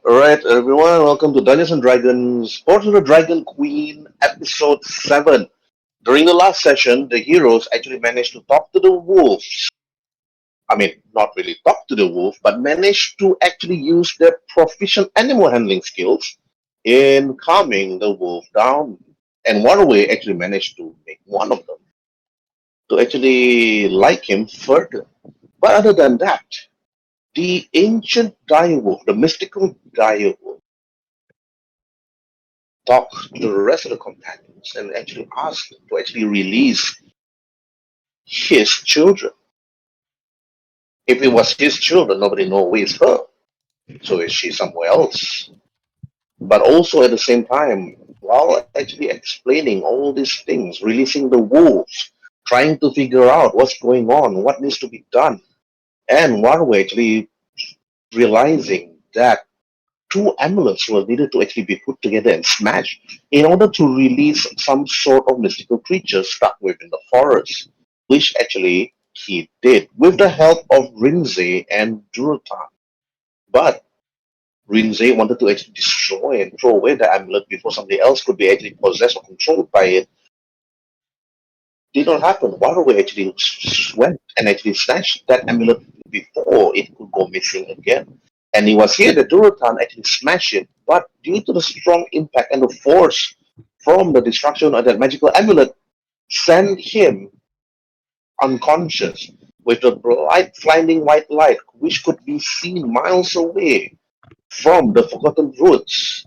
Alright, everyone, welcome to Dungeons and Dragons, Portrait of the Dragon Queen, Episode 7. During the last session, the heroes actually managed to talk to the wolves. I mean, not really talk to the wolf, but managed to actually use their proficient animal handling skills in calming the wolf down. And Waruay actually managed to make one of them to actually like him further. But other than that, the ancient direwolf, the mystical direwolf, talk to the rest of the companions and actually ask them to actually release his children. If it was his children, nobody knows where it's her. So is she somewhere else? But also at the same time, while actually explaining all these things, releasing the wolves, trying to figure out what's going on, what needs to be done, and Waruay actually realizing that two amulets were needed to actually be put together and smashed in order to release some sort of mystical creature stuck within the forest, which actually he did with the help of Rhin'zey and Durotan. But Rhin'zey wanted to actually destroy and throw away the amulet before somebody else could be actually possessed or controlled by it. Did not happen. Waruay actually went and actually snatched that amulet before it could go missing again. And it was here that Durotan actually smashed it, but due to the strong impact and the force from the destruction of that magical amulet, sent him unconscious with the bright, blinding white light, which could be seen miles away from the Forgotten Woods.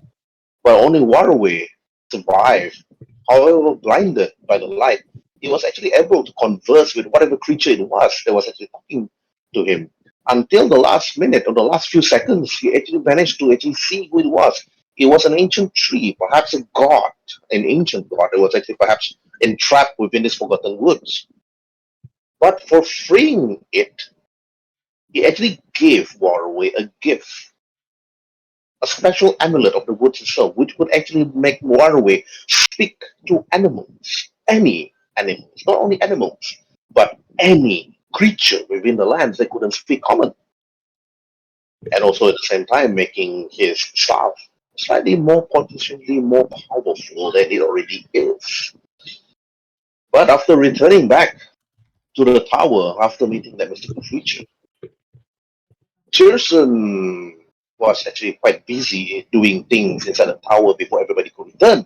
But only Waruay survived. However, blinded by the light, he was actually able to converse with whatever creature it was that was actually talking to him. Until the last minute or the last few seconds, he actually managed to actually see who it was. It was an ancient tree, perhaps a god, an ancient god that was actually perhaps entrapped within this forgotten woods. But for freeing it, he actually gave Waruay a gift, a special amulet of the woods itself, which would actually make Waruay speak to animals, any animals, not only animals, but any creature within the lands that couldn't speak common, and also at the same time making his staff slightly more potentially more powerful than it already is. But after returning back to the tower after meeting that mystical creature, Tyrson was actually quite busy doing things inside the tower before everybody could return.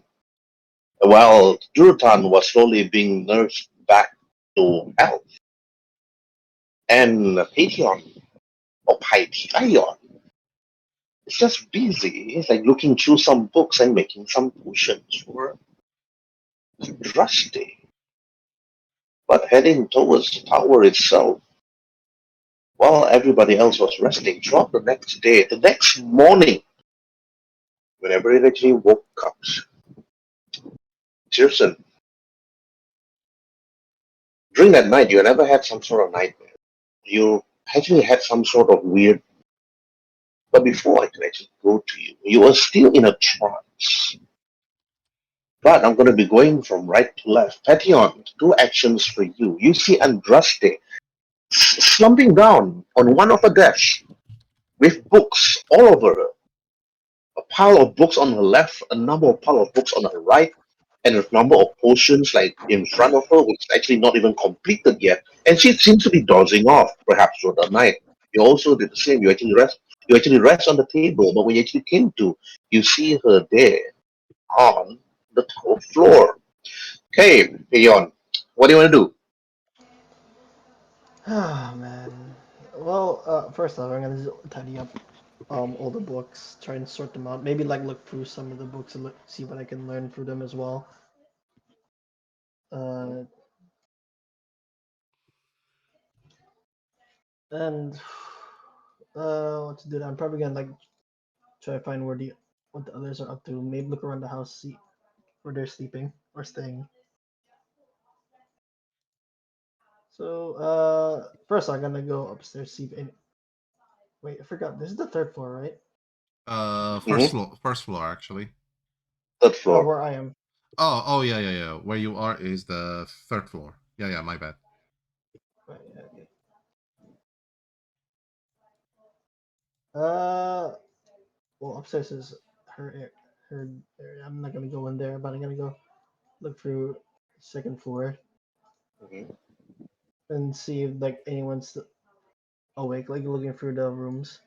While Durotan was slowly being nursed back to health, and Ptyei'heon, or Ptyei'heon, is just busy. He's like looking through some books and making some potions for Rusty. But heading towards the tower itself, while everybody else was resting throughout the next day, the next morning, whenever it actually woke up, Tyrson, during that night, you never had some sort of nightmare. You actually had some sort of weird. But before I can actually go to you, you are still in a trance. But I'm going to be going from right to left. Ptyei'heon, two actions for you. You see Andraste slumping down on one of her desks with books all over her. A pile of books on her left, a number of pile of books on her right, and a number of potions like in front of her, which is actually not even completed yet. And she seems to be dozing off, perhaps for the night. You also did the same. You actually rest on the table, but when you actually came to, you see her there on the tower floor. Okay, Aeon, what do you want to do? Ah, man. Well, first off, I'm gonna tidy up all the books, try and sort them out. Maybe like look through some of the books and see what I can learn through them as well. Uh, and what to do? I'm probably gonna like try to find what the others are up to. Maybe look around the house, see where they're sleeping or staying. So first I'm gonna go upstairs see if any. Wait, I forgot. This is the third floor, right? First Mm-hmm. floor, first floor actually. Third Oh, floor. where I am. Oh, yeah, yeah, yeah. Where you are is the third floor. Yeah, yeah. My bad. Right, yeah, okay. Uh, well, upstairs is her area. I'm not gonna go in there, but I'm gonna go look through second floor Mhm. and see if like anyone's awake, like looking through the rooms.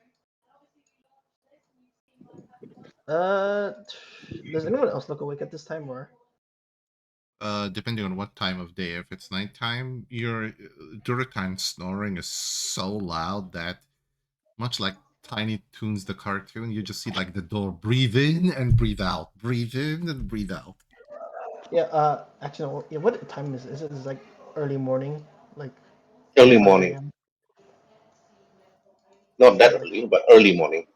Does anyone else look awake at this time, or? Depending on what time of day. If it's nighttime, your Durotan snoring is so loud that, much like Tiny Toons the cartoon, you just see like the door breathe in and breathe out, breathe in and breathe out. Yeah. Actually, no, yeah. What time is it? Is it like early morning, like Early 5 morning. a.m.? Not that Like early, but early morning.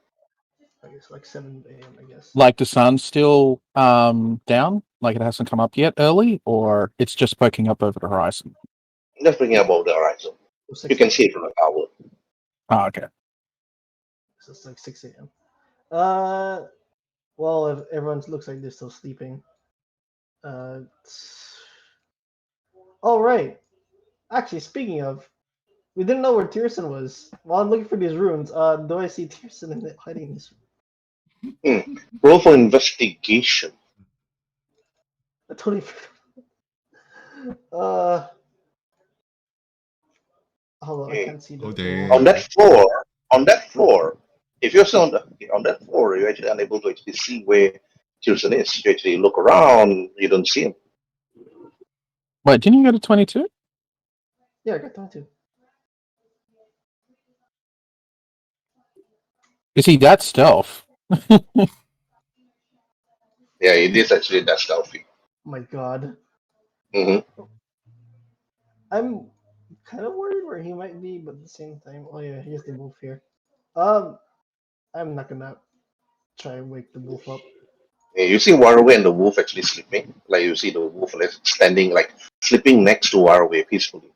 I guess like 7 a.m. I guess. Like the sun's still down, like it hasn't come up yet early, or it's just poking up over the horizon. Just bringing above the horizon. Oh, 6 You can see it from the tower. Oh, okay. So it's like 6 a.m. Well, if everyone looks like they're still sleeping. All right. Actually, speaking of, we didn't know where Tyrson was. While I'm looking for these runes, do I see Tyrson hiding in this room? Roll for investigation. I totally forgot. Uh, hold on, I Okay. can't see the Oh, wall. On damn. that floor, if you're still on that floor, you're actually unable to actually see where Tyrson is. You actually look around, you don't see him. Wait, didn't you go to 22? Yeah, I got 22. Is he that stealth? Yeah, it is actually that stealthy. My God, hmm I'm kind of worried where he might be, but at the same time, oh yeah, here's the wolf here. I'm not gonna try and wake the wolf up. Yeah, you see Waruay and the wolf actually sleeping. Like you see the wolf like, standing, like sleeping next to Waruay peacefully.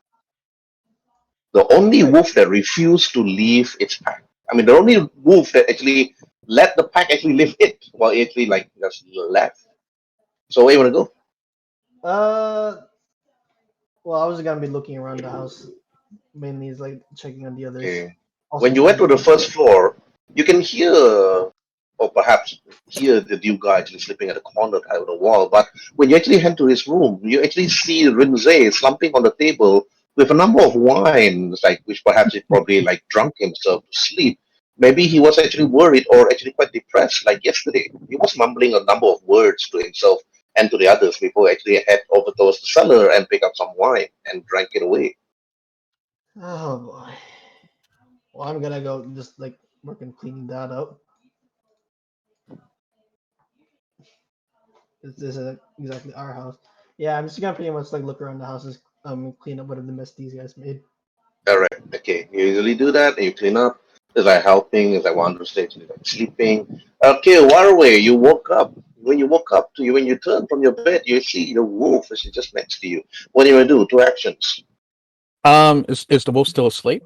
The only Right. wolf that refused to leave its pack. I mean, the only wolf that actually let the pack actually leave it, while it actually like just left. So where you wanna go? Uh, well, I was gonna be looking around the house. Mainly is like checking on the others. Okay. Also When you went looking to the around. first floor, you can hear, or perhaps hear the Duegar actually sleeping at the corner of the wall. But when you actually head to his room, you actually see Rhin'zey slumping on the table with a number of wines, like which perhaps he probably like drunk himself to sleep. Maybe he was actually worried or actually quite depressed, like yesterday. He was mumbling a number of words to himself and to the others before he actually head over towards the cellar and pick up some wine and drank it away. Oh boy. Well, I'm gonna go just like work on cleaning that up. This is exactly our house. Yeah, I'm just gonna pretty much like look around the houses, clean up whatever the mess these guys made. All right. Okay. You usually do that, and you clean up. Is like helping? Is like one stage like sleeping? Okay. Waruay, you woke up. When you woke up, when you turn from your bed, you see the wolf is just next to you. What do you do? Two actions, Is the wolf still asleep?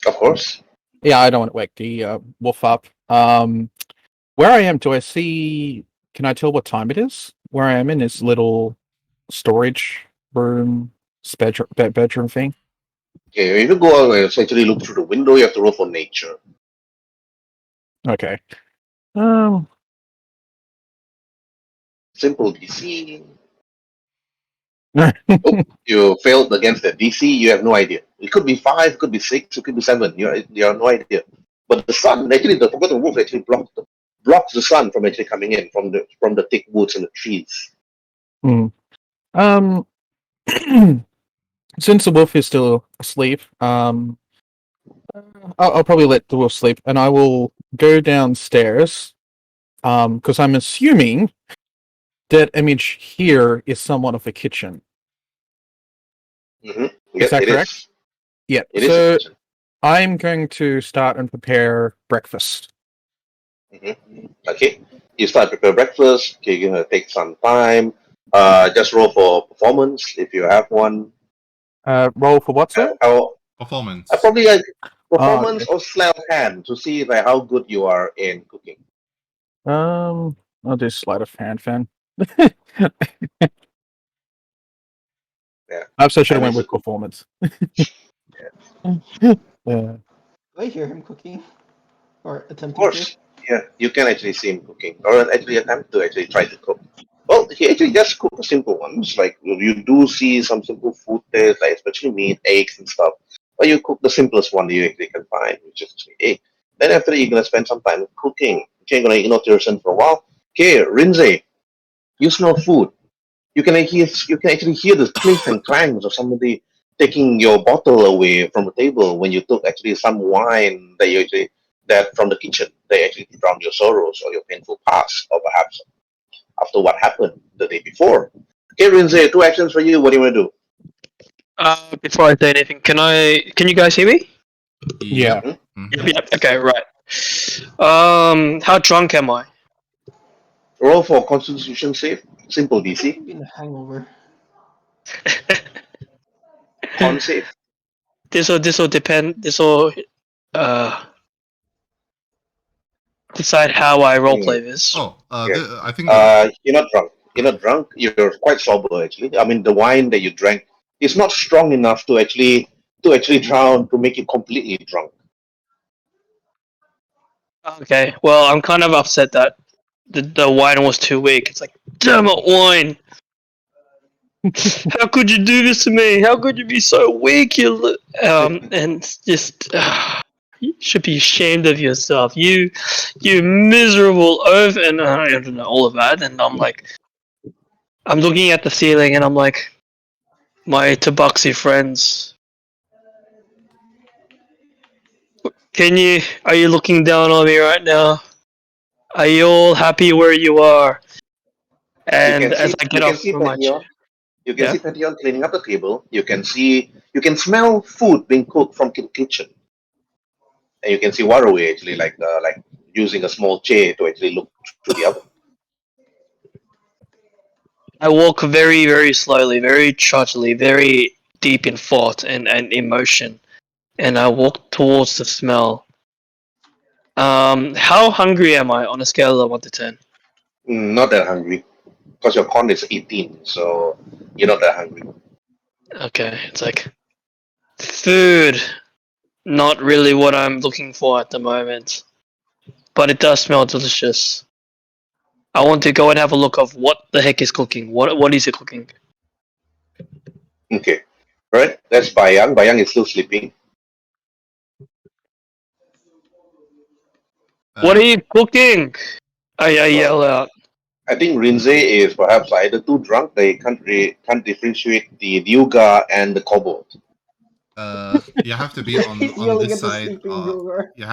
of course. Yeah, I don't want to wake the wolf up. Where I am, do I see? Can I tell what time it is? Where I am in this little storage room, bedroom thing. Okay. If you go out and essentially look through the window, you have to roll for nature. Okay. Um. Simple DC. Oh, you failed against the DC. You have no idea. It could be 5, it could be 6, it could be 7. You have no idea. But the sun actually, the forgotten wolf actually blocks the sun from actually coming in from the thick woods and the trees. Um. Since the wolf is still asleep, I'll probably let the wolf sleep, and I will go downstairs. Because I'm assuming that image here is somewhat of a kitchen. Mm-hmm. Is Yes, that it correct? is. Yeah. It is a So kitchen. I'm going to start and prepare breakfast. Okay. You start prepare breakfast. Okay, you're gonna take some time. Just roll for performance if you have one. Roll for what, sir? I Performance. probably like performance Okay. or sleight of hand to see like how good you are in cooking. I'll do sleight of hand, fan. Yeah, Perhaps I should have and went it's with performance. yeah. Yeah. Do I hear him cooking or Of attempting to? course. Yeah, you can actually see him cooking, or actually attempt to actually try to cook. Well, he actually just cooked simple ones. Like you do see some simple food there, like especially meat, eggs, and stuff. But you cook the simplest one that you actually can find, which is egg. Then after that, you're gonna spend some time cooking. Okay, you're gonna ignore Tyrson for a while. Okay, Rhin'zey, you smell food. You can actually hear the clink and clangs of somebody taking your bottle away from the table when you took actually some wine that from the kitchen. They actually drowned your sorrows or your painful past, or perhaps after what happened the day before. Okay, Rinze, two actions for you. What do you want to do? Before I say anything, can you guys hear me? Yeah. Yep. Mhm. Yep. Okay, right. How drunk am I? Roll for Constitution save. Simple DC. In a hangover. Con save. This will depend. This will uh decide how I roleplay this. Oh, Yeah. I think You're not drunk. You're not drunk. You're quite sober actually. I mean, the wine that you drank is not strong enough to actually drown to make you completely drunk. Okay. Well, I'm kind of upset that the wine was too weak. It's like, damn it, wine! How could you do this to me? How could you be so weak? And just you should be ashamed of yourself. You miserable oaf, and I don't know all of that. And I'm looking at the ceiling, and I'm like, my Tabaxi friends, are you looking down on me right now? Are you all happy where you are? And as I get You can up see from my chair, Ptyei'heon. You can yeah. see Ptyei'heon cleaning up the table. You can smell food being cooked from the kitchen, and you can see Waruay actually like using a small chair to actually look through the oven. I walk very, very slowly, very trudgily, very deep in thought and emotion, and I walk towards the smell. How hungry am I on a scale of 1 to 10? Not that hungry because your con is 18, so you're not that hungry. Okay, it's like food. Not really what I'm looking for at the moment, but it does smell delicious. I want to go and have a look of what the heck is cooking. What is it cooking? Okay, right? That's Bayang. Bayang is still sleeping. What are uh, you cooking? I yell out. I think Rinzey is perhaps either too drunk. They can't differentiate the Duegar and the Kobold. you have to be He's on yelling this at the side. sleeping Duegar. You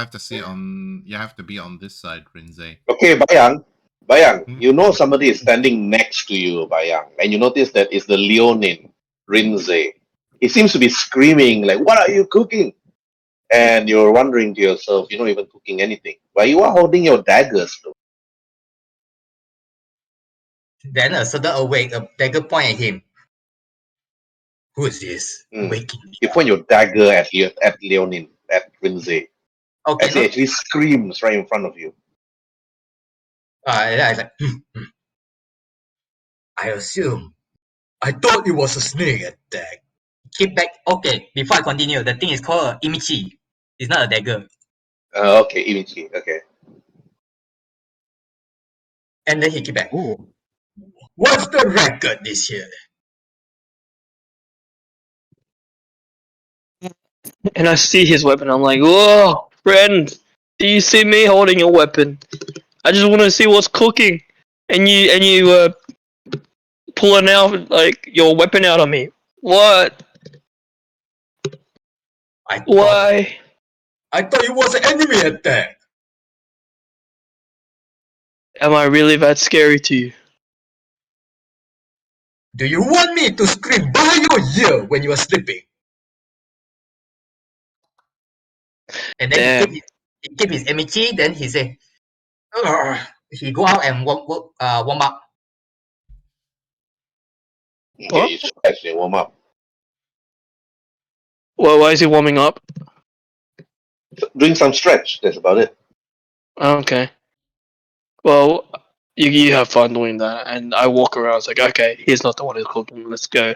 have to be on this side, Rinzey. Okay, Bayang, Hmm? you know somebody is standing next to you, Bayang, and you notice that it's the Leonin, Rhin'zey. He seems to be screaming like, "What are you cooking?" And you're wondering to yourself, you're not even cooking anything, but you are holding your daggers. Though. Then a sudden awake, a dagger point at him. Who is this? Hmm. Waking me You up. point your dagger at Leonin, at Rhin'zey, Okay, as he no. actually screams right in front of you. And I was like, I assume. I thought it was a snake attack. Keep back. Okay, before I continue, the thing is called a imichi. It's not a dagger. Okay, immediately. Okay. And then he keep back. Ooh. What's the record this year? And I see his weapon. I'm like, whoa, friend, do you see me holding a weapon? I just want to see what's cooking, and you pulling out like your weapon out on me. What? Why? I thought it was an enemy attack. Am I really that scary to you? Do you want me to scream by your ear when you are sleeping? And then Damn. he keep his imichi. Then he say, "Ugh." He go out and warm up. Okay, What? you should actually warm up. Well, why is he warming up? Doing some stretch. That's about it. Okay. Well, you have fun doing that, and I walk around. It's like, okay, he's not the one who's cooking. Let's go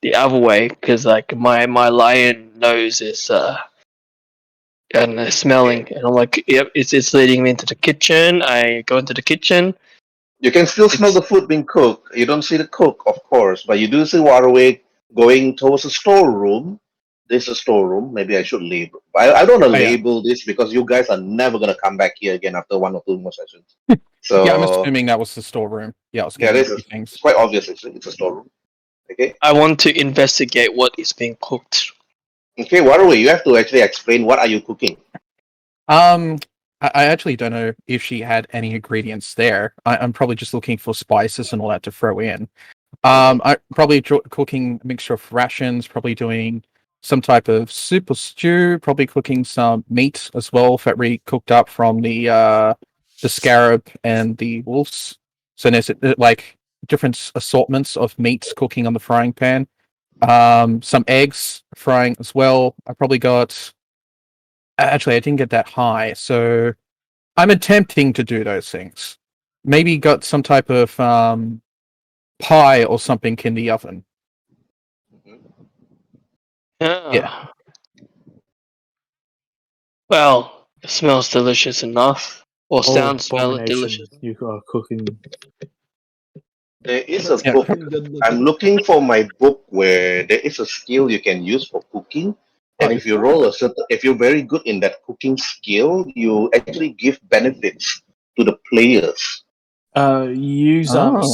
the other way, because like my lion nose and smelling, and I'm like, yep, it's leading me into the kitchen. I go into the kitchen. You can still smell the food being cooked. You don't see the cook, of course, but you do see Waruay going towards the storeroom. This is a storeroom. Maybe I should label. I don't want to Oh, yeah. label this because you guys are never going to come back here again after 1 or 2 more sessions. Yeah, I'm So, assuming that was the storeroom. Yeah, I was yeah, getting this a few is things. it's quite obvious. It's a storeroom. Okay. I want to investigate what is being cooked. Okay, Waruay, you have to actually explain what are you cooking. I actually don't know if she had any ingredients there. I'm probably just looking for spices and all that to throw in. I probably cooking a mixture of rations, probably doing some type of soup or stew, probably cooking some meat as well, that we cooked up from the scarab and the wolves. So there's like different assortments of meats cooking on the frying pan. Some eggs frying as well. I probably got. Actually, I didn't get that high, so I'm attempting to do those things. Maybe got some type of pie or something in the oven. Yeah. Well, it smells delicious enough, or Oh, sounds abomination! delicious. You are cooking. There is a Yeah. book. Good I'm looking for my book where there is a skill you can use for cooking. And Oh, if you roll a certain, if you're very good in that cooking skill, you actually give benefits to the players. Use Oh. But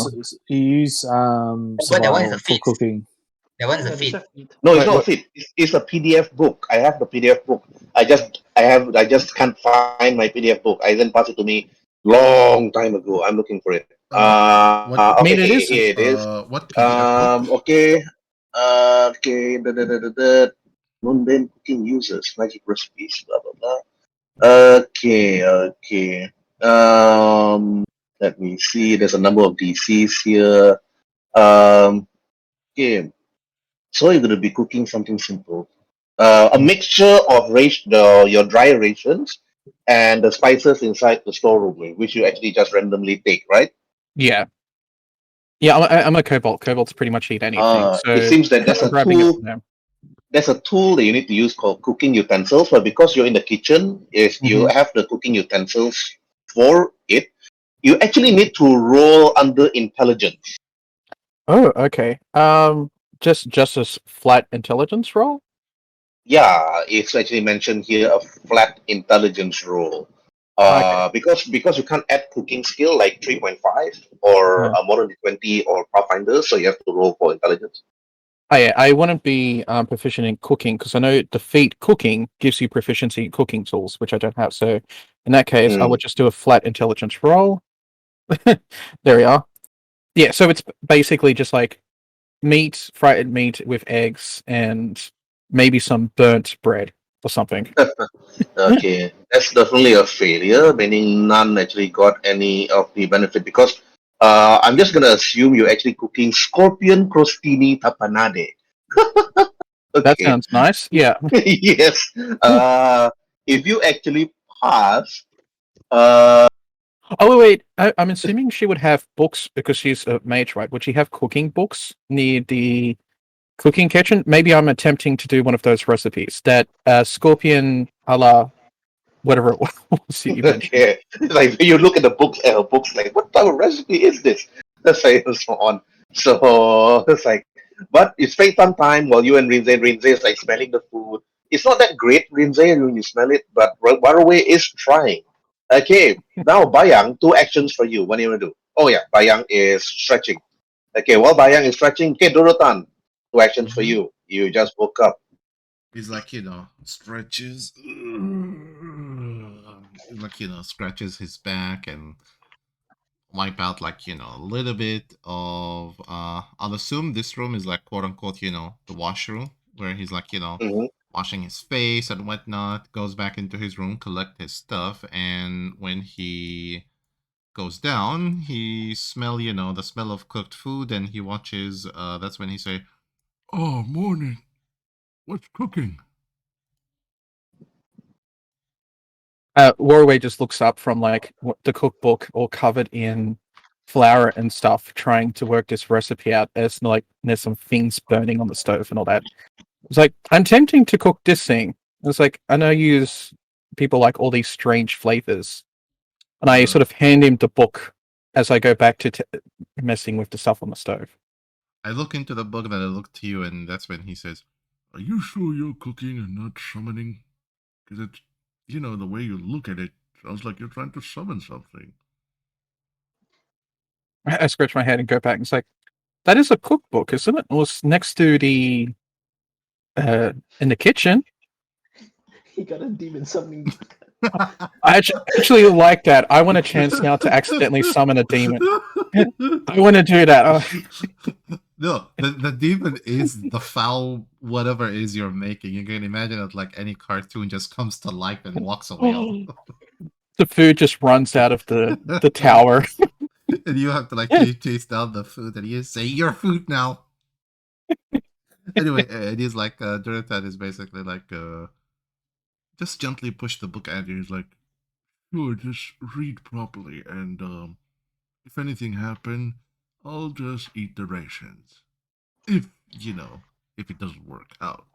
that one is survival a for feat. cooking. That one is Yeah, a the feat. chef eat. No, it's Wait, not what? a fit. It's a PDF book. I have the PDF book. I just can't find my PDF book. Aizen passed it to me long time ago. I'm looking for it. What I mean, it Okay, is. here it is. what PDF book? Okay. Okay. Mundane cooking users, magic recipes, blah blah blah. Okay. Let me see. There's a number of DCs here. Okay. So you're gonna be cooking something simple. A mixture of your dry rations and the spices inside the storeroom, which you actually just randomly take, right? Yeah. Yeah, I'm a kobold. Kobolds pretty much eat anything, so It seems that there's I'm a grabbing it tool. from them. There's a tool that you need to use called cooking utensils, but because you're in the kitchen, is you Mhm. have the cooking utensils for it. You actually need to roll under intelligence. Oh, okay. Just a flat intelligence roll. Yeah, it's actually mentioned here a flat intelligence roll. Okay. Because you can't add cooking skill like 3.5 or Yeah. a modern 20 or Pathfinder, so you have to roll for intelligence. Oh, yeah, I wouldn't be proficient in cooking because I know defeat cooking gives you proficiency in cooking tools, which I don't have. So in that case, I would just do a flat intelligence roll. There we are. Yeah, so it's basically just like meat, fried meat with eggs, and maybe some burnt bread or something. Okay, that's definitely a failure, meaning none actually got any of the benefit because I'm just gonna assume you're actually cooking scorpion crostini tapanade. That Okay, sounds nice. Yeah. yes. If you actually pass, uh, Oh wait, I'm assuming she would have books because she's a mage, right? Would she have cooking books near the cooking kitchen? Maybe I'm attempting to do one of those recipes. That scorpion a la whatever it was you mentioned. okay, like you look at the books like what type of recipe is this? That's like and so on. So it's like, but you spend some time while you and Rhin'zey is like smelling the food. It's not that great, Rhin'zey, when you smell it, but Waruay is trying. Okay, now Bayang, 2 actions for you. What do you want to do? Oh yeah, Bayang is stretching. Okay, while Bayang is stretching, okay, Durotan, 2 actions for Mhm. you. You just woke up. He's like, stretches, like, scratches his back and wipe out, like, a little bit of, I'll assume this room is like, quote unquote, the washroom, where he's like, Mm-hmm. washing his face and whatnot, goes back into his room, collect his stuff, and when he goes down, he smell, the smell of cooked food, and he watches, that's when he say, "Oh, morning. What's cooking?" Waruay just looks up from like the cookbook, all covered in flour and stuff, trying to work this recipe out. There's some things burning on the stove and all that. It's like I'm attempting to cook this thing. It's like I know you use people like all these strange flavors. And I Uh. sort of hand him the book as I go back to messing with the stuff on the stove. I look into the book, then I look to you, and that's when he says, "Are you sure you're cooking and not summoning? Because it's, the way you look at it sounds like you're trying to summon something." I scratch my head and go back and say, "That is a cookbook, isn't it? It was next to the in the kitchen." He got a demon summoning book. I actually like that. I want a chance now to accidentally summon a demon. I want to do that. No, the demon is the foul whatever it is you're making. You can imagine it like any cartoon just comes to life and walks away. The food just runs out of the tower. And you have to like chase down the food, and you say, "Your food now." Anyway, it is like Durotan is basically like just gently push the book at you. He's like, "Sure, just read properly, and if anything happen, I'll just eat the rations. If if it doesn't work out."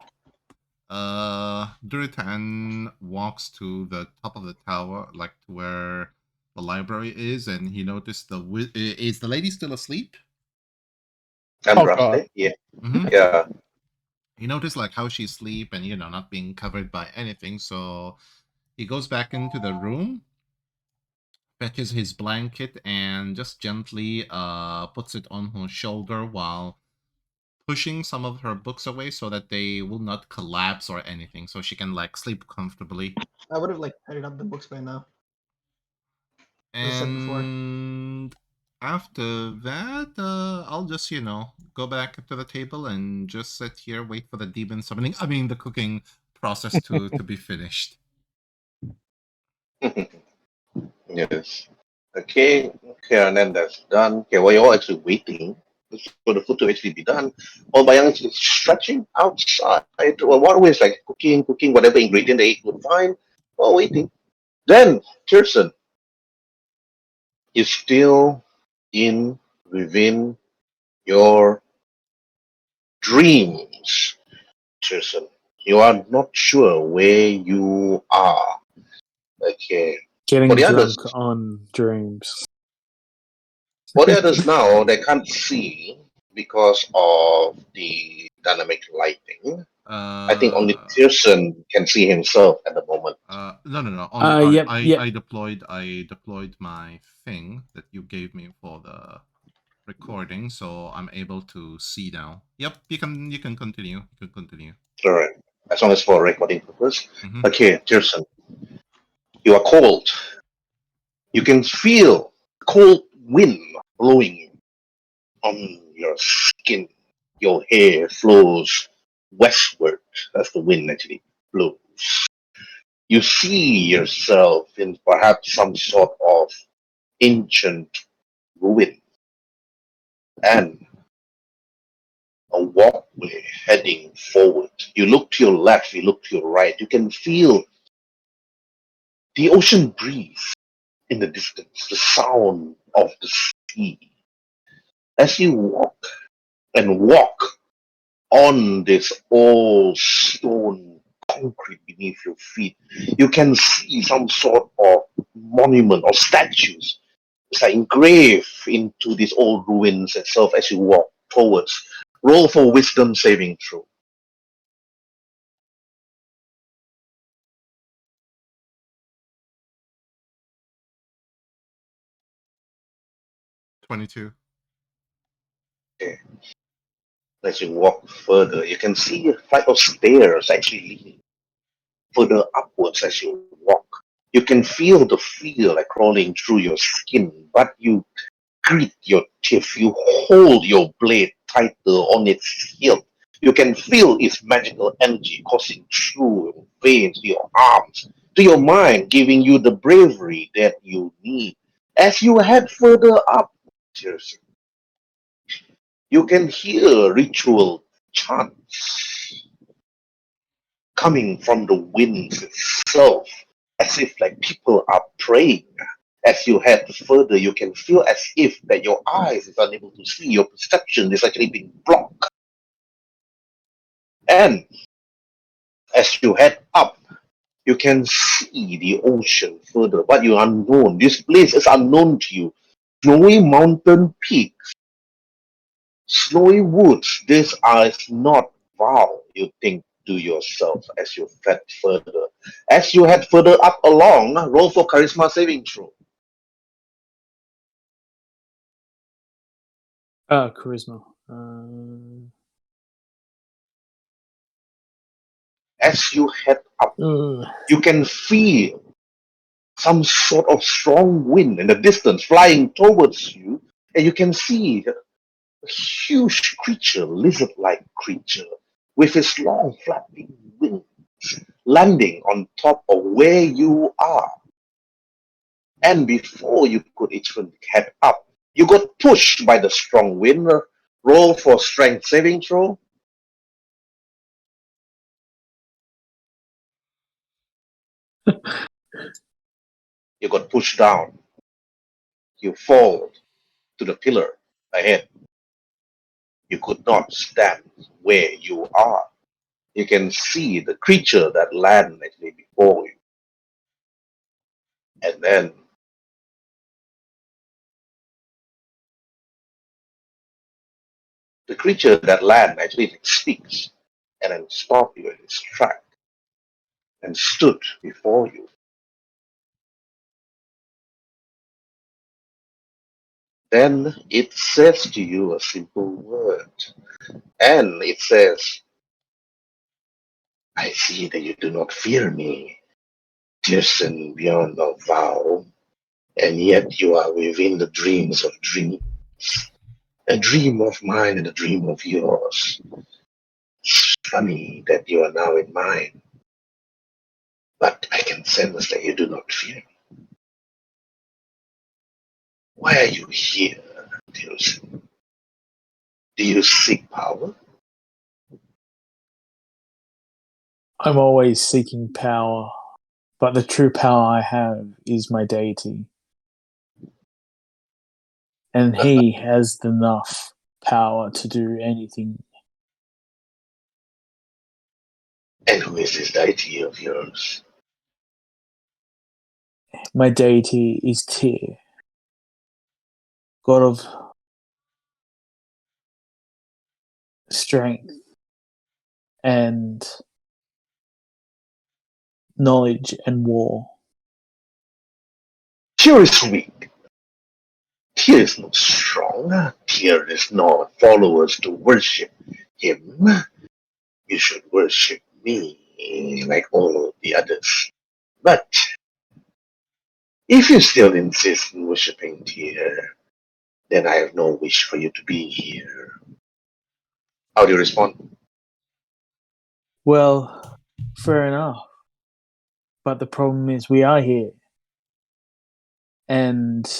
Durotan walks to the top of the tower, like to where the library is, and he noticed is the lady still asleep? And Oh, roughly, yeah. Mm-hmm. Yeah. He noticed like how she's asleep and not being covered by anything, so he goes back into the room, fetches his blanket, and just gently puts it on her shoulder while pushing some of her books away so that they will not collapse or anything, so she can like sleep comfortably. I would have like tidied up the books by now. As I said before. And after that, I'll just go back to the table and just sit here, wait for the demon summoning. I mean, the cooking process to be finished. Yes. Okay, and then that's done. Okay, while you're all actually waiting for the food to actually be done, while Bayang is stretching outside, well, Waruay is like cooking, whatever ingredient they could find while waiting. Then, Tyrson is still within your dreams, Tyrson. You are not sure where you are. Okay. Getting For the drunk others, on dreams. For the others now, they can't see because of the dynamic lighting. I think only Tyrson can see himself at the moment. No. Yep. I deployed my thing that you gave me for the recording, so I'm able to see now. Yep, you can continue. You can continue. All right. As long as for recording purpose. Mhm. Okay, Tyrson. You are cold. You can feel cold wind blowing on your skin. Your hair flows westward as the wind actually blows. You see yourself in perhaps some sort of ancient ruin and a walkway heading forward. You look to your left, you look to your right. You can feel the ocean breeze in the distance, the sound of the sea. As you walk on this old stone concrete beneath your feet, you can see some sort of monument or statues. It's like engraved into these old ruins itself as you walk towards. Roll for wisdom saving throw. 22. Okay. As you walk further, you can see a flight of stairs actually leading further upwards as you walk. You can feel the fear like crawling through your skin, but you grit your teeth. You hold your blade tighter on its hilt. You can feel its magical energy coursing through your veins, to your arms, to your mind, giving you the bravery that you need. As you head further up, you can hear ritual chants coming from the winds itself, as if like people are praying. As you head further, you can feel as if that your eyes is unable to see, your perception is actually being blocked. And as you head up, You can see the ocean further, but you're unknown. This place is unknown to you. Snowy mountain peaks, snowy woods. This is not Val, you think to yourself as you head further. As you head further up along, roll for charisma saving throw. Charisma. As you head up, Ugh. you can feel some sort of strong wind in the distance flying towards you, and you can see a huge creature, lizard-like creature, with its long flapping wings landing on top of where you are. And before you could even head up, you got pushed by the strong wind. Roll for strength saving throw. You got pushed down. You fall to the pillar ahead. You could not stand where you are. You can see the creature that landed actually before you. And then the creature that landed actually speaks and then stopped you in its track and stood before you. Then it says to you a simple word. And it says, I see that you do not fear me, Tyrson beyond of vow, and yet you are within the dreams of dreams. A dream of mine and a dream of yours. It's funny that you are now in mine, but I can sense that you do not fear me. Why are you here, Tyrson? Do you seek power? I'm always seeking power, but the true power I have is my deity. And he has enough power to do anything. And who is this deity of yours? My deity is Tyr, god of strength and knowledge and war. Tyr is weak. Tyr is not strong. Tyr is not followers to worship him. You should worship me like all of the others. But if you still insist on worshipping Tyr, then I have no wish for you to be here. How do you respond? Well, fair enough. But the problem is we are here. And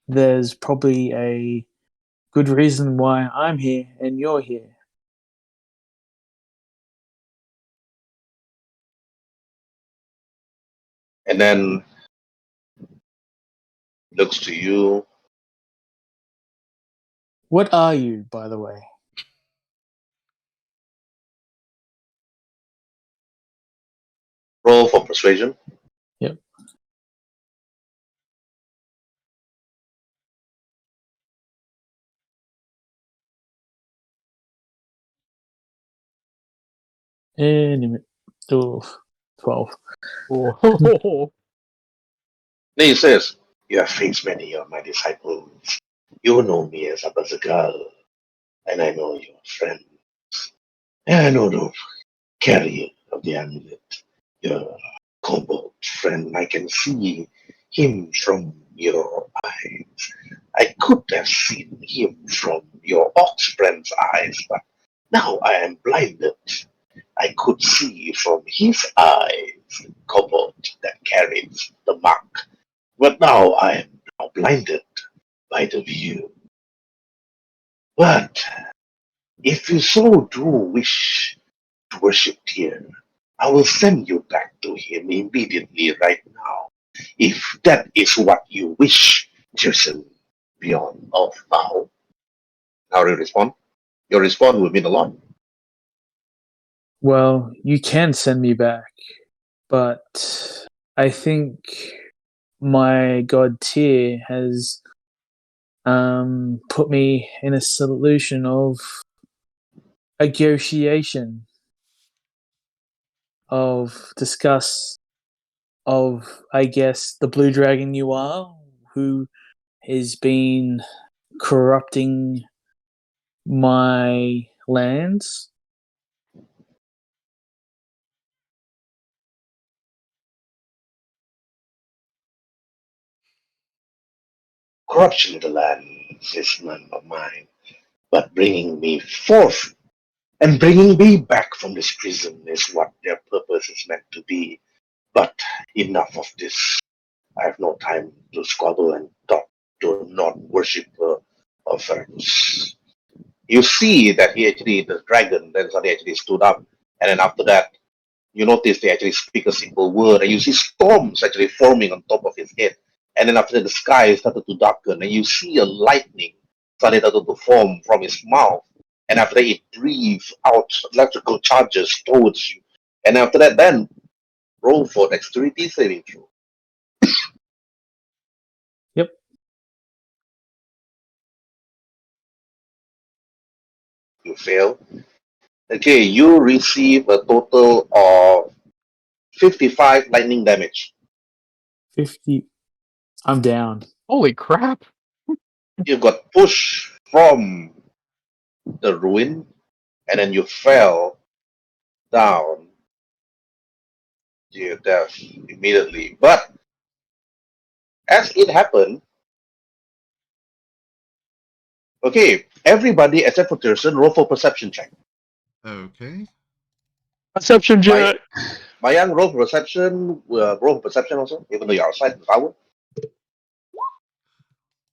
there's probably a good reason why I'm here and you're here. And then looks to you. What are you, by the way? Roll for persuasion. Yep. Anyway, 12. Oh. Then he says, you have faced many of my disciples. You know me as Abazigal, and I know your friends. And I know the carrier of the amulet, your Kobold friend. I can see him from your eyes. I could have seen him from your ox friend's eyes, but now I am blinded. I could see from his eyes, Kobold, that carries the mark. But now I am now blinded by the view. But if you so do wish to worship here, I will send you back to him immediately right now. If that is what you wish, Tyrson, beyond of now. How do you respond? Your response will mean a lot. Well, you can send me back, but I think my god Tyr has put me in a solution of negotiation, of discuss, of, I guess, the blue dragon you are, who has been corrupting my lands. Corruption of the land is none of mine, but bringing me forth and bringing me back from this prison is what their purpose is meant to be. But enough of this. I have no time to squabble and talk to non-worshipper of Fergus. You see that the dragon, then suddenly actually stood up, and then after that, you notice they actually speak a simple word, and you see storms actually forming on top of his head. And then after that, the sky started to darken, and you see a lightning started to form from his mouth. And after that, it breathes out electrical charges towards you. And after that, then roll for dexterity saving throw. Yep. You fail. Okay, you receive a total of 55 lightning damage. 50. I'm down. Holy crap! You got pushed from the ruin, and then you fell down to your death immediately. But as it happened, okay, everybody except for Tyrson, roll for perception check. Okay. Perception check. Bayang, roll for perception. Roll for perception also, even though you're outside the tower.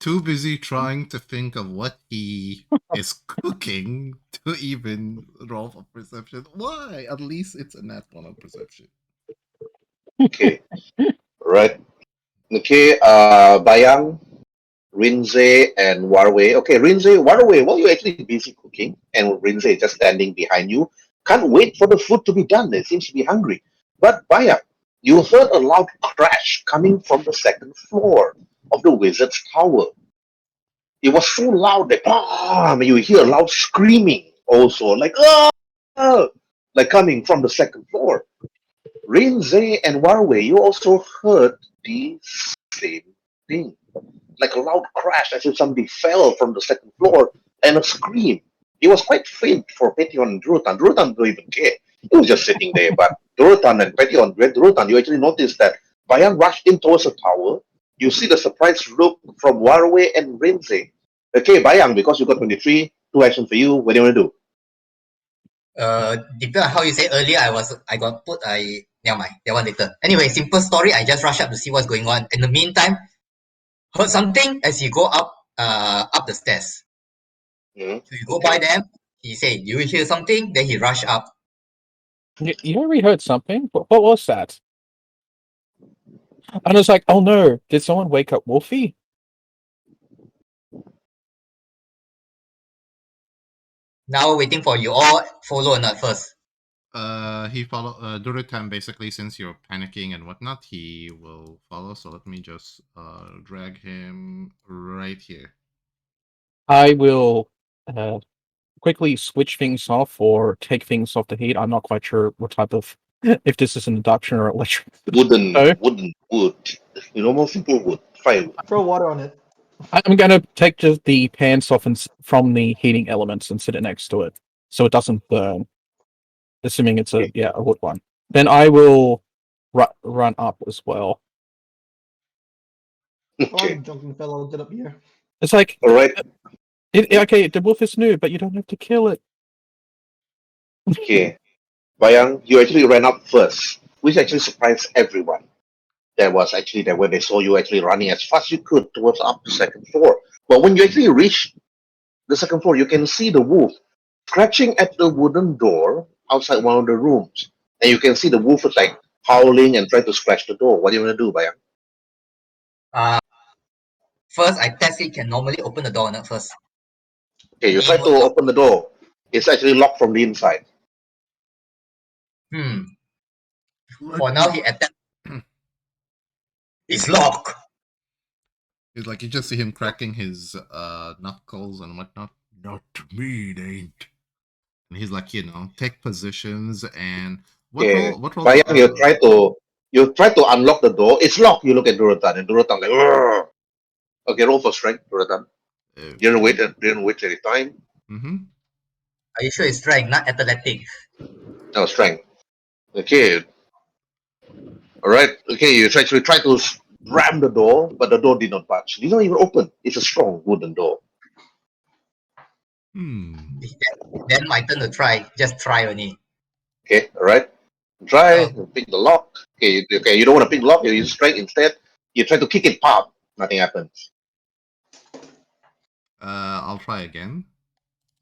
Too busy trying to think of what he is cooking to even roll for perception. Why? At least it's a nat 1 on perception. Okay, right. Okay, Bayang, Rhin'zey, and Waruay. Okay, Rhin'zey, Waruay, well, you're actually busy cooking, and Rhin'zey is just standing behind you. Can't wait for the food to be done. It seems to be hungry. But Bayang, you heard a loud crash coming from the second floor of the wizard's tower. It was so loud that you hear loud screaming also, like like coming from the second floor. Rhin'zey and Waruay, you also heard the same thing, like a loud crash as if somebody fell from the second floor and a scream. It was quite faint for Ptyei'heon and Durotan. Durotan don't even care. He was just sitting there. But Durotan and Ptyei'heon, with Durotan, you actually noticed that Bayang rushed in towards the tower. You see the surprised look from Waruay and Rhin'zey. Okay, Bayang, because you got 23, 2 actions for you. What do you want to do? Depending on how you say earlier, I got put. Never mind. That one later. Anyway, simple story. I just rush up to see what's going on. In the meantime, heard something as you go up the stairs. Mhm. So you go by them. He said, "You hear something?" Then he rushed up. You already heard something? What was that? And I was like, oh no, did someone wake up Wolfie? Now waiting for you all. Follow or not first. He follow Durotan basically, since you're panicking and whatnot, he will follow. So let me just drag him right here. I will quickly switch things off or take things off the heat. I'm not quite sure what type of, if this is an induction or electric. Wooden Oh. wood. Normal simple wood. Firewood. Throw water on it. I'm gonna take just the pants off from the heating elements and sit it next to it, so it doesn't burn. Assuming it's a wood one. Then I will run up as well. Come Okay. on, drunken fellow, get up here. It's like, All right. okay, the wolf is new, but you don't have to kill it. Okay. Bayang, you actually ran up first, which actually surprised everyone. That was actually that when they saw you actually running as fast as you could towards up the second floor. But when you actually reach the second floor, you can see the wolf scratching at the wooden door outside one of the rooms. And you can see the wolf is like howling and trying to scratch the door. What do you want to do, Bayang? First, I test it can normally open the door or not first. Okay, you try to open the door. It's actually locked from the inside. For now, he attacked. It's locked. It's like you just see him cracking his knuckles and whatnot. Not to me, it ain't. And he's like, take positions and Okay. What roll? Bayang, you try to unlock the door. It's locked. You look at Durotan, and Durotan like, "Urgh." Okay, roll for strength, Durotan. Didn't wait any time. Mm-hmm. Are you sure it's strength, not athletic? No strength. Okay. All right. Okay, you try to ram the door, but the door did not budge. It did not even open. It's a strong wooden door. Then my turn to try. Just try only. Okay. All right. Try pick the lock. Okay. You don't want to pick the lock. You use strength instead. You try to kick it, pop. Nothing happens. I'll try again.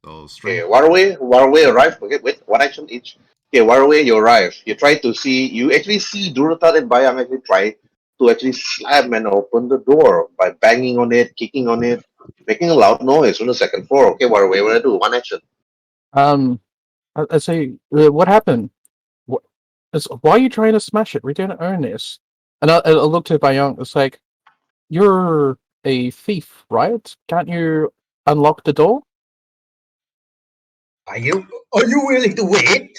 So Okay, strength. Waruay arrive. Okay, wait, one action each. Okay, Waruay, you arrive. You actually see Durotan and Bayang actually try to actually slam and open the door by banging on it, kicking on it, making a loud noise on the second floor. Okay, Waruay, what do I do? One action. I say, what happened? Why are you trying to smash it? We didn't earn this. And I looked at Bayang. It's like, you're a thief, right? Can't you unlock the door? Are you willing to wait?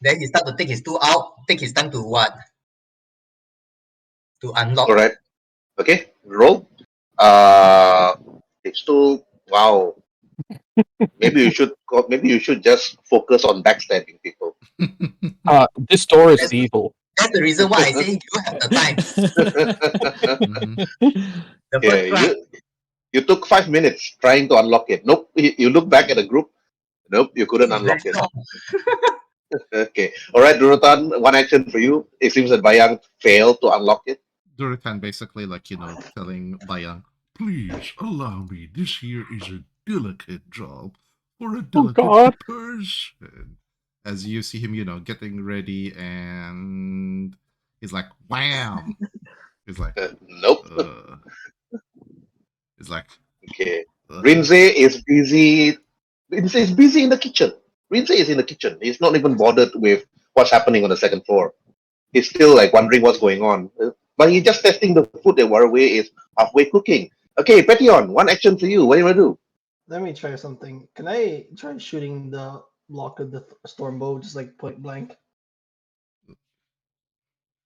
Then he start to take his tool out. Take his time to what? To unlock. All right. Okay, roll. It's too. Wow. Maybe you should just focus on backstabbing people. This door is evil. That's the reason why I say you have the time. The first try. You took 5 minutes trying to unlock it. Nope. You look back at the group. Nope, you couldn't unlock it. Okay. All right, Durotan, one action for you. It seems that Bayang failed to unlock it. Durotan basically telling Bayang, please allow me. This here is a delicate job for a delicate person. As you see him, getting ready, and he's like, wham! He's like, nope. He's like, okay. Rhin'zey is busy. Rhin'zey is busy in the kitchen. Rhin'zey is in the kitchen. He's not even bothered with what's happening on the second floor. He's still like wondering what's going on. But he's just testing the food that Waruay is halfway cooking. Okay, Ptyei'heon, one action for you. What do you want to do? Let me try something. Can I try shooting the block of the storm bow just like point blank?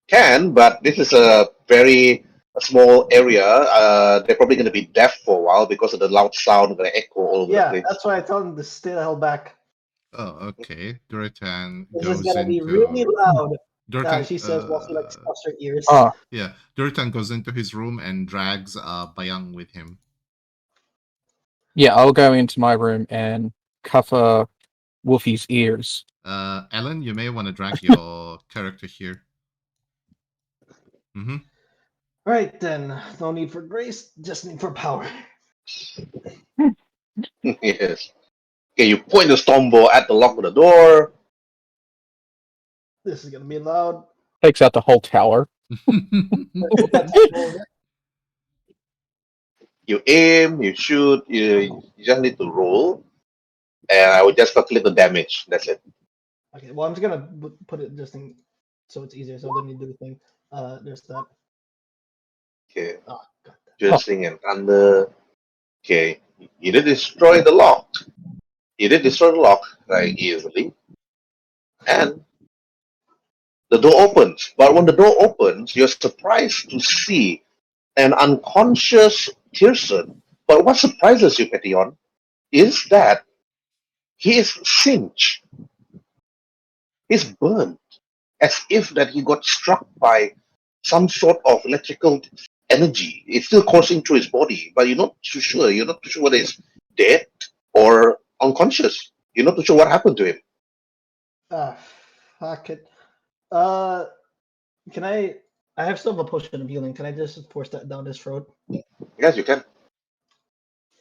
Can, but this is a very small area. They're probably going to be deaf for a while because of the loud sound going to echo all over the place. Yeah, that's why I told him to stay the hell back. Oh, okay. Durotan This goes is gonna into... be really loud. Durotan, She says while she like stuffs her ears. Yeah, Durotan goes into his room and drags Bayang with him. Yeah, I'll go into my room and cover Wolfie's ears. Ellen, you may want to drag your character here. Mm-hmm. Alright then, no need for grace, just need for power. Yes. Okay, you point the storm bow at the lock of the door. This is gonna be loud. Takes out the whole tower. You aim, you shoot, you just need to roll. And I would just calculate the damage. That's it. Okay, well I'm just gonna put it just in so it's easier, so I don't need to do the thing. There's that. Okay. Oh, God. Piercing and thunder. Okay. You did destroy the lock. Very easily. And the door opens. But when the door opens, you're surprised to see an unconscious Tyrson. But what surprises you, Ptyei'heon, is that he is singed. He's burned. As if that he got struck by some sort of electrical energy. It's still coursing through his body, but you're not too sure. You're not too sure whether he's dead or unconscious. You're not too sure what happened to him. Fuck it. Can I have still have a potion of healing. Can I just force that down his throat? Yes, you can.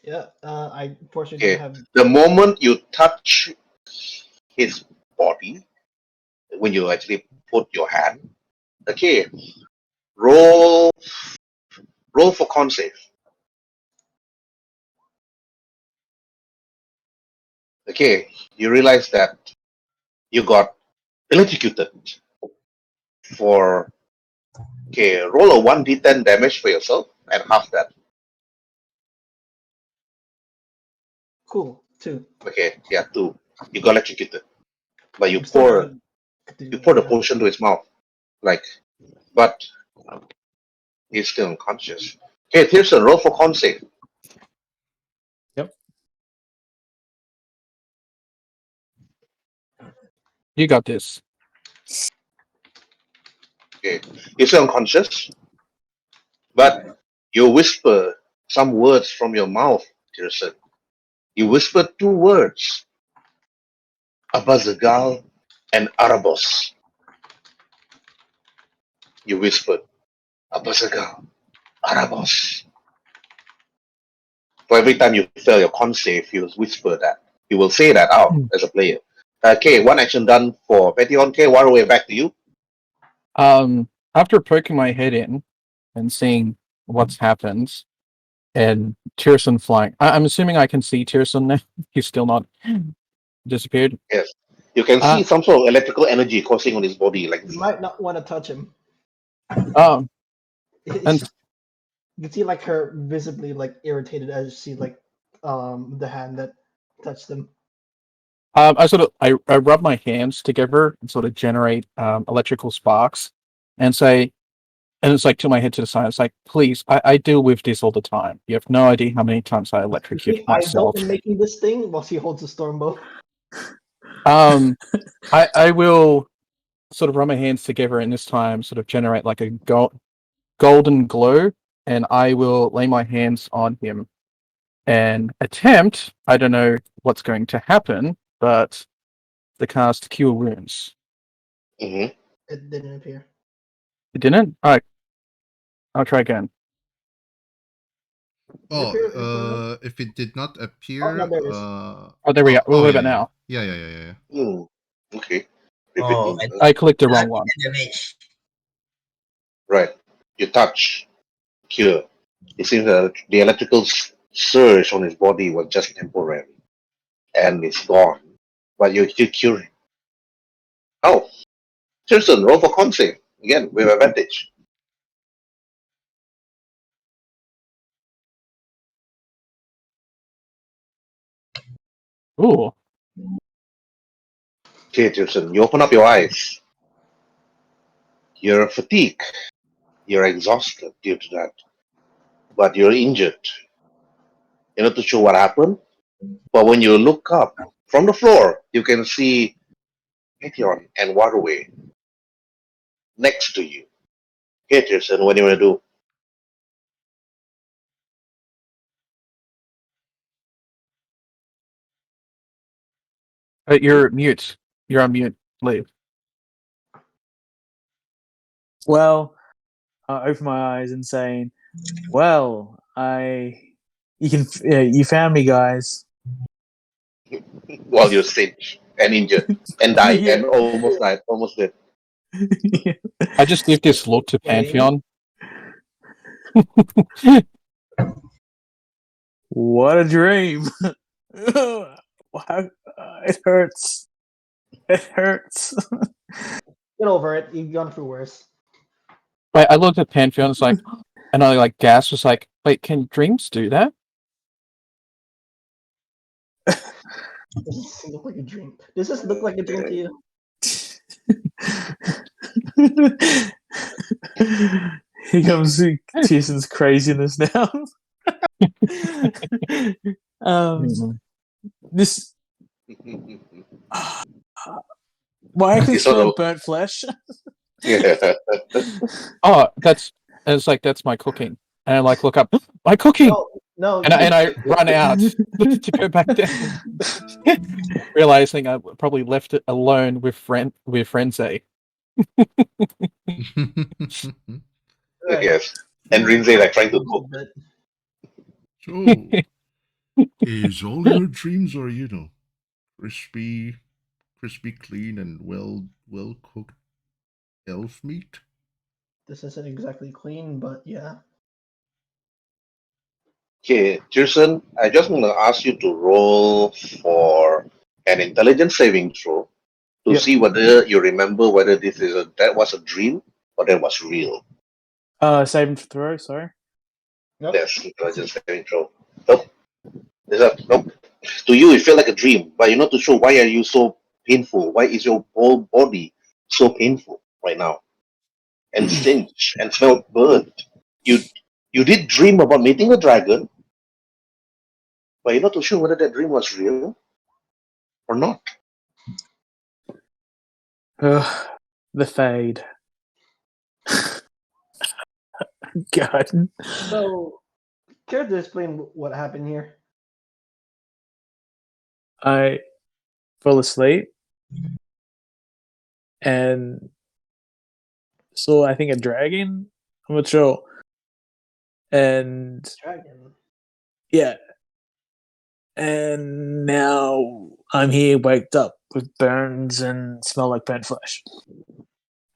Yeah, I fortunately have. The moment you touch his body, when you actually put your hand, okay, roll for con save. Okay, you realize that You got electrocuted for roll a 1d10 damage for yourself and half that. Cool. 2. Okay, yeah, 2. You got electrocuted. But you I'm still pour gonna you pour the yeah. potion to his mouth. But he's still unconscious. Okay, Tyrson, roll for con save. You got this. Okay. He's still unconscious. But you whisper some words from your mouth, Tyrson. You whisper 2 words. Abazigal and Arabos. You whispered Abazigal, Arabos. For every time you fail your con save, you whisper that. You will say that out as a player. Okay, 1 action done for Ptyei'heon. Okay, Waruay, back to you. After poking my head in and seeing what's happened, and Tyrson flying, I'm assuming I can see Tyrson now. He's still not disappeared. Yes. You can see some sort of electrical energy coursing on his body. Like, You might not want to touch him. And You can see like her visibly like irritated as you see like the hand that touched him. I rub my hands together and sort of generate electrical sparks, and say, and it's like to my head to the side. It's like, please, I deal with this all the time. You have no idea how many times I You electrocute think myself. Aizen making this thing while she holds a storm bow? I will sort of rub my hands together and this time sort of generate like a golden glow, and I will lay my hands on him and attempt. I don't know what's going to happen, but the cast Cure Wounds. mm-hmm. It didn't appear. It didn't? Alright. I'll try again. If it did not appear, no, there it is. Oh, there we go. What about now? Yeah. Okay. Oh, I clicked the wrong one. Damage. Right. You touch Cure. It seems that the electrical surge on his body was just temporary. And it's gone. But you're still curing. Oh. Tyrson, roll for con save. Again, with advantage. Ooh. Okay, Tyrson, you open up your eyes. You're fatigued. You're exhausted due to that. But you're injured. You're not too sure what happened. But when you look up from the floor, you can see Meteor and Waruay next to you. Okay, Tyrson, what do you want to do? You're mute. You're on mute. Leave. Well, I open my eyes and saying, "Well, you found me, guys." While you're sick and injured and died Yeah. and almost dead. I just give this look to Ptyei'heon. What a dream! It hurts. It hurts. Get over it. You've gone through worse. I looked at Ptyei'heon. It's like, and I like gasped. It's like, wait, can dreams do that? This look like a dream. Does this look like a dream to you? Here comes Tyrson's craziness now. This why I can You sort smell of- burnt flesh. Yeah. Oh, that's my cooking. And I like look up my cooking, No. and I run out to go back down, realizing I probably left it alone with Rhin'zey. I guess. And Rhin'zey like trying to cook. So, is all your dreams are, crispy, clean, and well cooked elf meat? This isn't exactly clean, but yeah. Okay, Tyrson, I just want to ask you to roll for an intelligence saving throw to Yep. see whether you remember whether that was a dream or that was real. Saving throw, sorry. Yep. Yes, intelligence saving throw. Nope. Nope. To you, it felt like a dream, but you're not too sure why are you so painful. Why is your whole body so painful right now, and singed and smelled burnt? You did dream about meeting a dragon, but you're not too sure whether that dream was real or not. The fade. God. So, care to explain what happened here? I fell asleep and saw, I think, a dragon. I'm not sure. And Dragon. yeah. And now I'm here, waked up with burns and smell like burnt flesh.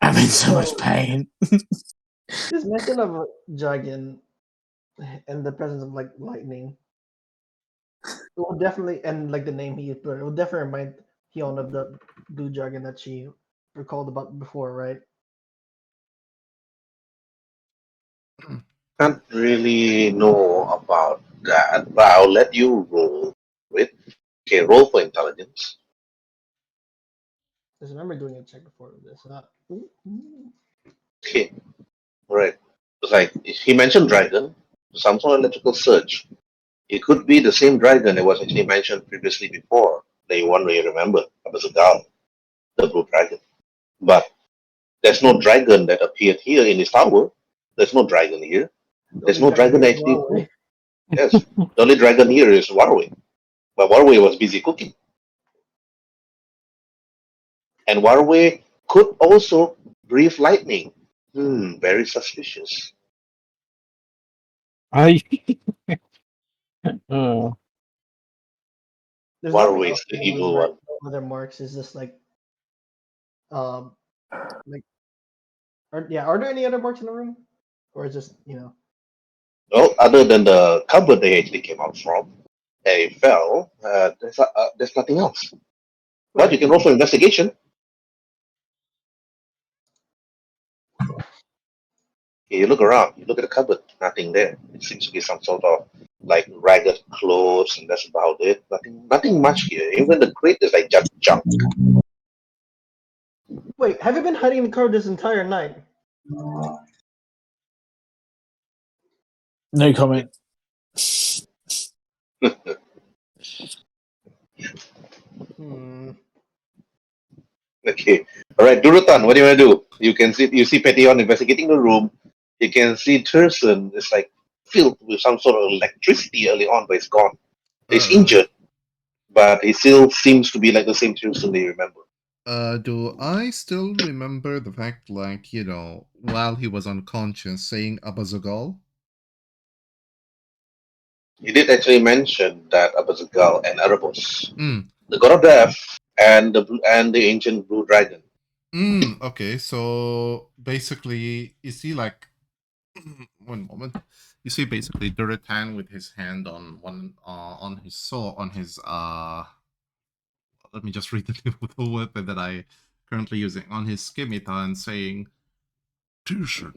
I'm in so much pain. This mention of a dragon and the presence of like lightning, it will definitely, and like the name he used, it will definitely remind Ptyei'heon of the blue dragon that she recalled about before, right? Can't really know about that, but I'll let you roll with. Okay, roll for intelligence. Just remember doing a check before this. Okay, right. It's like he mentioned dragon, some sort of electrical surge. It could be the same dragon that was actually mentioned previously before. The one where you remember, Abazigal, the blue dragon. But there's no dragon that appeared here in this tower. There's no dragon here. There's no dragon that actually. Waruay. Yes, the only dragon here is Waruay. But Waruay was busy cooking. And Waruay could also breathe lightning. Very suspicious. I. Oh. There's Waruay no is the evil one. other marks. Is just like, like, are there any other marks in the room, or is just Well, other than the cupboard they actually came out from, they fell. There's nothing else. But you can roll for investigation. You look around, you look at the cupboard, nothing there. It seems to be some sort of like ragged clothes, and that's about it. Nothing much here. Even the crate is like just junk. Wait, have you been hiding in the car this entire night? No comment. Okay. All right, Durotan, what do you want to do? You see Ptyei'heon investigating the room. You can see Tyrson is like filled with some sort of electricity early on, but it's gone. He's injured, but he still seems to be like the same Tyrson they remember. Do I still remember the fact, like, while he was unconscious, saying Abazigal? He did actually mention that Abazigal and Erebos, Mm. the god of death, and the ancient blue dragon. Okay, so basically, you see, like, one moment. You see, basically, Durotan with his hand on on his sword, on his Let me just read the name of the weapon that I currently using on his scimitar and saying, Tyrson,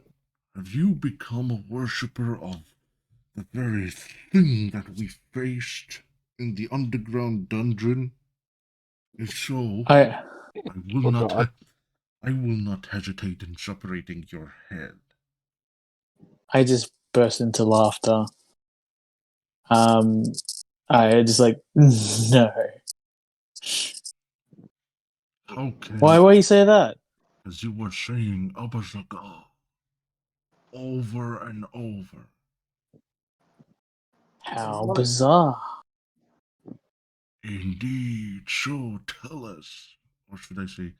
have you become a worshipper of the very thing that we faced in the underground dungeon? If so, I will not. I will not hesitate in separating your head. I just burst into laughter. I just like no. How can? Why you say that? As you were saying, Abazigal, over and over. How bizarre. Indeed, so tell us, or should I say,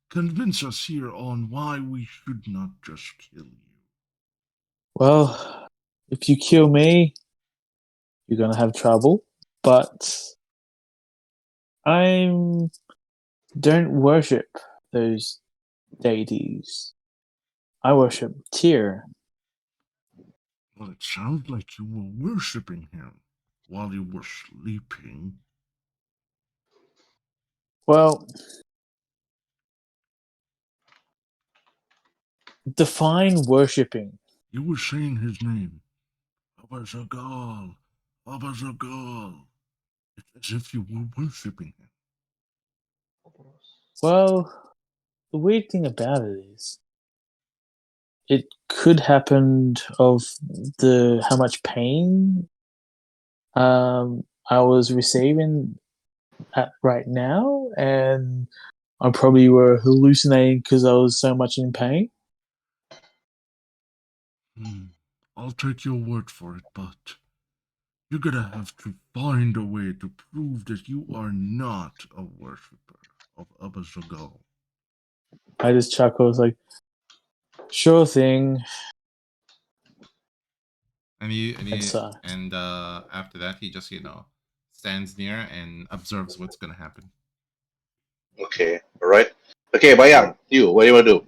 convince us here on why we should not just kill you. Well, if you kill me, you're gonna have trouble. But I don't worship those deities. I worship Tyr. Well, it sounds like you were worshipping him while you were sleeping. Well, Define worshipping. You were saying his name. Abazigal. Abazigal. It's as if you were worshipping him. Well, the weird thing about it is, it could happen of the how much pain I was receiving at right now, and I probably were hallucinating because I was so much in pain. I'll take your word for it, but you're gonna have to find a way to prove that you are not a worshipper of Abazigal. I just chuckled, like, sure thing. And after that, he just stands near and observes what's gonna happen. Okay, all right. Okay, Bayang, you, what do you want to do?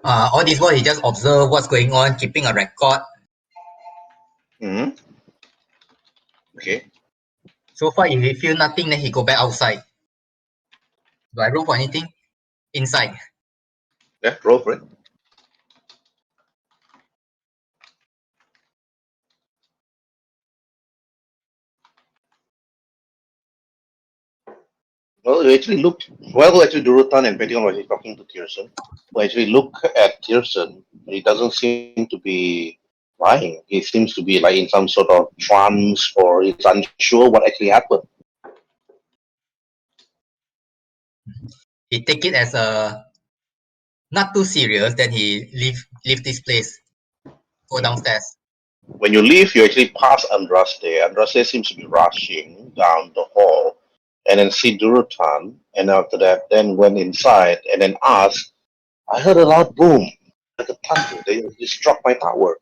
All this while he just observe what's going on, keeping a record. Hmm. Okay. So far, if he feel nothing, then he go back outside. Do I roll for anything? Inside. Yeah, roll for it. Well, you actually look. Well, actually, Durotan and Ptyei'heon was talking to Tyrson. Well, actually, look at Tyrson. He doesn't seem to be lying. He seems to be like in some sort of trance, or he's unsure what actually happened. He take it as a not too serious. Then he leave this place. Go downstairs. When you leave, you actually pass Andraste. Andraste seems to be rushing down the hall, and then see Durotan. And after that, then went inside and then asked, "I heard a loud boom, like a thunder. They struck my tower.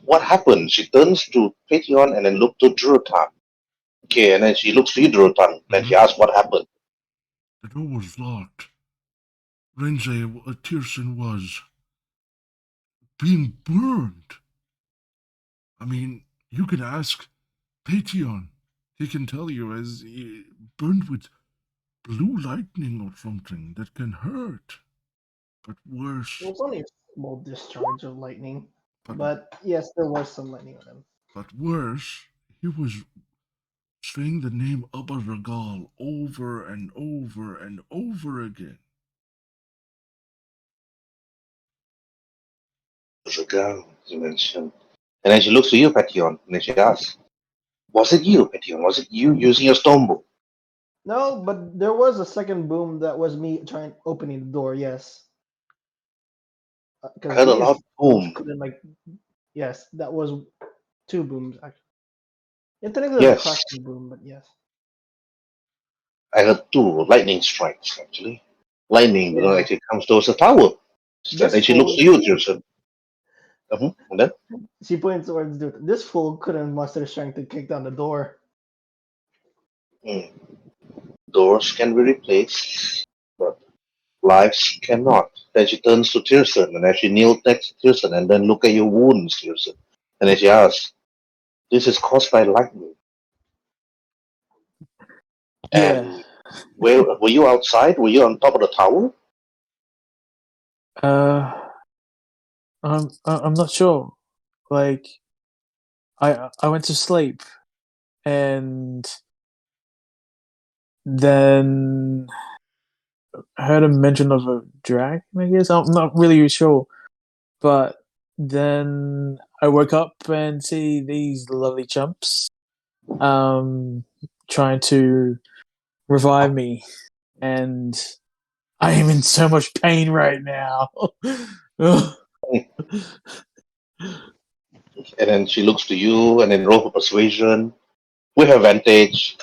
What happened?" She turns to Ptyei'heon and then looked to Durotan. Okay, and then she looks to you, Durotan. Then she asks, "What happened?" The door was locked. Rhin'zey, Tyrson was being burned. I mean, you can ask Ptyei'heon. He can tell you as he burned with blue lightning or something that can hurt. But worse. It was only a small discharge of lightning, but yes, there was some lightning on him. But worse, he was saying the name Abazigal over and over and over again. There's a girl, you mentioned. And then she looks to you, Ptyei'heon, and then she asks, "Was it you, Ptyei'heon? Was it you using your stone bow?" No, but there was a second boom that was me trying opening the door. Yes, I because heard a loud boom. couldn't yes, that was two booms actually. Yeah, technically it was a Yes, crashing boom, but yes. I heard two lightning strikes, actually. Lightning Yeah. actually comes towards the tower. This And she looks fool, to you, Tyrson. And then? she points towards this fool couldn't muster the strength to kick down the door. Doors can be replaced, but lives cannot. Then she turns to Tyrson, and then she kneels next to Tyrson, and then look at your wounds, Tyrson. And then she asks, "This is caused by lightning." Yeah. And where were you outside? Were you on top of the tower? I'm not sure. Like, I went to sleep, and then I heard a mention of a dragon. I guess I'm not really sure, but then I woke up and see these lovely chumps, trying to revive me, and I am in so much pain right now. And then she looks to you, and then roll for persuasion with advantage.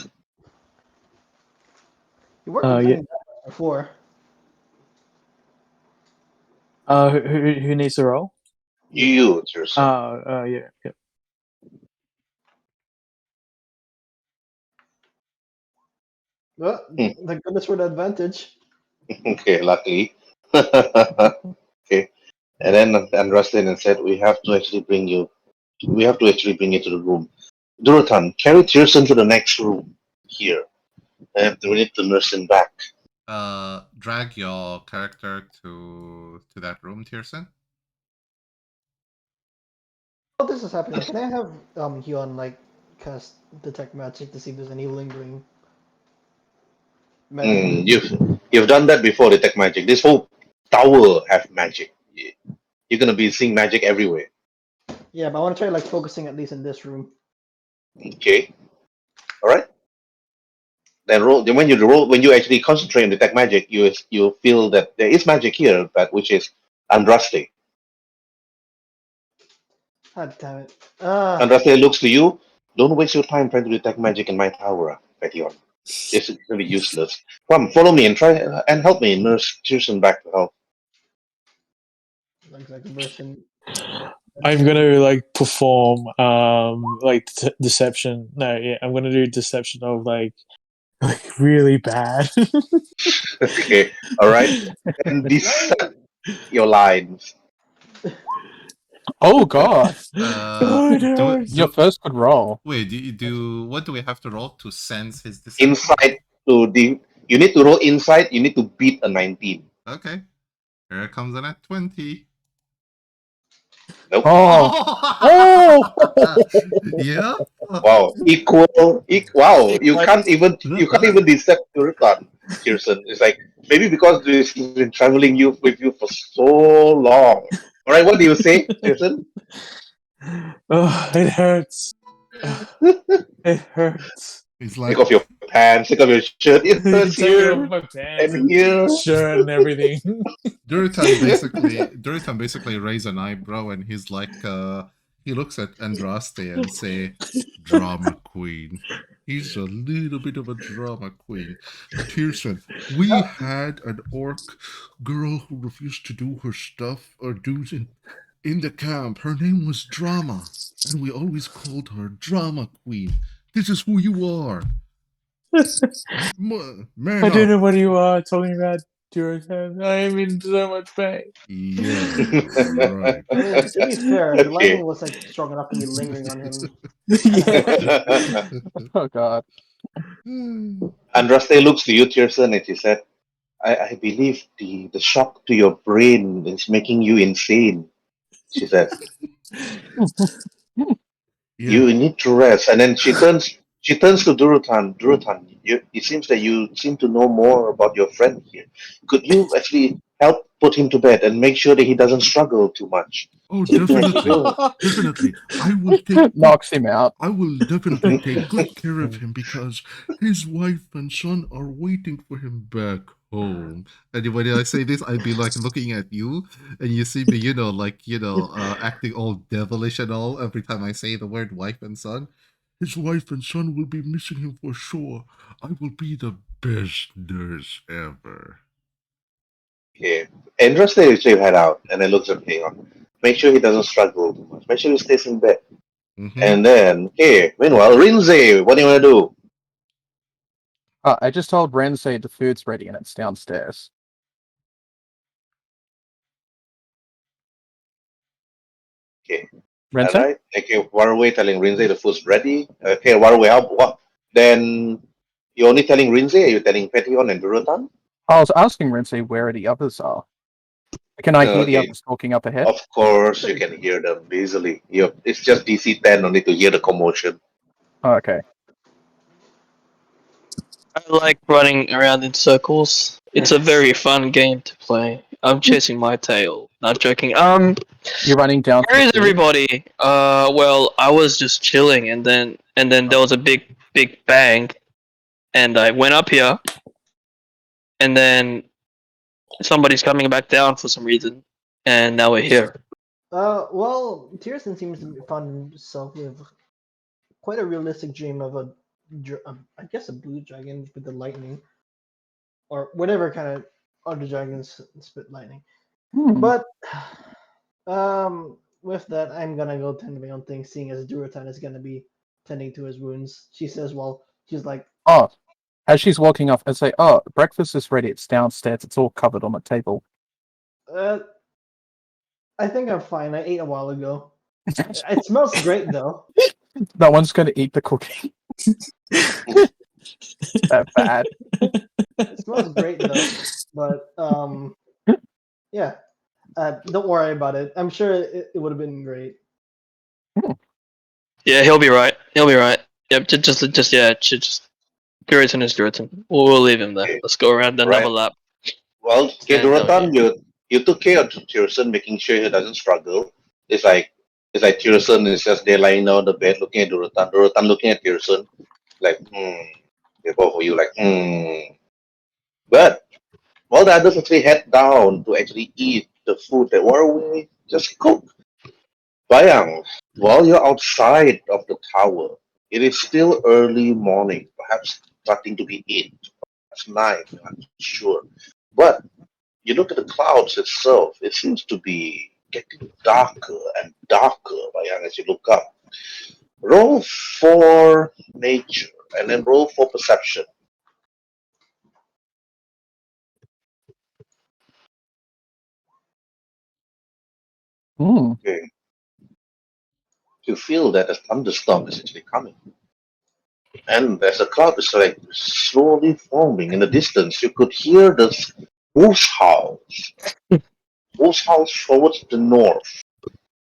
You weren't Yeah. playing that before. Who needs to roll? You, Tyrson. Yeah. Well, thank goodness for the advantage. Okay, luckily. Okay. And then Andrastin and said, we have to actually bring you to the room. Durotan, carry Tyrson to the next room here. We need to nurse him back. drag your character to that room, Tyrson. While this is happening, can I have Hyun like cast detect magic to see if there's any lingering magic? You've done that before, detect magic. This whole tower have magic. You're gonna be seeing magic everywhere. Yeah, but I want to try like focusing at least in this room. Okay. All right. Then roll. Then when you actually concentrate on detect magic, you feel that there is magic here, but which is Andraste. God damn it. Andraste looks to you. Don't waste your time trying to detect magic in my tower, Ptyei'heon. It's gonna be useless. Come, follow me and try and help me nurse Tyrson back to health. Like version. I'm gonna like perform like deception. No, yeah, I'm gonna do deception of like really bad. Okay. All right. And decide your lines. Oh god, Oh, it hurts. your first good roll. Wait, what do we have to roll to sense his deception? Insight you need to roll insight, you need to beat a 19. Okay. Here comes an at 20. Nope. Oh, Yeah. Wow. Wow. You can't even decept Durotan, Tyrson. It's like maybe because he's been traveling with you for so long. Alright, what do you say, Tyrson? Oh, it hurts. It hurts. He's Take like, off your pants, take off your shirt, it hurts Take here off my pants and here. shirt and everything. Durotan basically raised an eyebrow and he's like, he looks at Andraste and say, drama queen. He's a little bit of a drama queen. Tyrson, we had an orc girl who refused to do her stuff or dues in the camp. Her name was Drama, and we always called her Drama Queen. This is who you are. Man I up. don't know what you are talking about, Durotan. I am in so much pain. Yeah, right. I mean, to be fair, the Okay. lightning was like strong enough to be lingering on him. Yeah. oh god. Andraste looks to you, Tyrson, and she said, I believe the shock to your brain is making you insane. She says, Yeah. you need to rest. And then she turns to Durotan. Durotan, it seems that you seem to know more about your friend here. Could you actually help put him to bed and make sure that he doesn't struggle too much? Oh, Yes, definitely. sure. Definitely. I will take Knocks him out. I will definitely take good care of him because his wife and son are waiting for him back home. And when I say this, I'd be like looking at you, and you see me, acting all devilish and all every time I say the word wife and son. His wife and son will be missing him for sure. I will be the best nurse ever. Okay. Andraste takes your head out and then looks at Ptyei'heon. Make sure he doesn't struggle too much. Make sure he stays in bed. Mhm. And then, okay, meanwhile, Rhin'zey, what do you want to do? I just told Rhin'zey the food's ready and it's downstairs. Okay. Rhin'zey? Alright. Okay, Waruay telling Rhin'zey the food's ready. Okay, Waruay, what? Then you're only telling Rhin'zey, are you telling Ptyei'heon and Durotan? I was asking Rhin'zey where the others are. Can I hear the Okay. others talking up ahead? Of course, you can hear them easily. It's just DC 10 only to hear the commotion. Oh, okay. I like running around in circles. It's a very fun game to play. I'm chasing my tail. Not joking. You're running down. Where is everybody? Well, I was just chilling, and then there was a big bang, and I went up here, and then somebody's coming back down for some reason, and now we're here. Well, Tyrson seems to find himself with quite a realistic dream of I guess a blue dragon with the lightning, or whatever kind of other dragons spit lightning. But with that, I'm gonna go tend to my own thing, seeing as Durotan is gonna be tending to his wounds. She says, "Well, she's like, Oh, as she's walking off, I say, "Oh, breakfast is ready. It's downstairs. It's all covered on the table." I think I'm fine. I ate a while ago. It smells great though." No one's going to eat the cooking. That bad. It smells great though, but yeah. Don't worry about it. I'm sure it would have been great. Yeah, he'll be right. He'll be right. Yep, just yeah, just Durotan is Durotan. We'll leave him there. Okay. Let's go around another Right. lap. Well, okay, And, Durotan, you took care of Tyrson, making sure he doesn't struggle. It's like Tyrson is just there lying on the bed looking at Durotan. Durotan looking at Tyrson, like, they both of you like, But all the others actually head down to actually eat the food that Waruay just cooked. Bayang, while you're outside of the tower, it is still early morning, perhaps starting to be 8, perhaps 9, I'm not sure. But you look at the clouds itself, it seems to be getting darker and darker, Bayang, as you look up. Roll for nature and then roll for perception. Okay. You feel that a thunderstorm is actually coming. And as the cloud is like slowly forming in the distance, you could hear the wolf's howls. Wolf's howls towards the north,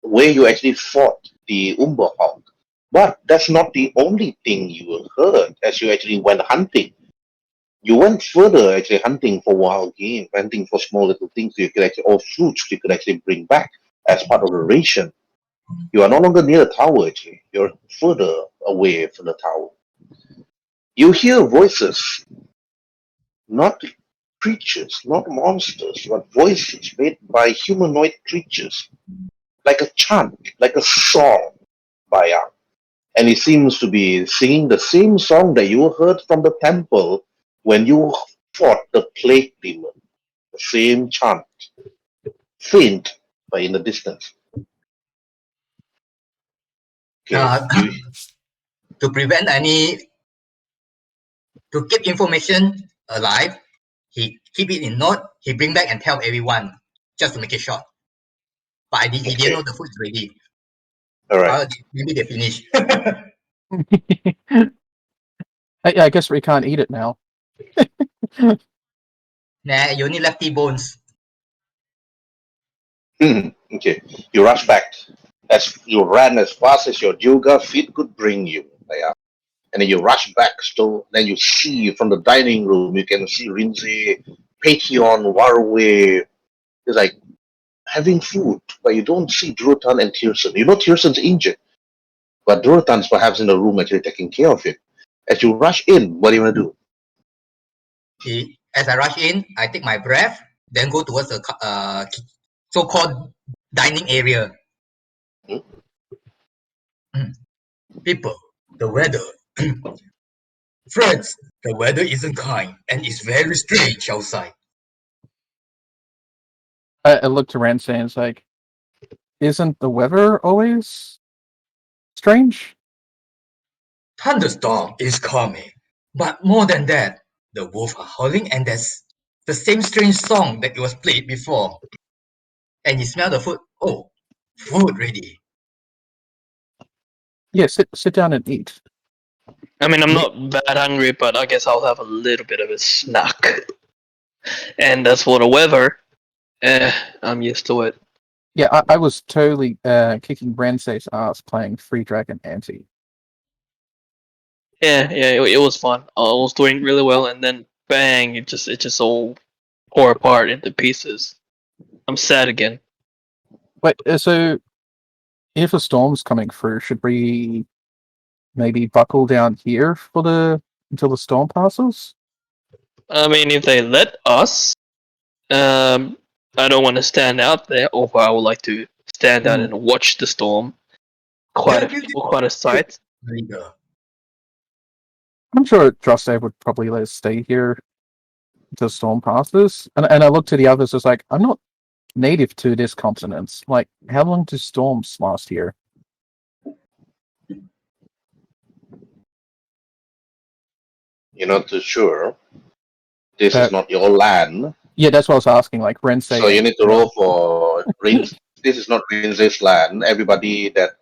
where you actually fought the Umber Hawk. But that's not the only thing you heard as you actually went hunting. You went further actually hunting for wild game, hunting for small little things you could actually, or fruits you could actually bring back as part of the ration. You are no longer near the tower actually. You're further away from the tower. You hear voices, not creatures, not monsters, but voices made by humanoid creatures, like a chant, like a song by and he seems to be singing the same song that you heard from the temple when you fought the plague demon. The same chant, faint, but in the distance. Okay, To prevent to keep information alive, he keep it in note, he bring back and tell everyone, just to make it short. But he didn't know the food is ready. All right. Maybe they finish. I guess we can't eat it now. Nah, you only left T-bones. Okay, you rush back. As you ran as fast as your Duegar feet could bring you. And then you rush back. So then you see from the dining room, you can see Rhin'zey, Ptyei'heon, Waruay. It's like having food, but you don't see Durotan and Tyrson. You know Tyrson's injured, but Durotan's perhaps in the room actually taking care of it. As you rush in, what do you want to do? As I rush in, I take my breath, then go towards the so-called dining area. People, the weather. Friends, the weather isn't kind and it's very strange outside. I looked around and it's like, isn't the weather always strange? Thunderstorm is coming. But more than that, the wolves are howling and there's the same strange song that was played before. And you smell the food. Oh, food ready. Yeah, sit down and eat. I mean, I'm not bad hungry, but I guess I'll have a little bit of a snack. And as for the weather, I'm used to it. Yeah, I was totally kicking Rhin'zey's ass playing Free Dragon Anti. Yeah, it was fun. I was doing really well, and then bang, it just all tore apart into pieces. I'm sad again. Wait, so if a storm's coming through, should we maybe buckle down here until the storm passes? I mean, if they let us, I don't want to stand out there, although I would like to stand out and watch the storm. Quite a sight. I'm sure Droste would probably let us stay here until the storm passes. And I look to the others, it's like, I'm not native to this continent. Like, how long do storms last here? You're not too sure. This is not your land. Yeah, that's what I was asking. Like Rhin'zey. So you need to roll for This is not Rhin'zey's land. Everybody that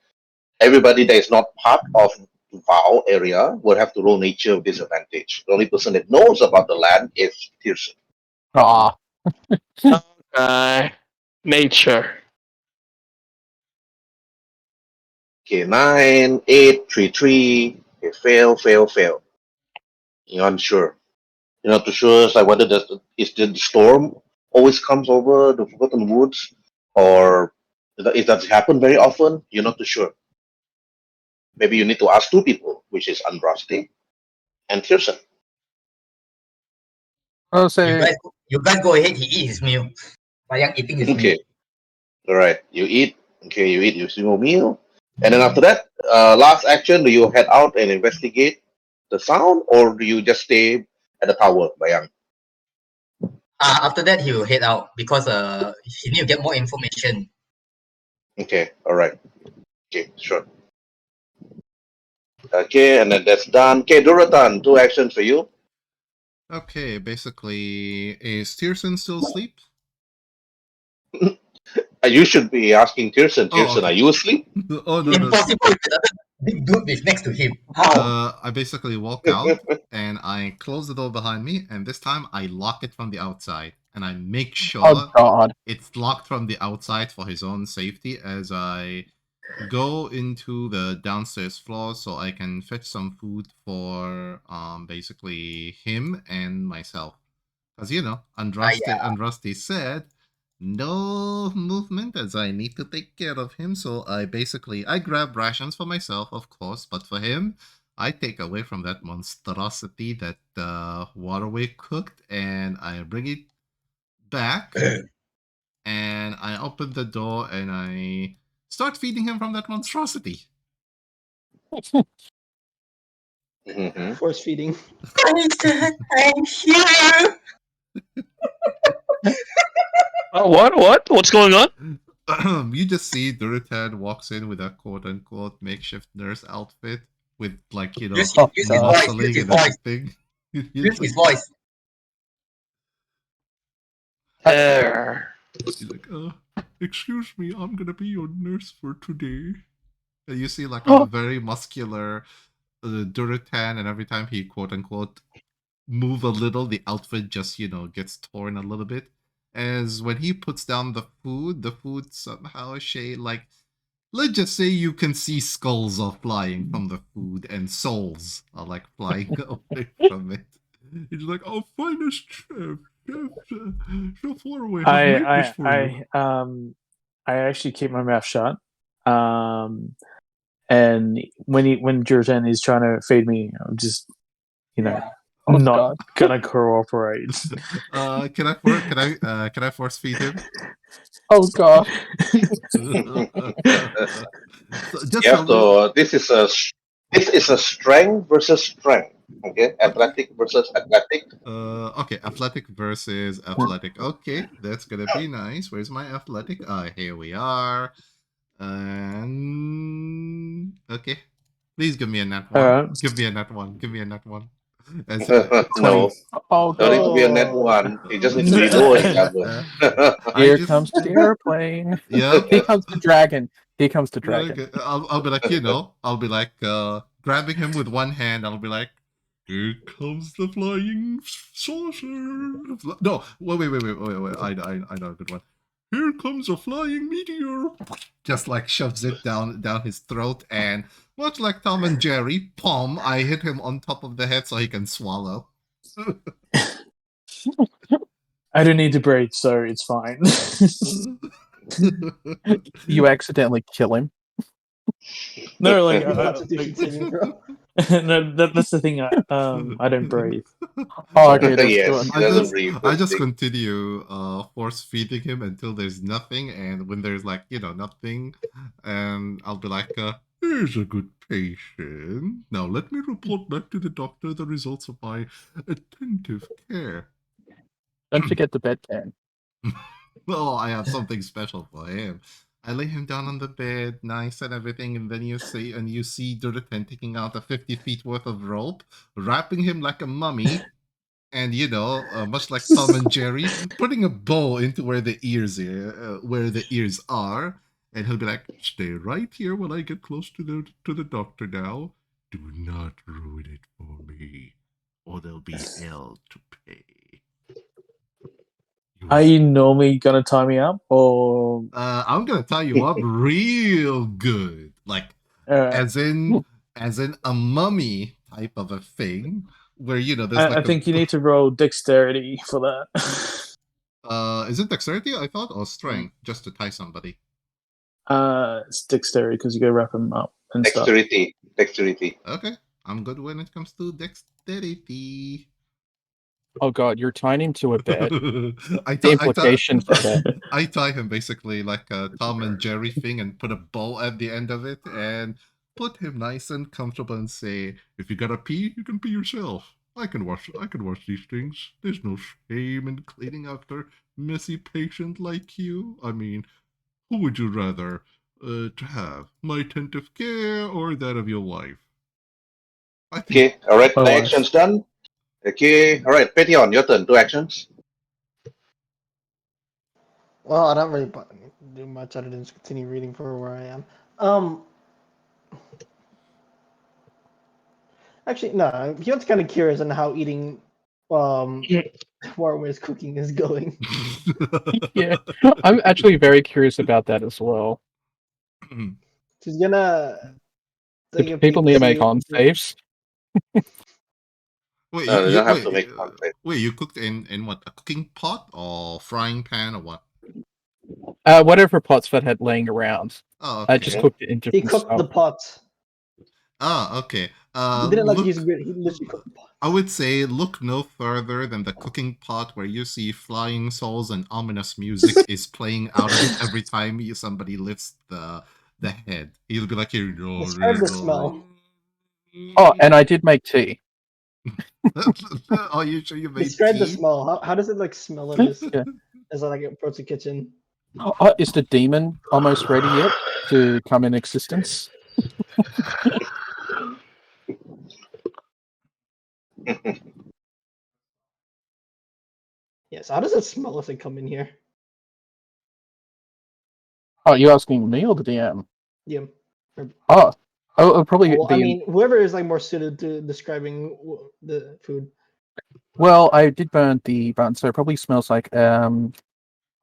is not part of Vow area will have to roll nature with disadvantage. The only person that knows about the land is Tyrson. Ah, Okay. Nature. Okay, 9, 8, 3, 3. Okay, fail. You're unsure. You're not too sure. It's like whether is the storm always comes over the Forgotten Woods, or it does it happen very often? You're not too sure. Maybe you need to ask two people, which is Andraste and Tyrson. I'll You say guys go ahead. He eat his meal. Bayang eating his meal. Okay, all right. You eat. Okay, you eat your single meal, and then after that, last action, do you head out and investigate the sound, or do you just stay at the tower, Bayang? After that, he will head out because he need to get more information. Okay, all right. Okay, sure. Okay, and then that's done. Okay, Durotan, 2 actions for you. Okay, basically, is Tyrson still asleep? You should be asking Tyrson. Oh, Tyrson, okay. are you asleep? Oh, no. Impossible with another big dude is next to him. How? I basically walk out and I close the door behind me, and this time I lock it from the outside. And I make sure oh god. it's locked from the outside for his own safety as I go into the downstairs floor so I can fetch some food for basically him and myself. Because, Andraste said no movement as I need to take care of him. So I grab rations for myself, of course, but for him, I take away from that monstrosity that Waruay cooked and I bring it back and I open the door and I start feeding him from that monstrosity. Mm-hmm. Force feeding. I'm here. Oh, what? What's going on? You just see Durotan walks in with a quote-unquote makeshift nurse outfit with Use his voice. muscling Use his and voice. everything. Use his voice. There. He's like, excuse me, I'm gonna be your nurse for today. And you see like a very muscular Durotan, and every time he quote-unquote move a little, the outfit just, gets torn a little bit. As when he puts down the food somehow let's just say you can see skulls are flying from the food and souls are flying away from it. He's like, oh, finest chef Waruay has made this for you. I actually keep my mouth shut. And when Durotan is trying to feed me, I'm just I'm not gonna cooperate. Can I force feed him? Oh god. This is a strength versus strength. Okay, athletic versus athletic. Okay, athletic versus athletic. Okay, that's gonna be nice. Where's my athletic? Here we are. Okay, please give me a nat one. Give me a nat one. No, Oh don't need to be a god. net one. It just needs to be lower level. Here comes the airplane. Yeah. Here comes the dragon. Okay, I'll be like, grabbing him with one hand. I'll be like, here comes the flying saucer. No, wait. I know a good one. Here comes a flying meteor. Just shoves it down his throat, and much like Tom and Jerry, I hit him on top of the head so he can swallow. I don't need to breathe, so it's fine. You accidentally kill him. No, Constitution saving throw. no, that's the thing. I don't breathe. Oh, okay, that's Yes, good. he doesn't breathe. I just continue force feeding him until there's nothing, and when there's nothing, and I'll be like, here's a good patient. Now let me report back to the doctor the results of my attentive care. Don't forget the bedpan. Oh, I have something special for him. I lay him down on the bed, nice and everything, and then you see Durotan taking out a 50 feet worth of rope, wrapping him like a mummy, and much like Tom and Jerry, putting a bow into where the ears are, and he'll be like, "Stay right here while I get close to the doctor now. Do not ruin it for me, or there'll be hell to pay. Are you normally gonna tie me up, or I'm gonna tie you up real good, like as in a mummy type of a thing, where there's I like think you need to roll dexterity for that. Is it dexterity? I thought, or strength, just to tie somebody. It's dexterity because you gotta wrap them up and stuff. Dexterity. Okay, I'm good when it comes to dexterity. Oh god, you're tying him to a bed. I The implication for that. I tie him basically like a Tom and Jerry thing and put a bow at the end of it and put him nice and comfortable and say, if you gotta pee, you can pee yourself. I can wash these things. There's no shame in cleaning after messy patient like you. I mean, who would you rather to have? My attentive care or that of your wife? I think Okay, alright, My the wife. action's done. Okay, alright, Ptyei'heon, your turn, 2 actions. Well, I don't really do much other than just continue reading for where I am. Actually, no. He was kind of curious on how eating Warway's cooking is going. Yeah, I'm actually very curious about that as well. She's gonna take a People peek need to to make see. on saves. Wait, No, they don't have to make conflict. wait, you cooked in what? A cooking pot or frying pan or what? Whatever pots that had laying around. Oh, I okay. just cooked it in He different cooked stuff. the pots. Ah, okay. He didn't like Look, use grit. He literally cooked the pots. I would say look no further than the cooking pot where you see flying souls and ominous music is playing out of it every time somebody lifts the head. He'll be like, here, no, Describe the smell. Oh, and I did make tea. Are you sure you made Describe the tea? smell. How does it like smell as Yeah. as I like approach the kitchen? Oh, is the demon almost ready yet to come in existence? Yes. How does it smell as I come in here? Oh, you asking me or the DM? Yeah. Oh, it'll probably Well, I be. mean, whoever is like more suited to describing the food. Well, I did burn the bun, so it probably smells like a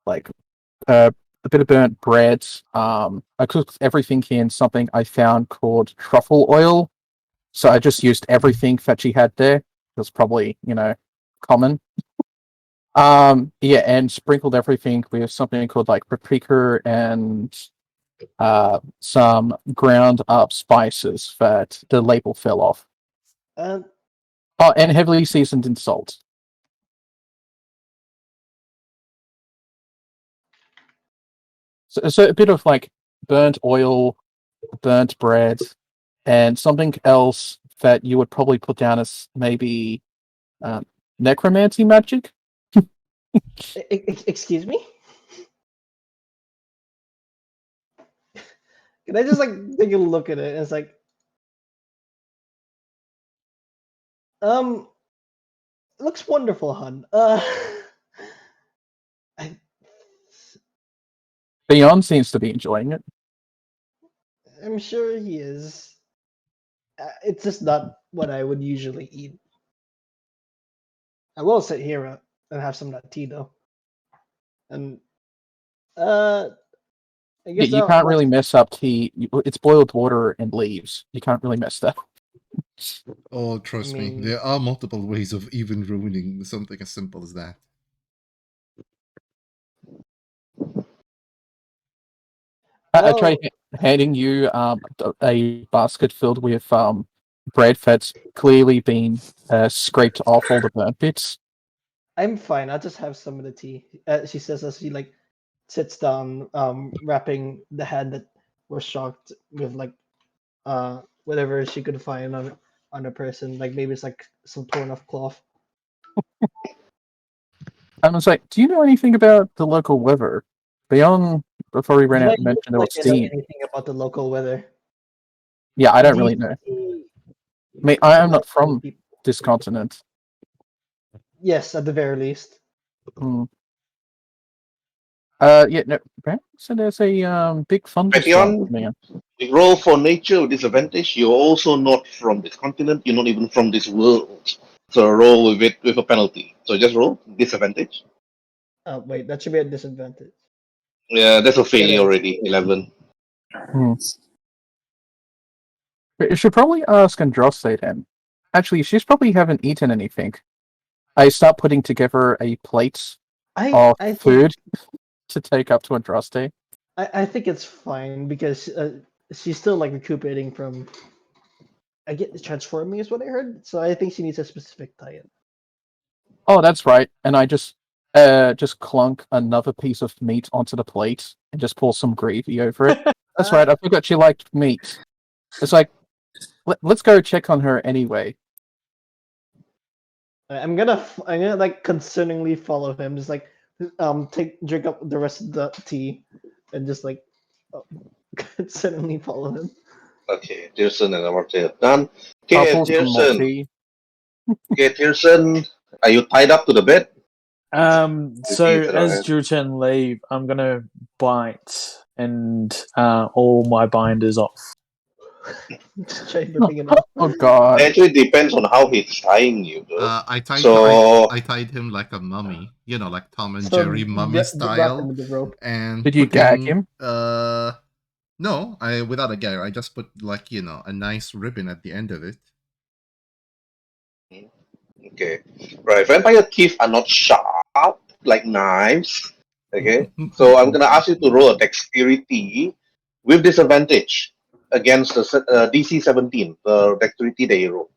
bit of burnt bread. I cooked everything in something I found called truffle oil. So I just used everything that she had there. It was probably, common. Yeah, and sprinkled everything with something called like paprika and some ground up spices that the label fell off. Uh, Oh, and heavily seasoned in salt. So a bit of like burnt oil, burnt bread, and something else that you would probably put down as maybe necromancy magic. excuse me. Can I just like take a look at it? And it's like, it looks wonderful, hun. I, Bjorn seems to be enjoying it. I'm sure he is. It's just not what I would usually eat. I will sit here and have some of that tea though. And I Yeah, guess you I'll can't really mess up tea. It's boiled water and leaves. You can't really mess that. Oh, trust me, mean- there are multiple ways of even ruining something as simple as that. I tried handing you a basket filled with bread that's clearly been scraped off all the burnt bits. I'm fine. I'll just have some of the tea. She says as she like sits down, wrapping the head that was shocked with like whatever she could find on a person. Like maybe it's like some torn off cloth. I was like, "Do you know anything about the local weather?" Beyond before we ran Did out I and look mentioned there like was I know steam. anything about the local weather? Yeah, I don't Do really you know. see I mean, I am not local from people? this continent. Yes, at the very least. Hmm. Yeah, no. So there's a big thunderstorm Ptyei'heon, coming in. You roll for nature with disadvantage. You're also not from this continent. You're not even from this world. So roll with it with a penalty. So just roll disadvantage. Oh wait, that should be a disadvantage. Yeah, that's a failure is. already. 11. You should probably ask Androste then. Actually, she's probably haven't eaten anything. I start putting together a plate of I think food to take up to Androste. I think it's fine because she's still like recuperating from. I get transforming is what I heard, so I think she needs a specific diet. Oh, that's right. And I just clunk another piece of meat onto the plate and just pour some gravy over it. That's right. I forgot she liked meat. It's like, let's go check on her anyway. I'm gonna like concerningly follow him, just like drink up the rest of the tea, and just like concerningly follow him. Okay, Tyrson and Amarte are done. I'll Okay, pour some more Tyrson. tea. Okay, Tyrson. Are you tied up to the bed? So If you as Durotan leave, I'm gonna bite and all my binders off. Just try ripping it off. Oh god. It actually depends on how he's tying you, though. I tied So I tied him like a mummy, you know, like Tom and So Jerry mummy wrap style. him with the rope. And Did you put gag him? No, I without a gag. I just put like a nice ribbon at the end of it. okay, right. Vampire teeth are not sharp like knives. Okay, so I'm gonna ask you to roll a dexterity with disadvantage against the DC 17, the dexterity that you roll.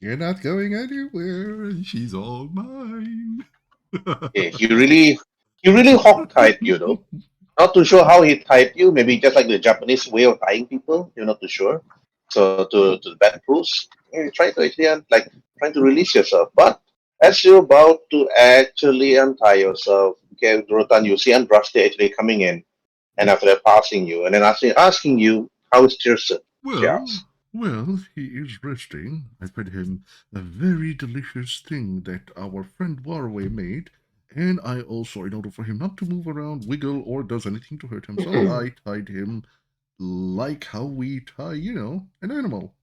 You're not going anywhere, and she's all mine. Okay, he really hog-tied you, though. Not too sure how he tied you. Maybe just like the Japanese way of tying people. You're not too sure. So to the bad cruise, you try to actually trying to release yourself. But as you're about to actually untie yourself, okay, Durotan, you see Andraste actually coming in, and after that passing you, and then asking you how is Tyrson? Well, he is resting. I fed him a very delicious thing that our friend Waruay made, and I also, in order for him not to move around, wiggle, or does anything to hurt himself, I tied him like how we tie, an animal.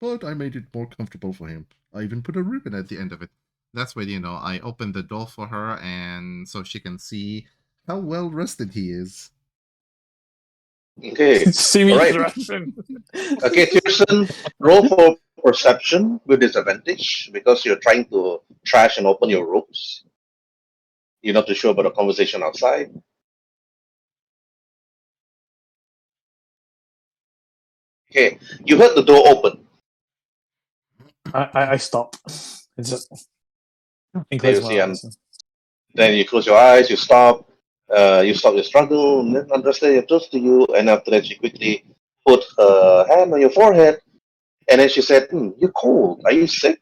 But I made it more comfortable for him. I even put a ribbon at the end of it. That's why, I opened the door for her, and so she can see how well rested he is. Okay, See me all right. thrashing. Okay, Tyrson, roll for perception with disadvantage because you're trying to trash and open your ropes. You're not too sure about the conversation outside. Okay, you heard the door open. I stop. It's just and There close you my see, eyes. then you close your eyes, you stop your struggle, and then understand it close to you, and after that she quickly put her hand on your forehead, and then she said, you're cold. Are you sick?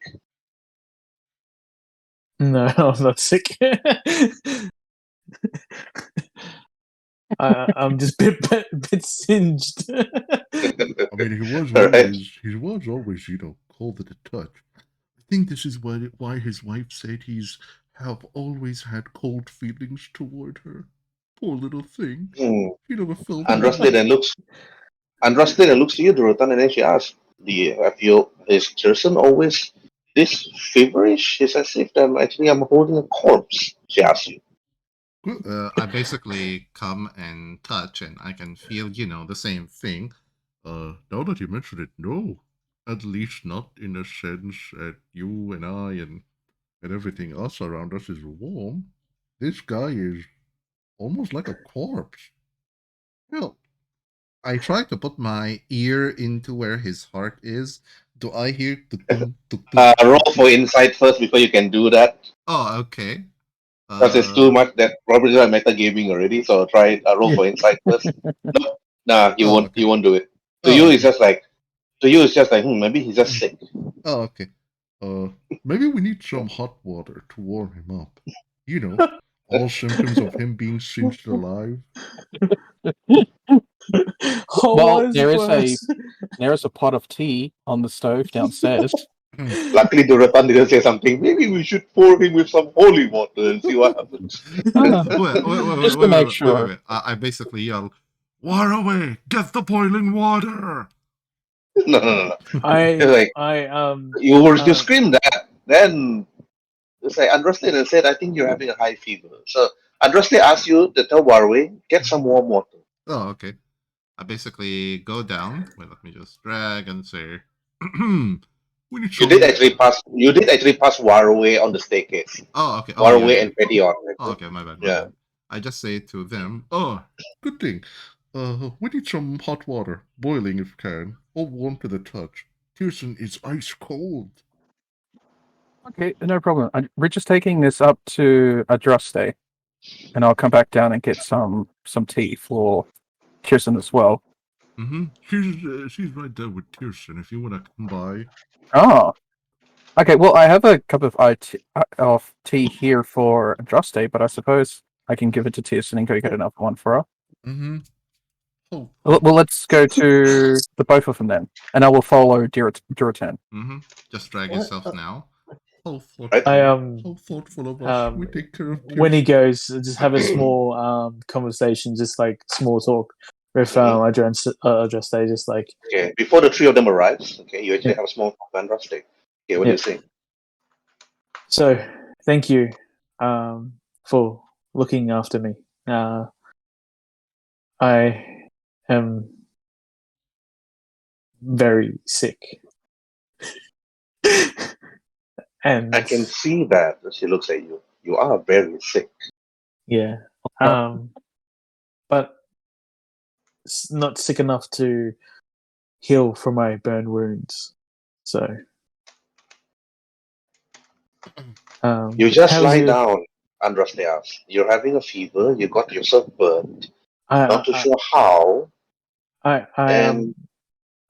No, I'm not sick. I'm just a bit singed. I mean, he was All right. always, cold at the touch. I think this is why his wife said he's have always had cold feelings toward her. Poor little thing. He never felt Andraste then looks to you, Durotan, and then she asks, is Tyrson always this feverish? It's as if I'm holding a corpse, she asks you. I basically come and touch, and I can feel, the same thing. Now that you mention it, no. At least not in the sense that you and I and everything else around us is warm. This guy is almost like a corpse. Well, I try to put my ear into where his heart is. Do I hear? Roll for insight first before you can do that. Oh, okay. Because it's too much that probably like metagaming already. So try roll for insight first. No, nah, you won't. Okay. You won't do it. To you, it's just like. Maybe he's just sick. Oh, okay. Maybe we need some hot water to warm him up. All symptoms of him being singed alive. Well, there is a pot of tea on the stove downstairs. Luckily, Durotan didn't say something. Maybe we should pour him with some holy water and see what happens. Just to make sure. Wait. I basically yell, Waruay, get the boiling water! No. It's I like, I you screamed that. Then it's like Andraste and said, I think you're having a high fever. So Andraste asked you to tell Waruay, get some warm water. Oh, okay. I basically go down. Wait, let me just drag and say, we need You some. did actually pass. You did actually pass Waruay on the staircase. Oh, okay. Oh, Waruay yeah. and Ptyei'heon. Oh, okay, my bad. Yeah. I just say to them, oh, good thing. We need some hot water, boiling if you can, or warm to the touch. Tyrson is ice cold. Okay, no problem. We're just taking this up to Adraste, and I'll come back down and get some tea for Kirsten as well. Mm-hmm. She's right there with Tyrson if you want to come by. Oh. Okay, well, I have a cup of tea here for Adraste, but I suppose I can give it to Tyrson and go get another one for her. Mm-hmm. Oh. Well, let's go to the both of them then, and I will follow Durotan. Mm-hmm. Just drag What? yourself now. How thoughtful of us. We take care of when he Tyrson. goes, just have a small conversation, just like small talk with Adraste, just like Okay. Before the three of them arrives, okay, you actually have a small talk with Andraste. Okay, what do you say? so. Thank you for looking after me. I am very sick. And I can see that as she looks at you. You are very sick. yeah. But not sick enough to heal from my burn wounds. So You just how's lie your- down, Andraste asks. You're having a fever, you got yourself burned. I, Not too I, sure how. I And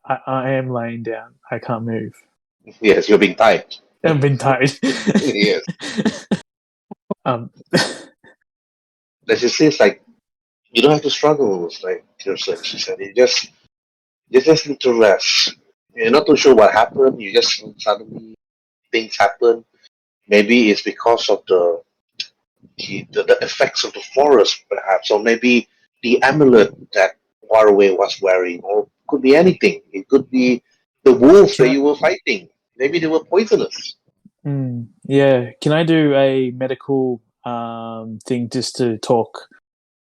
am lying down. I can't move. yes, you're being tied. I've been tied. Yes. um, As she says, like, you don't have to struggle with like Tyrson, she said. You just need to rest. You're not too sure what happened, you just suddenly things happen. Maybe it's because of the effects of the forest, perhaps, or maybe the amulet that Waruay was wearing, or could be anything. It could be the wolves that you were fighting. Maybe they were poisonous. yeah. Can I do a medical thing just to talk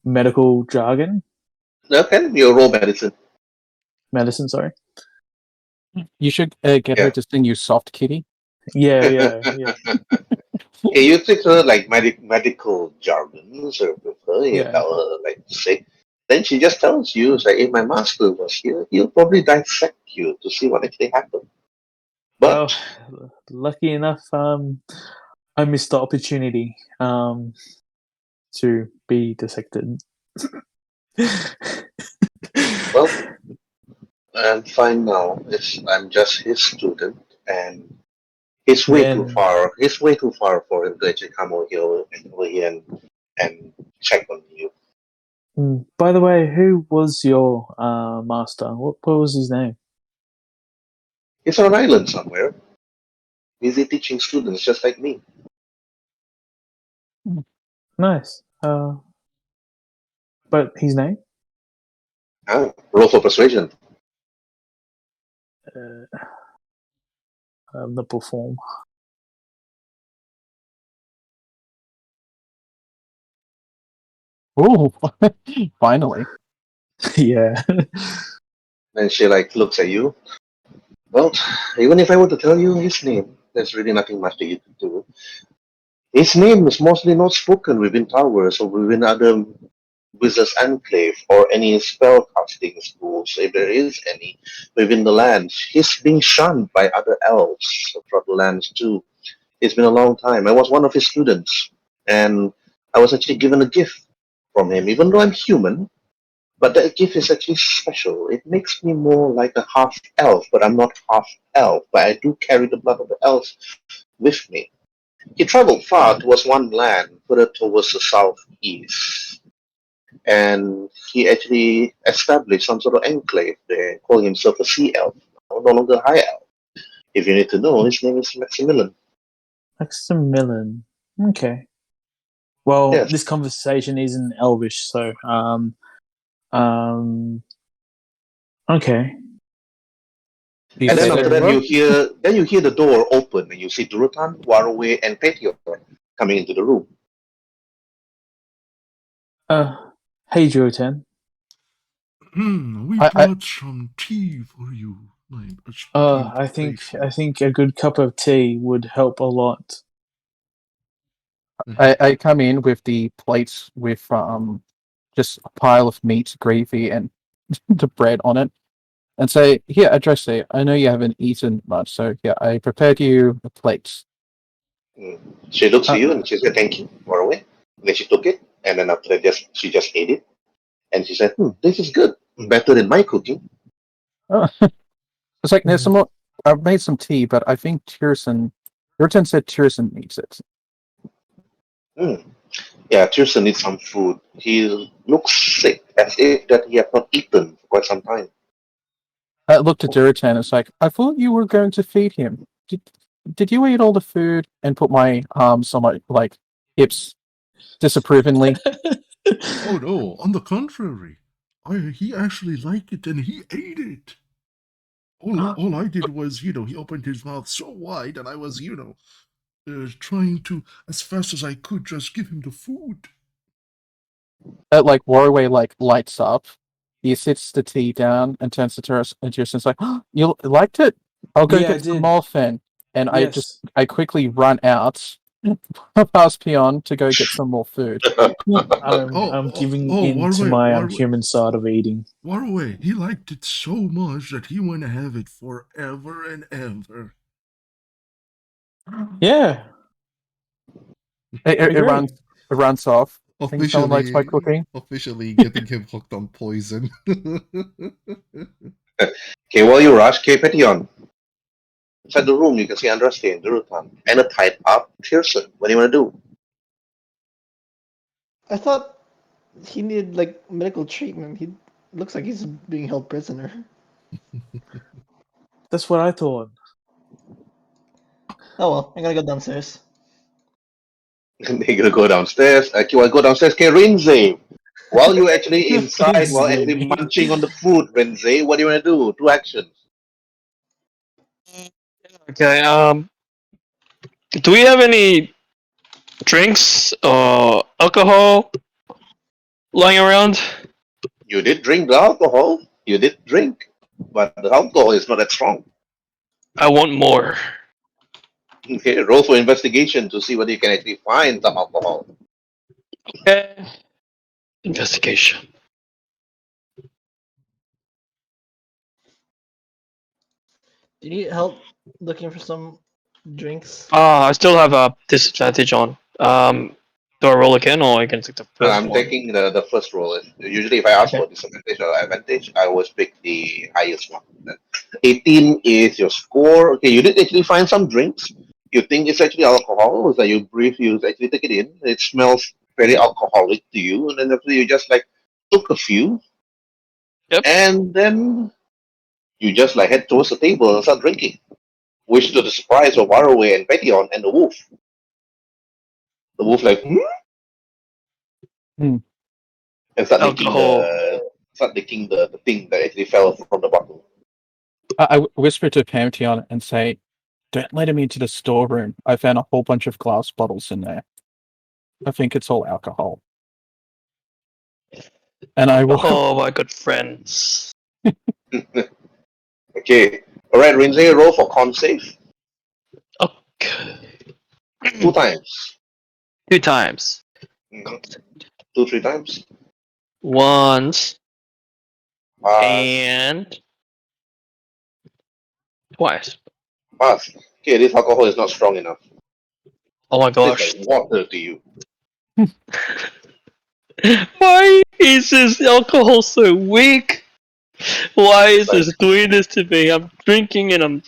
medical jargon? Okay, you roll medicine. Medicine, sorry. You should get her Yeah. to sing you "Soft Kitty." Yeah. Yeah, you take her like medical jargons or with her, you Yeah. tell her like sick. Then she just tells you, it's like, if my master was here, he'll probably dissect you to see what actually happened. But Well, lucky enough, I missed the opportunity to be dissected. well, I'm fine now. I'm just his student, and it's way too Then- far. It's way too far for him to actually come over here and check on you. By the way, who was your master? What was his name? He's on an island somewhere, busy teaching students just like me. Nice. But his name? Roll for persuasion. The perform. Oh, finally! Yeah. And she like looks at you. Well, even if I were to tell you his name, there's really nothing much that you can do. His name is mostly not spoken within towers or within other Wizards Enclave or any spellcasting schools, if there is any, within the lands. He's being shunned by other elves from the lands too. It's been a long time. I was one of his students, and I was actually given a gift from him, even though I'm human. But that gift is actually special. It makes me more like a half elf, but I'm not half elf. But I do carry the blood of the elves with me. He traveled far towards one land, further towards the southeast. And he actually established some sort of enclave there, calling himself a sea elf, no longer high elf. If you need to know, his name is Maximilian. Maximilian. Okay. Well, Yes. this conversation is in Elvish, so okay. You And then say after that- that, you hear the door open, and you see Durotan, Waruay, and Meteor coming into the room. Hey, Durotan. We I- brought some tea for you. I think a good cup of tea would help a lot. I come in with the plates with just a pile of meat, gravy, and the bread on it, and say, "Here, address it. I know you haven't eaten much, so yeah, I prepared you the plates." She looks at you and she said, "Thank you, Waruay." Then she took it, and then after that, she just ate it, and she said, "This is good, better than my cooking." It's like there's some more. I've made some tea, but I think Tyrson said Tyrson needs it. Yeah, Tyrson needs some food. He looks sick, as if that he has not eaten for quite some time. I looked at Durotan. It's like I thought you were going to feed him. Did you eat all the food and put my arms on my hips disapprovingly? Oh no! On the contrary, he actually liked it and he ate it. All I did was, he opened his mouth so wide, and I was, trying to, as fast as I could, just give him the food. Waruay lights up. He sits the tea down and turns to Tyrson, and Tyrson's like, "Oh, you liked it? I'll go Yeah, I get some did. more then." And Yes. I quickly run out past Ptyei'heon to go get some more food. I'm giving in to my human side of eating. Waruay, he liked it so much that he want to have it forever and ever. Yeah. It runs off. I think someone likes my cooking. Officially getting him hooked on poison. Okay, while you rush, Ptyei'heon. Inside the room, you can see Andraste, Durotan, and a tied up Tyrson. What do you want to do? I thought he needed medical treatment. He looks like he's being held prisoner. That's what I thought. Oh well, I'm gonna go downstairs. They're gonna go downstairs. Okay, while I go downstairs, okay, Rhin'zey. While you're actually inside, while actually Rhin'zey. munching on the food, Rhin'zey, what do you want to do? 2 actions. Okay. Do we have any drinks or alcohol lying around? You did drink the alcohol. You did drink, but the alcohol is not that strong. I want more. Okay, roll for investigation to see whether you can actually find some alcohol. Okay. Investigation. Do you need help looking for some drinks? I still have a disadvantage on. Do I roll again, or I can take the first I'm one? taking the first roll. Usually, if I ask Okay. for disadvantage or advantage, I always pick the highest one. 18 is your score. Okay, you did actually find some drinks. You think it's actually alcohol. It's like you breathe, you actually take it in. It smells very alcoholic to you, and then after you just took a few. Yep. And then you just head towards the table and start drinking. Which to the surprise of Waruay and Ptyei'heon and the wolf. The wolf Hmm. and start Alcohol. licking the thing that actually fell from the bottle. I whisper to Ptyei'heon and say, "Don't let him into the storeroom. I found a whole bunch of glass bottles in there. I think it's all alcohol." And I will. Oh, my good friends. Okay. Alright, Rhin'zey, roll for con save. Okay. 2 times. 2 times. Mhm. 2, 3 times. Once Pass. and twice. Pass. Okay, this alcohol is not strong enough. Oh my gosh. It's like water to you. Why is this alcohol so weak? Why is this doing this to me? I'm drinking and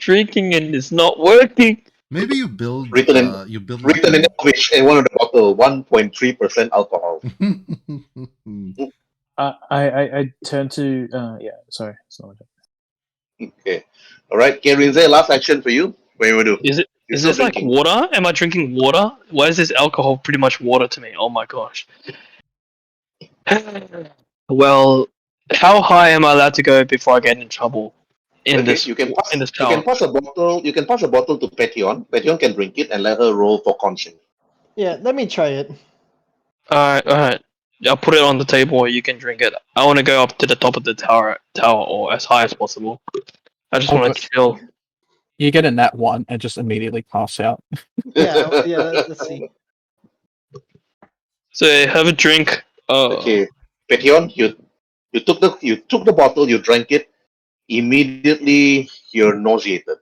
it's not working. Maybe you build. Written in Elvish in one of the bottle, 1.3% alcohol. I turn to sorry. Okay. All right, okay, Rhin'zey, last action for you. What do you do? Is it? You're Is still this like drinking. water? Am I drinking water? Why is this alcohol pretty much water to me? Oh my gosh. Well, how high am I allowed to go before I get in trouble in Okay, this you can pass. in this You can tower? pass a bottle. You can pass a bottle to Ptyei'heon. Ptyei'heon can drink it and let her roll for conscience. Yeah, let me try it. Alright. I'll put it on the table where you can drink it. I want to go up to the top of the tower or as high as possible. I just Oh, want but to chill. you get a nat 1 and just immediately pass out. Yeah, yeah. Let's see. So have a drink. Okay, Ptyei'heon, you took the bottle, you drank it. Immediately, you're nauseated.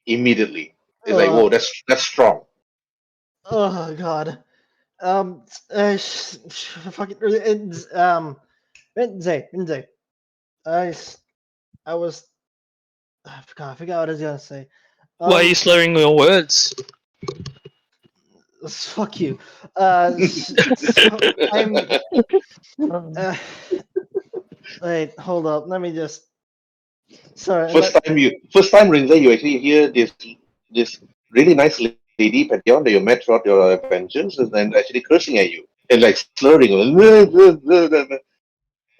Immediately, it's like, whoa, that's strong. Oh God. Fucking. Rhin'zey. I was. I forgot what I was gonna say. Why are you slurring your words? Fuck you. So I'm. Uh, wait, hold up. Let me just. Sorry. First time, Rhin'zey, you actually hear this really nice lady Ptyei'heon that you met throughout your adventures, and then actually cursing at you and like slurring,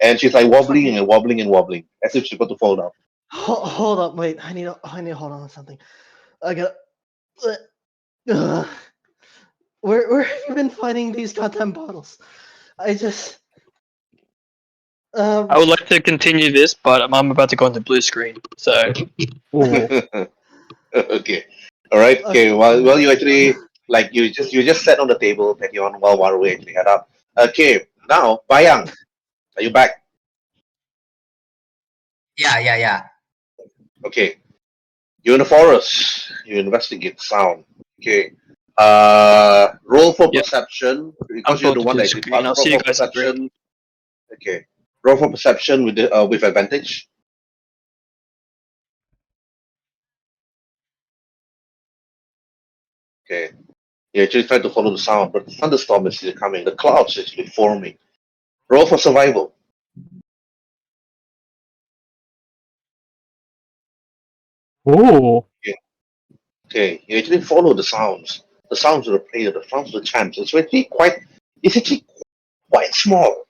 and she's like wobbling and wobbling and wobbling as if she's about to fall down. Hold up. Wait. I need to hold on to something. I got. Ugh. Where have you been finding these goddamn bottles? I just. I would like to continue this, but I'm about to go into blue screen. So Ooh. Okay, all right. Okay, well, you actually like you just sat on the table, Ptyei'heon, while Waruay actually head up. Okay, now Bayang, are you back? Yeah. Okay, you're in the forest. You investigate sound. Okay. Roll for Yep. perception I'm because you're going the to one blue that actually screen. passed. I'll Roll see you for guys in green. perception. Okay. Roll for perception with advantage. Okay. You actually try to follow the sound, but the thunderstorm is still coming. The clouds is actually forming. Roll for survival. Ooh. Okay. You actually follow the sounds. The sounds of the prayer, the sounds of the chants. It's actually quite small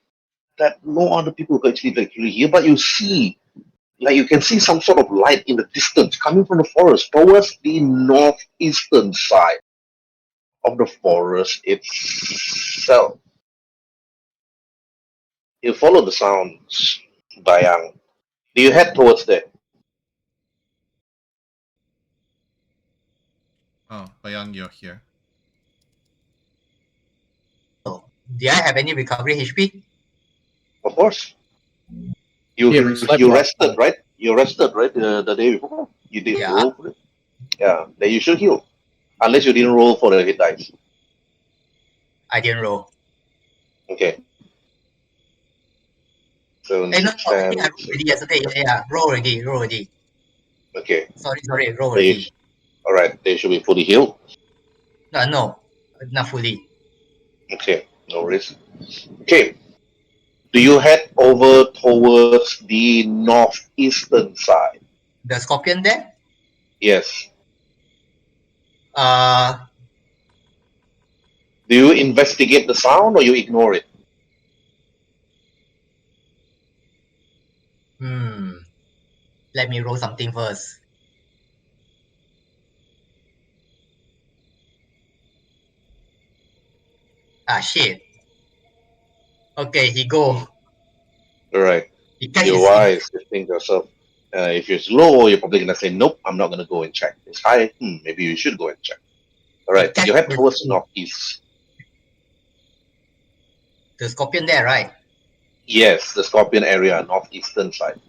that no other people could actually hear, but you see, like you can see some sort of light in the distance coming from the forest towards the northeastern side of the forest itself. You follow the sounds, Bayang. Do you head towards there? Oh, Bayang, you're here. Do I have any recovery HP? Of course. Yeah, we slept You last rested, night. right? You rested, right? The day before. You did Yeah. roll for it. Yeah. Then you should heal, unless you didn't roll for the hit dice. I didn't roll. Okay. 7, No, 6, I think 10. I rolled already yesterday. Yeah. Roll already. Okay. Sorry, roll They, already. all right. They should be fully healed. No, not fully. Okay. No worries. Okay. Do you head over towards the northeastern side? The scorpion there? Yes. Uh, Do you investigate the sound or you ignore it? let me roll something first. Ah, shit. Okay, he go. All right. He catch You're his wise. You think to yourself, if it's low, you're probably going to say, nope, I'm not going to go and check. It's high. Maybe you should go and check. All right. catch You head his, towards the northeast. the scorpion there, right? Yes, the Scorpion area, northeastern side.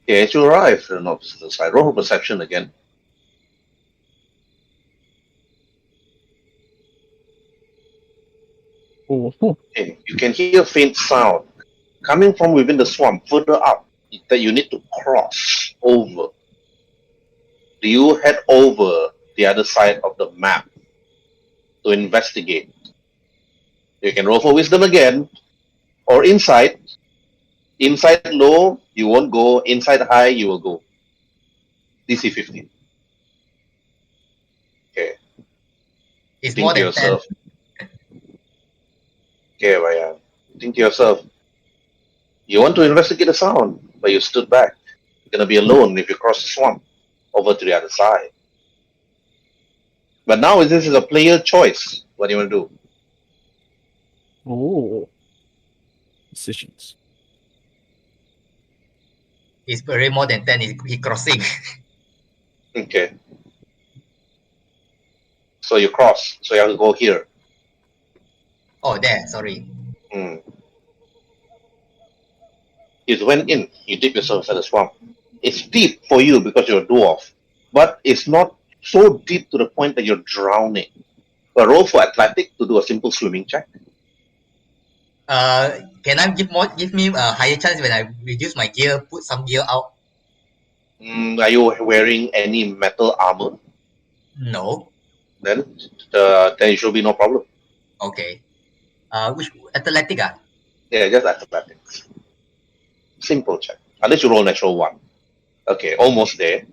Okay, as you arrive to the northeastern side, roll for perception again. Ooh. Okay, you can hear faint sound coming from within the swamp further up that you need to cross over. Do you head over the other side of the map to investigate? You can roll for wisdom again, or insight. Inside low, you won't go. Inside high, you will go. DC 15. Okay. It's Think more to than 10. yourself. Okay, Ryan. Think to yourself. You want to investigate the sound, but you stood back. You're gonna be alone if you cross the swamp over to the other side. But now this is a player choice. What do you want to do? Oh. Decisions. It's very more than 10. He crossing. Okay. So you cross. So you have to go here. Oh, there. Sorry. You went in. You dip yourself inside the swamp. It's deep for you because you're a dwarf, but it's not so deep to the point that you're drowning. But roll for athletic to do a simple swimming check. Can I give me a higher chance when I reduce my gear, put some gear out? Are you wearing any metal armor? No. Then it should be no problem. Okay. Which athletic? Yeah, just athletics. Simple check. Unless you roll natural 1. Okay, almost there.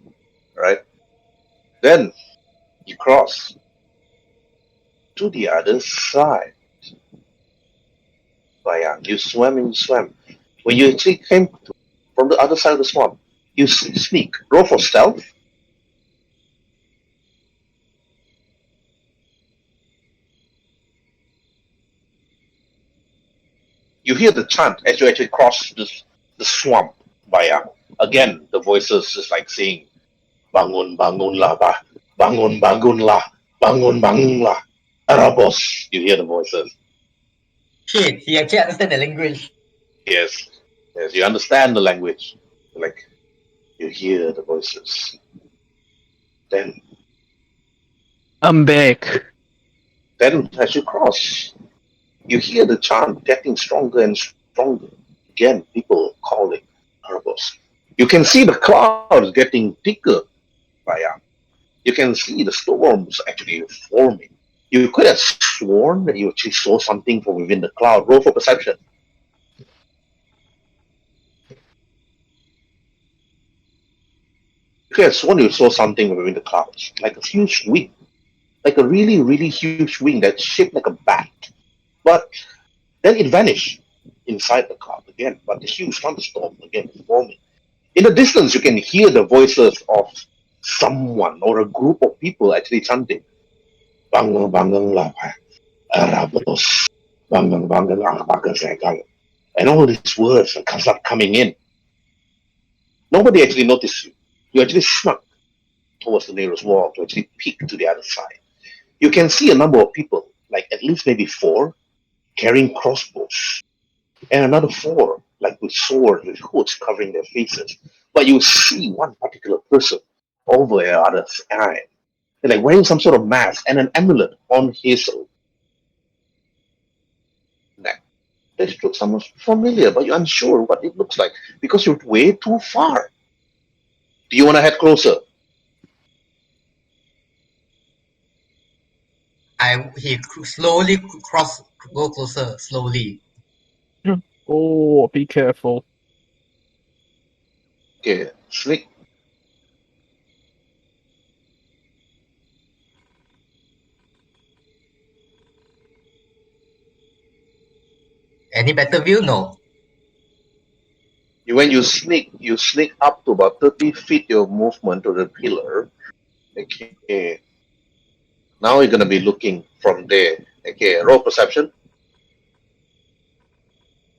Right? Then you cross to the other side. Bayang, you swam and you swam. When you actually came from the other side of the swamp, you sneak. Roll for stealth. You hear the chant as you actually cross the swamp, Bayang. Again, the voices is like saying, Bangun, bangun lah, bangun, bangun lah, bangun, bangun lah. Arabos. You hear the voices. Shit, he actually understands the language. Yes, you understand the language. Like, you hear the voices. Then I'm back. as you cross, you hear the chant getting stronger and stronger. Again, people calling Arabos. You can see the clouds getting thicker, Raya. You can see the storms actually forming. You could have sworn that you actually saw something from within the cloud. Roll for perception. You could have sworn you saw something within the clouds, like a huge wing, like a really, really huge wing that's shaped like a bat. But then it vanished inside the cloud again. But the huge thunderstorm again is forming. In the distance, you can hear the voices of someone or a group of people actually chanting, Bangang bangang lapa, Arabos, bangang bangang Abazigal. And all these words start coming in. Nobody actually noticed you. You actually snuck towards the nearest wall to actually peek to the other side. You can see a number of people, like at least maybe 4, carrying crossbows, and another 4, like with swords, with hoods covering their faces. But you see one particular person over the other side, like wearing some sort of mask and an amulet on his neck. This looks almost familiar, but you're unsure what it looks like because you're way too far. Do you want to head closer? He slowly go closer, slowly. Oh, be careful. Okay, sneak. Any better view? No. When you sneak up to about 30 feet your movement to the pillar. Okay. Now you're gonna be looking from there. Okay, roll perception.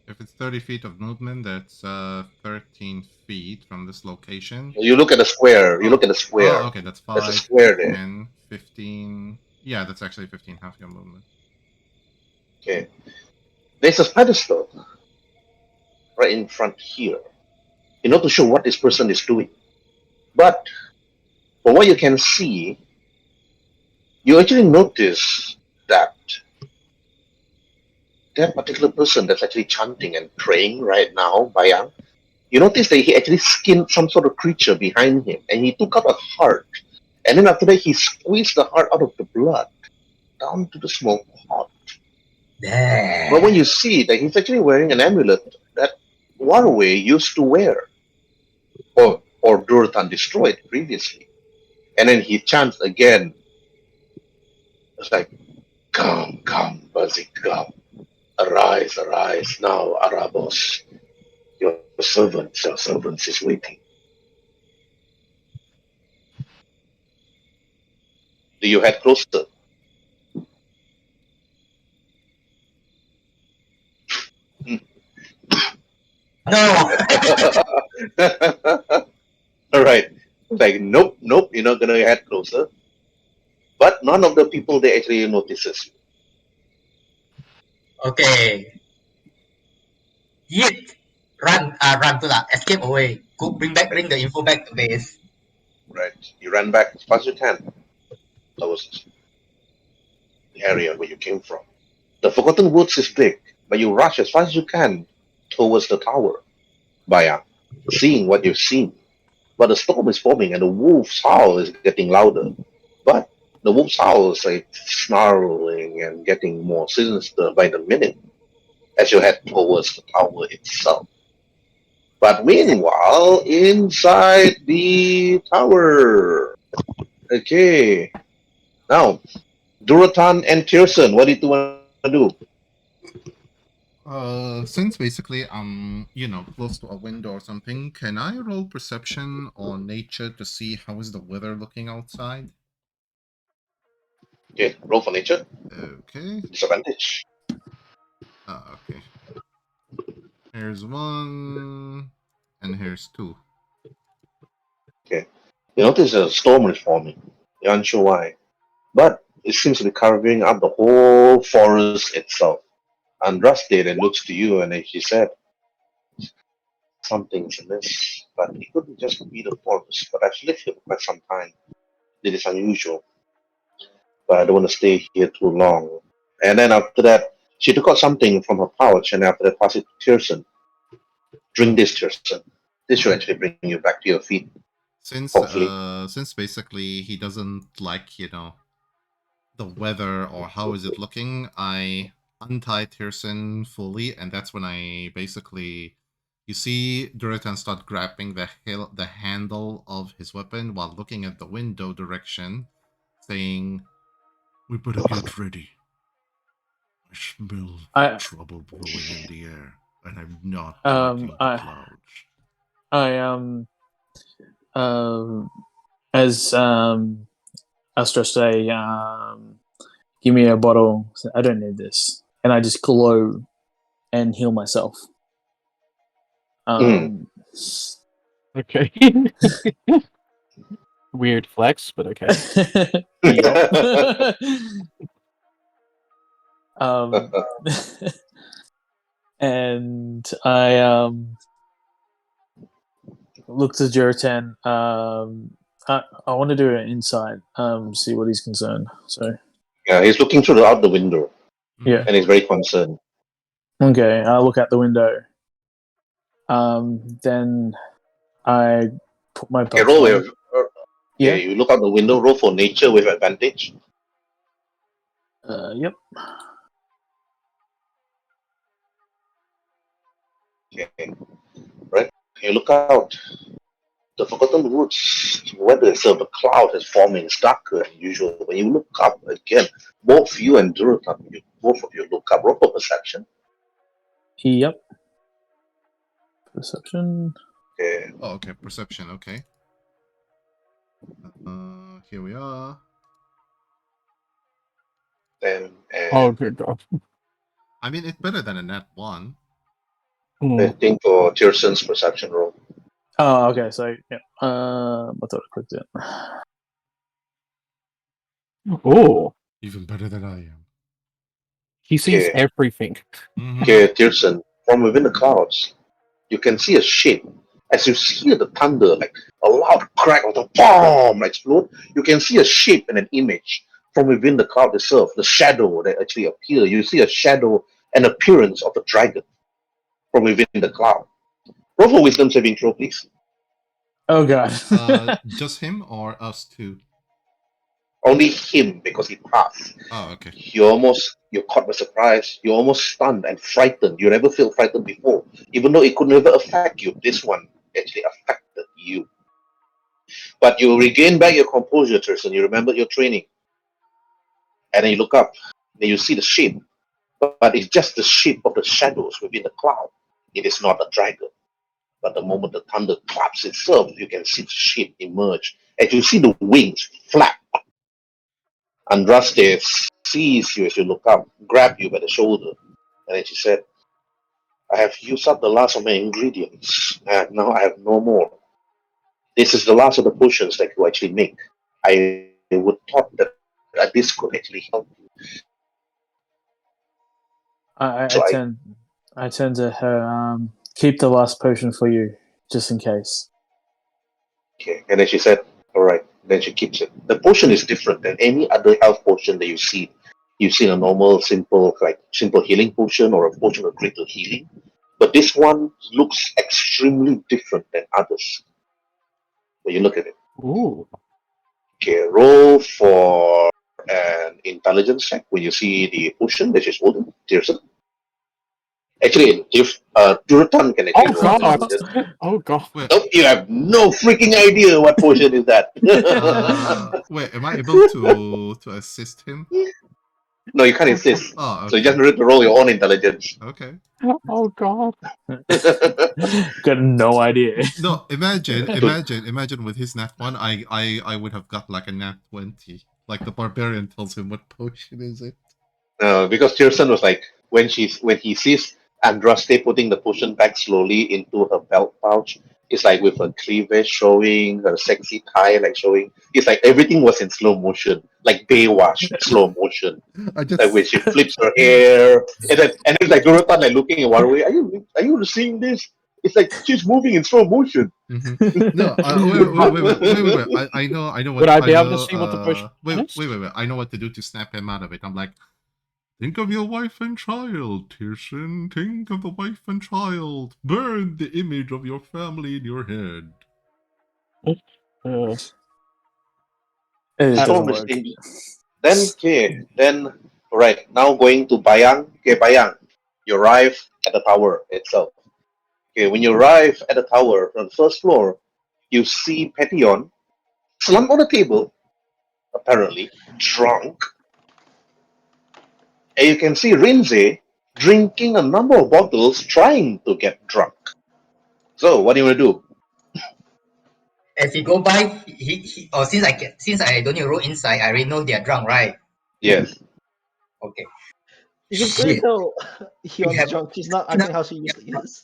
If it's 30 feet of movement, that's 13 feet from this location. You look at the square. You look at the square. Oh, okay, that's 5, There's a square there. 10, 15. Yeah, that's actually 15, half your movement. Okay. There's a pedestal right in front here. You're not too sure what this person is doing. But from what you can see, you actually notice that particular person that's actually chanting and praying right now, Bayang, you notice that he actually skinned some sort of creature behind him, and he took out a heart. And then after that, he squeezed the heart out of the blood down to the small pot. Damn. But when you see that he's actually wearing an amulet that Waruay used to wear, or Durotan destroyed previously, and then he chants again. It's like, "Come, come, Abazigal, arise, arise now, Arabos. Your servant is waiting." Do you head closer? No. All right. Like, nope, you're not gonna head closer. But none of the people they actually notices you. Okay. Yeet. Run to that. Escape away. Go bring the info back to base. Right. You run back as fast as you can towards the area where you came from. The Forgotten Woods is big, but you rush as fast as you can towards the tower, Bayang, seeing what you've seen. But the storm is forming and the wolf's howl is getting louder. But the wolf's howl is like snarling and getting more sinister by the minute as you head towards the tower itself. But meanwhile, inside the tower. Okay. Now, Durotan and Tyrson, what do you want to do? Since basically I'm, close to a window or something, can I roll perception or nature to see how is the weather looking outside? Okay, roll for nature. Okay. Disadvantage. Okay. Here's 1, and here's 2. Okay. You notice a storm is forming. You're unsure why. But it seems to be covering up the whole forest itself. Andraste then looks to you and then she said, "Something's amiss, but it couldn't just be the forest. But I've lived here for quite some time. It is unusual, but I don't want to stay here too long." And then after that, she took out something from her pouch and after that passed it to Tyrson. "Drink this, Tyrson. This should actually bring you back to your feet, hopefully." Since basically he doesn't like, the weather or how is it looking, I untie Tyrson fully, and that's when I basically, you see Durotan start grabbing the handle of his weapon while looking at the window direction, saying, "We better get ready. I smell trouble brewing in the air, and I'm not liking the clouds." As Astra say, give me a bottle. I don't need this, and I just glow and heal myself. Okay. Weird flex, but okay. Yep. And I look to Durotan. I want to do an insight, see what he's concerned. So Yeah, he's looking out the window. Yeah. And he's very concerned. Okay, I look out the window. Then I put my belt roll on. Yeah, you look out the window, roll for nature with advantage. Yep. Okay. Right. You look out. The Forgotten Woods, weather itself, the cloud is forming. It's darker than usual. When you look up again, both you and Durotan, both of you look up. Roll for perception. Yep. Perception. Okay. Oh, okay. Perception. Okay. Here we are. And Oh, good God. I mean, it's better than a nat 1. I think for Tyrson's perception roll. Oh, okay. So yeah. I thought I clicked it. Oh, Even better than I am. he sees everything. Okay, Tyrson, from within the clouds, you can see a shape. As you hear the thunder, like a loud crack of the bomb explode, you can see a shape and an image from within the cloud itself, the shadow that actually appears. You see a shadow and appearance of a dragon from within the cloud. Roll for wisdom saving throw, please. Oh god. Just him or us too? Only him, because he passed. Oh, okay. You're caught by surprise. You're almost stunned and frightened. You never felt frightened before, even though it could never affect you. This one actually affected you. But you regain back your composure, Tyrson. You remember your training, and then you look up, and you see the shape, but it's just the shape of the shadows within the cloud. It is not a dragon. But the moment the thunder claps itself, you can see the shape emerge, and you see the wings flap. Andraste sees you as you look up, grab you by the shoulder, and then she said, I have used up the last of my ingredients, and now I have no more. This is the last of the potions that you actually make. I would thought that this could actually help you. I So turn to her. Keep the last potion for you, just in case. Okay, and then she said, all right. Then she keeps it. The potion is different than any other health potion that you see. You've seen a normal, simple healing potion or a potion of greater healing. But this one looks extremely different than others. When you look at it. Ooh. Okay, roll for an intelligence check when you see the potion that she's holding, Tyrson. Actually, if Durotan can actually roll God. intelligence. Oh god. Wait, Nope, you have no freaking idea what potion is that. wait, am I able to assist him? No, you can't insist. Oh, okay. So you just need to roll your own intelligence. Okay. Oh god. Got no idea. No, imagine with his nat 1, I would have got like a nat 20. Like the barbarian tells him what potion is it. Because Tyrson was like, when he sees Andraste putting the potion back slowly into her belt pouch, it's like with her cleavage showing, her sexy thigh like showing. It's like everything was in slow motion, like Baywatch slow motion. I just Like when she flips her hair, and then it's like Durotan like looking at Waruay. Are you seeing this? It's like she's moving in slow motion. No, wait. I know what. Would I be able to know, see what the potion is? Wait. I know what to do to snap him out of it. I'm like, think of your wife and child, Tyrson. Think of the wife and child. Burn the image of your family in your head. It Storm doesn't is work. dangerous. Then right now going to Bayang. Okay, Bayang, you arrive at the tower itself. Okay, when you arrive at the tower on the first floor, you see Ptyei'heon slumped on a table, apparently drunk, and you can see Rhin'zey drinking a number of bottles, trying to get drunk. So, what do you want to do? As he go by, since I don't need to roll inside, I already know they're drunk, right? Yes. Okay. You can clearly Shit. tell Hyun's have- drunk. She's not acting how she usually is.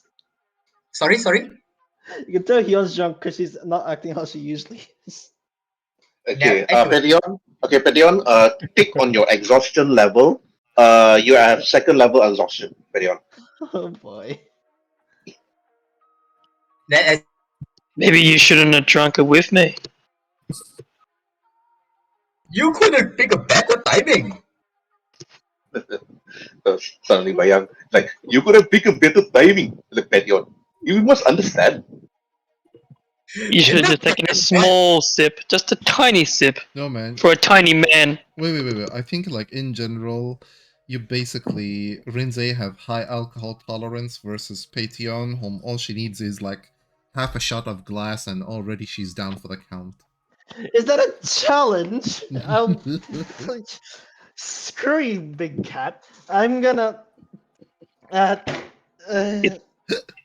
Sorry. You can tell Hyun's drunk because she's not acting how she usually is. Okay, Yeah, actually- Ptyei'heon. Okay, Ptyei'heon. Tick on your exhaustion level. You have second level exhaustion, Ptyei'heon. Oh boy. Then as Maybe you shouldn't have drunk it with me. you couldn't pick a better timing. Suddenly, Bayang, like you could have picked a better timing, like Ptyei'heon. You must understand. You should have just taken a small sip, just a tiny sip, No, man. for a tiny man. Wait. I think, like, in general, you basically, Rhin'zey have high alcohol tolerance versus Ptyei'heon, whom all she needs is, like, half a shot of glass and already she's down for the count. Is that a challenge? Screw you, big cat. I'm gonna.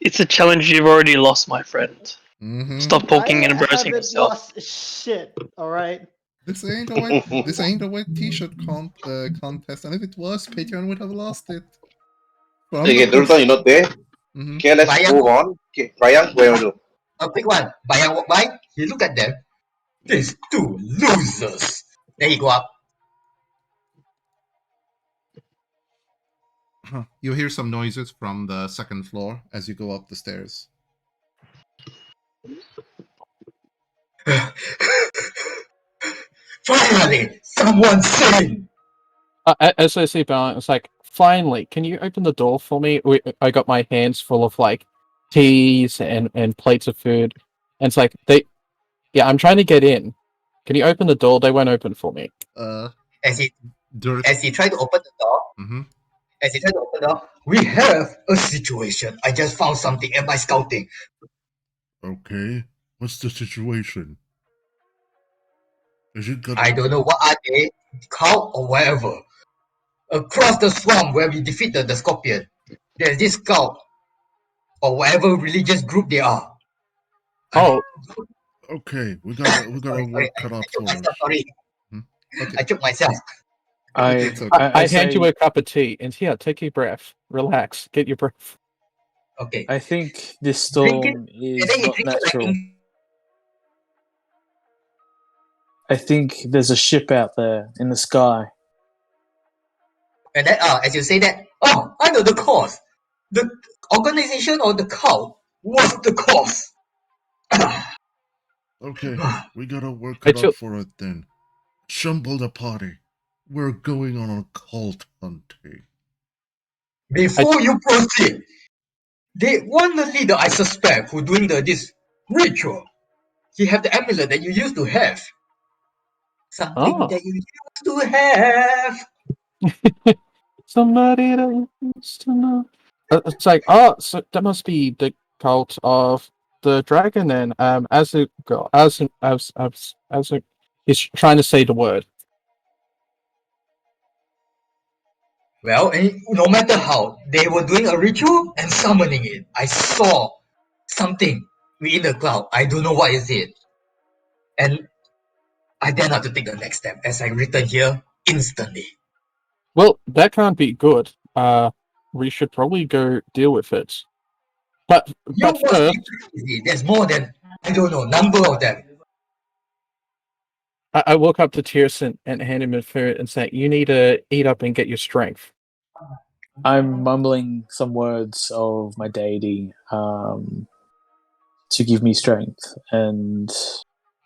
It's a challenge you've already lost, my friend. Mhm. Stop talking and embarrassing haven't yourself. lost shit. All right. This ain't a white t-shirt contest, and if it was, Ptyei'heon would have lost it. But I'm Okay, not Durotan, you're not there. Mhm. Okay, let's Bayang. move on. Okay, Bayang, where are you? A quick one. Bayang walk by, he look at them. These two losers. Then he go up. You hear some noises from the second floor as you go up the stairs. Finally, someone sing. As I say, Balance, it's like, finally, can you open the door for me? I got my hands full of like teas and plates of food, and it's like I'm trying to get in, Can you open the door? They won't open for me. As he Durotan. tried to open the door, Mm-hmm. we have a situation. I just found something. Am I scouting? Okay. What's the situation? Is it good? I don't know what are they, cow or whatever. Across the swamp where we defeated the scorpion, there's this scout or whatever religious group they are. Oh, Okay, we got work cut I out took for us. myself, sorry. Okay. I took myself. It's okay. I hand you a cup of tea, and here, take your breath. Relax. Get your breath. Okay. I think this Drink it, storm and is then you not drink it like natural. I think there's a ship out there in the sky. And then as you say that, I know the cause. The organization or the cow was the cause. Okay, we gotta work cut out for it then. Assemble the party. We're going on a cult hunting. Before you proceed, one leader I suspect who doing this ritual. He have the amulet that you used to have. Something that you used to have. Somebody that you used to know. It's like, so that must be the cult of the dragon then. As he's trying to say the word. Well, no matter how, they were doing a ritual and summoning it. I saw something within the cloud. I don't know what is it. And I dare not to take the next step as I return here instantly. Well, that can't be good. We should probably go deal with it. But first, there's more than, I don't know, number of them. I walk up to Tyrson and hand him a food and say, "You need to eat up and get your strength." I'm mumbling some words of my deity to give me strength, and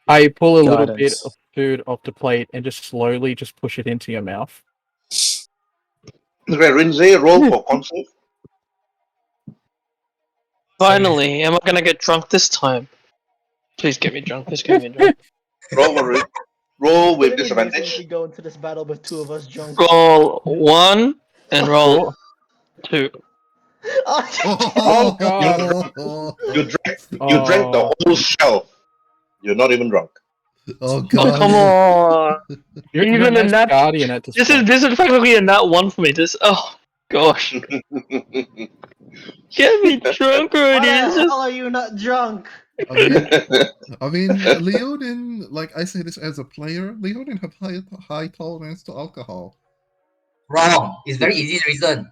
I pull a little guidance. bit of food off the plate and just slowly just push it into your mouth. Rhin'zey, roll for console. Finally, am I gonna get drunk this time? Please get me drunk. Please get me drunk. Roll with Wouldn't it be amazing if disadvantage. we go into this battle with two of us drunk? Roll 1 and roll 2. Oh god! You drank the whole shelf. You're not even drunk. Oh Oh god! come on! You're Even a in that, guardian at this point. this is practically a nat 1 for me. Oh gosh! Get me drunk already. Why It's the just hell are you not drunk? I mean, Leonin, like I say this as a player, Leonin have high tolerance to alcohol. Wrong. It's very easy to reason.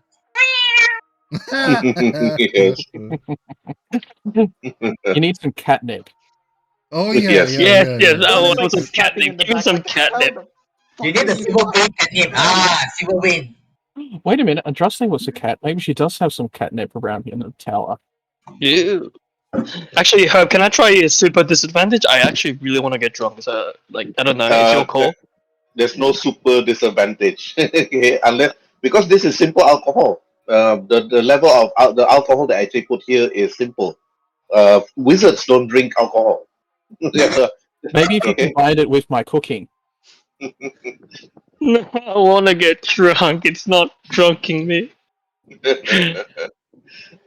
Yes. You need some catnip. Oh yeah, Yes. yes. I Like want some slapping in catnip. the Give me back, some like, catnip. "Herbert, You need the fuck silver vein catnip. Silver vein. Wait a minute, Adrasling was a cat. Maybe she does have some catnip around here in the tower. Ew. Actually, Herb, can I try a super disadvantage? I actually really want to get drunk. So, like, I don't know. It's your call. There's no super disadvantage. Okay, unless because this is simple alcohol. The level of the alcohol that I actually put here is simple. Wizards don't drink alcohol. Maybe if you combine it with my cooking. No, I want to get drunk. It's not drunking me.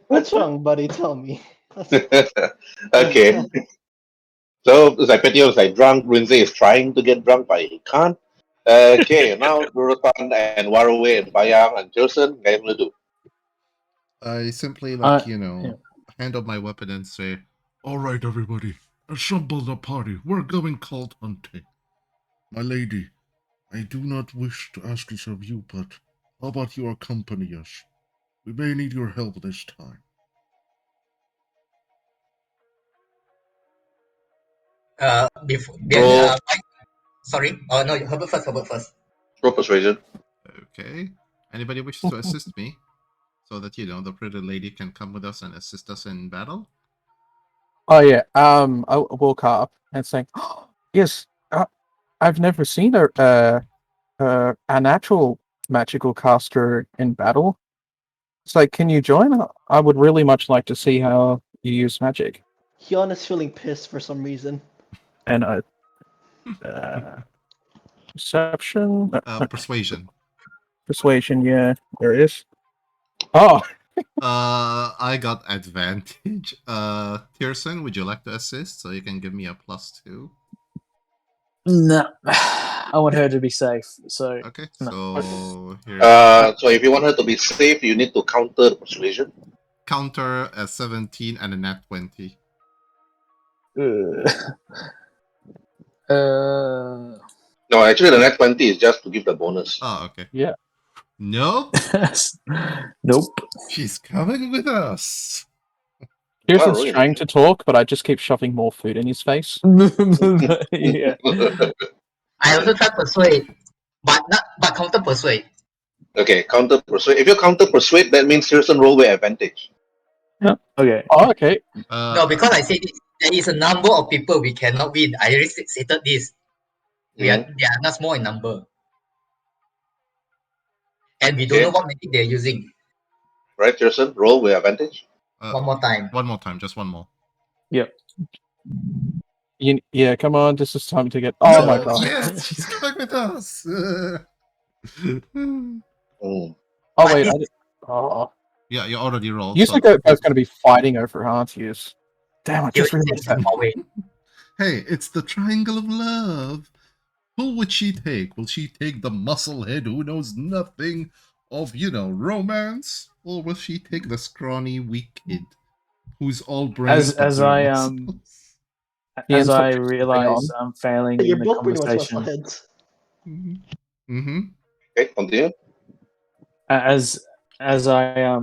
What's wrong, buddy? Tell me. Okay. So Meteor is like drunk. Rhin'zey is trying to get drunk, but he can't. Okay, now Durotan and Waruay and Bayang and Tyrson, what are you gonna do? I simply Yeah. hand up my weapon and say, "All right, everybody, assemble the party. We're going cult hunting. My lady, I do not wish to ask this of you, but how about you accompany us? We may need your help this time." Sorry. Oh no, Herbert first. Roll persuasion. Okay. Anybody wishes to assist me, so that the pretty lady can come with us and assist us in battle? Oh yeah. I woke up and saying, oh, "Yes, I've never seen an actual magical caster in battle. It's like, can you join? I would really much like to see how you use magic." Hyun is feeling pissed for some reason. And Perception? Persuasion. Persuasion, yeah. There it is. Oh, I got advantage. Tyrson, would you like to assist so you can give me a +2? No, I want her to be safe. So Okay, no. so here's So if you want her to be safe, you need to counter the persuasion. counter a 17 and a nat 20. No, actually the net 20 is just to give the bonus. Oh, okay. yeah. Nope, Nope. she's coming with us. Pearson's really? trying to talk, but I just keep shoving more food in his face. Yeah. I also try persuade, but counter persuade. Okay, counter persuade. If you counter persuade, that means Tyrson roll with advantage. Okay. Oh, okay. No, because I said this, there is a number of people we cannot win. I already stated this. They are not small in number. And we don't know what method they're using. Right, Tyrson, roll with advantage. One more time. One more time, just one more. Yep. Yeah, come on. This is time to get. Oh my god. Yes, she's coming with us. Mm. Oh wait. Oh. Yeah, you already rolled. You so think they're both going to be fighting over aren't you? Damn, I just realized that. Hey, it's the triangle of love. Who would she take? Will she take the musclehead who knows nothing of, romance? Or will she take the scrawny, weak kid who's all brains? As I realize I'm failing You're in the both pretty much conversation. muscleheads. Mm-hmm. Okay, continue. As I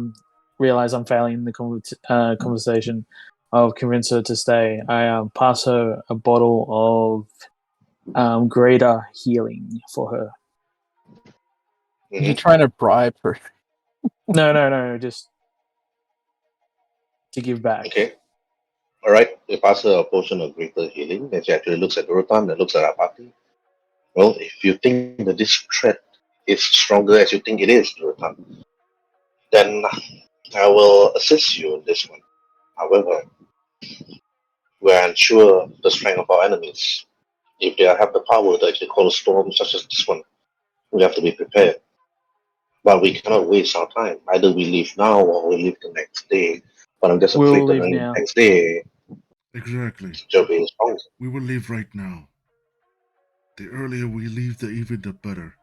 realize I'm failing in the conversation of convince her to stay, I pass her a bottle of greater healing for her. You're trying to bribe her. No, just to give back. Okay. All right. You pass her a potion of greater healing. Then she actually looks at Durotan and looks at our party. Well, if you think that this threat is stronger as you think it is, Durotan, then I will assist you in this one. However, we're unsure of the strength of our enemies. If they have the power to actually call a storm such as this one, we have to be prepared. But we cannot waste our time. Either we leave now or we leave the next day. But I'm just We'll afraid that leave the now. next day Exactly. will be stronger. We will leave right now. The earlier we leave, even the better.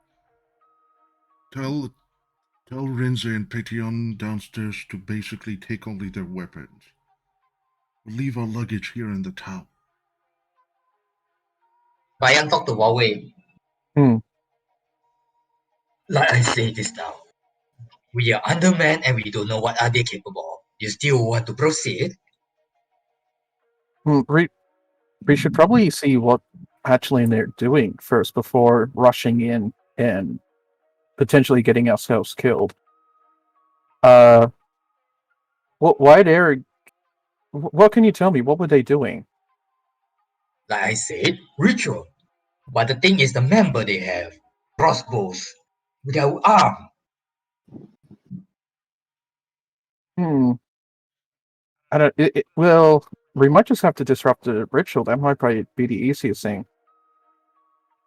Tell Rhin'zey and Ptyei'heon downstairs to basically take only their weapons. We'll leave our luggage here in the town. Bayang talk to Waruay. Like I say this now. We are undermanned and we don't know what are they capable of. You still want to proceed? We should probably see what actually they're doing first before rushing in and potentially getting ourselves killed. What can you tell me? What were they doing? Like I said, ritual. But the thing is the member they have. Crossbows. Without arm. I don't. Well, we might just have to disrupt the ritual. That might probably be the easiest thing.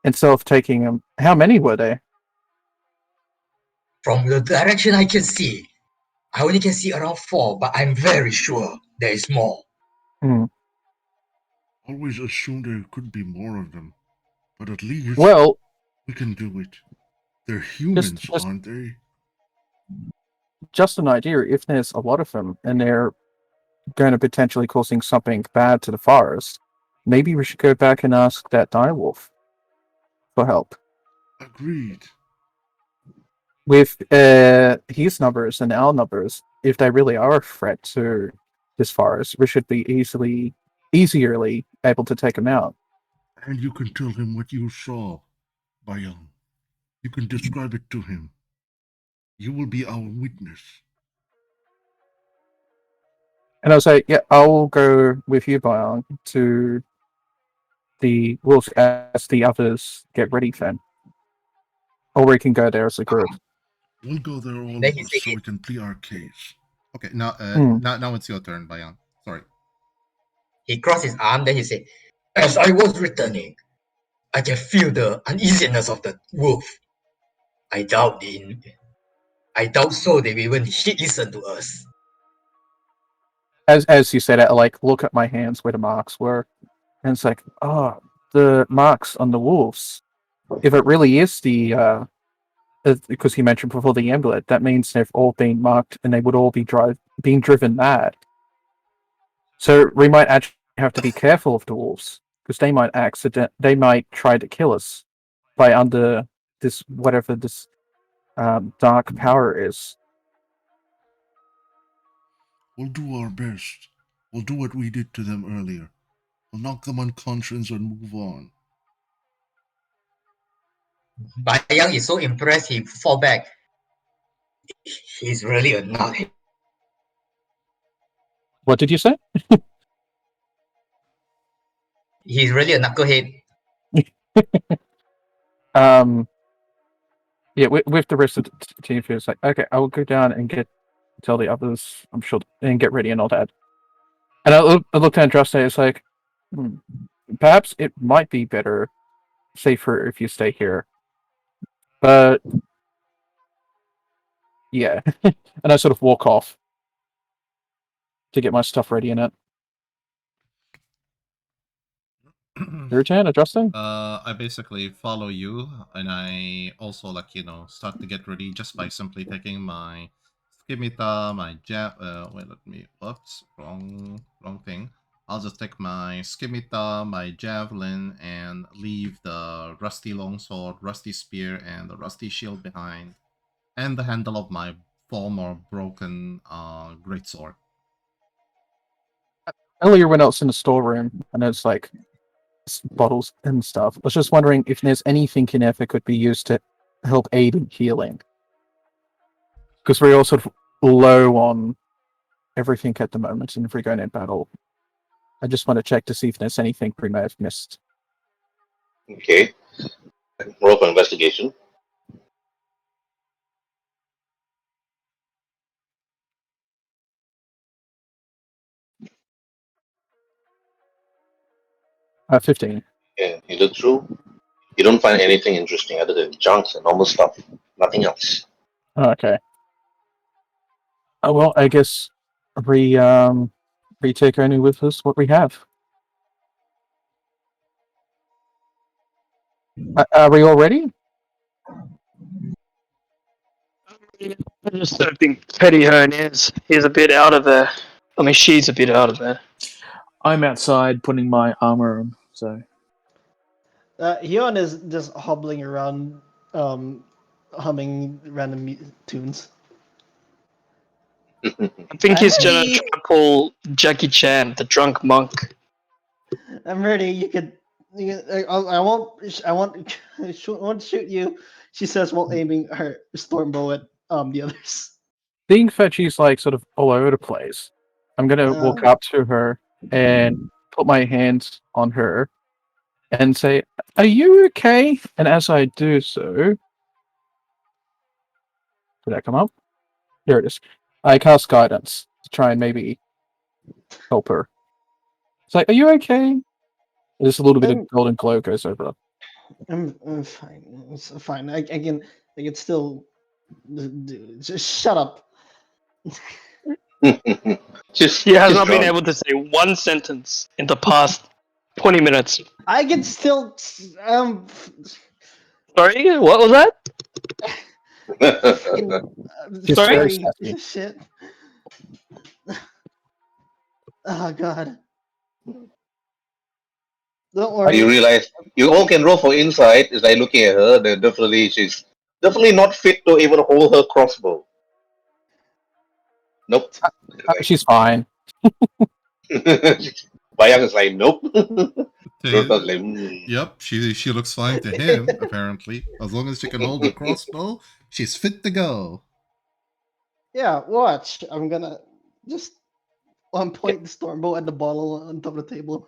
Instead of taking them, how many were there? From the direction I can see, I only can see around 4, but I'm very sure there is more. Always assume there could be more of them. But at least we can do it. They're humans, aren't they? Just an idea. If there's a lot of them and they're going to potentially causing something bad to the forest, maybe we should go back and ask that direwolf for help. Agreed. With his numbers and our numbers, if they really are a threat to this forest, we should be easierly able to take them out. And you can tell him what you saw, Bayang. You can describe it to him. You will be our witness. And I'll say, yeah, I'll go with you, Bayang, to the wolves as the others get ready then. Or we can go there as a group. We'll go there all of us so we can plead our case. Okay, now it's your turn, Bayang. Sorry. He crossed his arm, then he said, as I was returning, I can feel the uneasiness of the wolf. I doubt so they will even listen to us. As you said, I like look at my hands where the marks were, and it's like, oh, the marks on the wolves. If it really is the because he mentioned before the amulet, that means they've all been marked and they would all be being driven mad. So we might actually have to be careful of the wolves because they might try to kill us by under this whatever this dark power is. We'll do our best. We'll do what we did to them earlier. We'll knock them unconscious and move on. Bayang is so impressed he fall back. He's really a nut. What did you say? He's really a knucklehead. Yeah, with the rest of the team, it's like, okay, I will go down and tell the others, I'm sure, and get ready and all that. And I looked at Andraste, it's like, perhaps it might be better, safer if you stay here. But, yeah. And I sort of walk off to get my stuff ready in it. Your turn, adjusting? I basically follow you, and I also start to get ready just by simply taking my skimita, my oops, wrong thing. I'll just take my skimita, my javelin, and leave the rusty longsword, rusty spear, and the rusty shield behind, and the handle of my former broken greatsword. Earlier when I was in the storeroom, and it's like bottles and stuff, I was just wondering if there's anything in there that could be used to help aid in healing. Because we're all sort of low on everything at the moment, and if we're going in battle, I just want to check to see if there's anything we may have missed. Okay. Roll for investigation. Uh, 15. Yeah, you look through. You don't find anything interesting other than junks and normal stuff. Nothing else. Oh, okay. Oh, well, I guess we take only with us what we have. Are we all ready? I just don't think Ptyei'heon is. He's a bit out of there. I mean, she's a bit out of there. I'm outside putting my armor on, so Heon is just hobbling around, humming random tunes. I think he's gonna ready. try to pull Jackie Chan, the drunk monk. I'm ready. You could. I won't. I won't shoot you. She says while aiming her storm bow at the others. Being that she's like sort of all over the place, I'm gonna walk up to her and put my hands on her and say, "Are you okay?" And as I do so, did that come up? There it is. I cast guidance to try and maybe help her. It's like, "Are you okay?" Just a little bit of golden glow goes over. I'm fine. It's fine. I can still. Just shut up. He has not been drunk. able to say one sentence in the past 20 minutes. I can still. Sorry, what was that? Sorry. Shit. Oh god. Don't worry. You realize you all can roll for insight. Is like looking at her. She's definitely not fit to even hold her crossbow. Nope. She's fine. Bayang is like, nope. Durotan's like, Yep, she looks fine to him, apparently. As long as she can hold the crossbow, she's fit to go. Yeah, watch. I'm gonna just point the storm bow at the bottle on top of the table.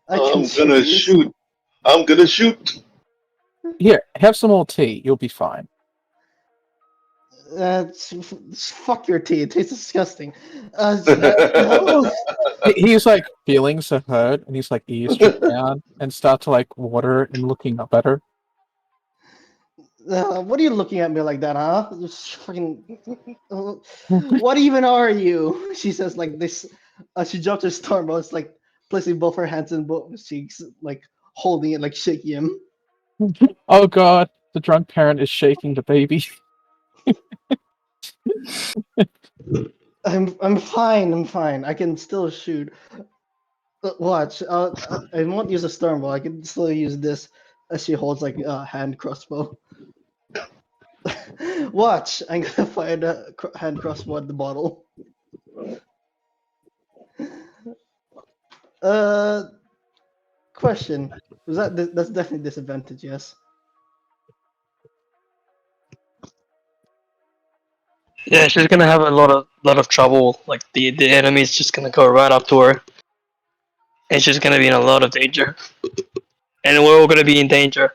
I'm gonna shoot. I'm gonna shoot. Here, have some more tea. You'll be fine. Fuck your tea. It tastes disgusting. No. He's like feeling so hurt, and he's like ears drip down and start to like water and looking up at her. What are you looking at me like that, huh? Just fucking. What even are you? She says like this. She jumps to Storm. It's like placing both her hands in both cheeks, like holding it, like shaking him. Oh god, the drunk parent is shaking the baby. I'm fine. I'm fine. I can still shoot. Watch. I won't use a storm ball. I can still use this as she holds like a hand crossbow. Watch. I'm gonna fire the hand crossbow at the bottle. Question. That's definitely disadvantage? Yes. Yeah, she's gonna have a lot of trouble. Like the enemy's just gonna go right up to her, and she's gonna be in a lot of danger. And we're all gonna be in danger.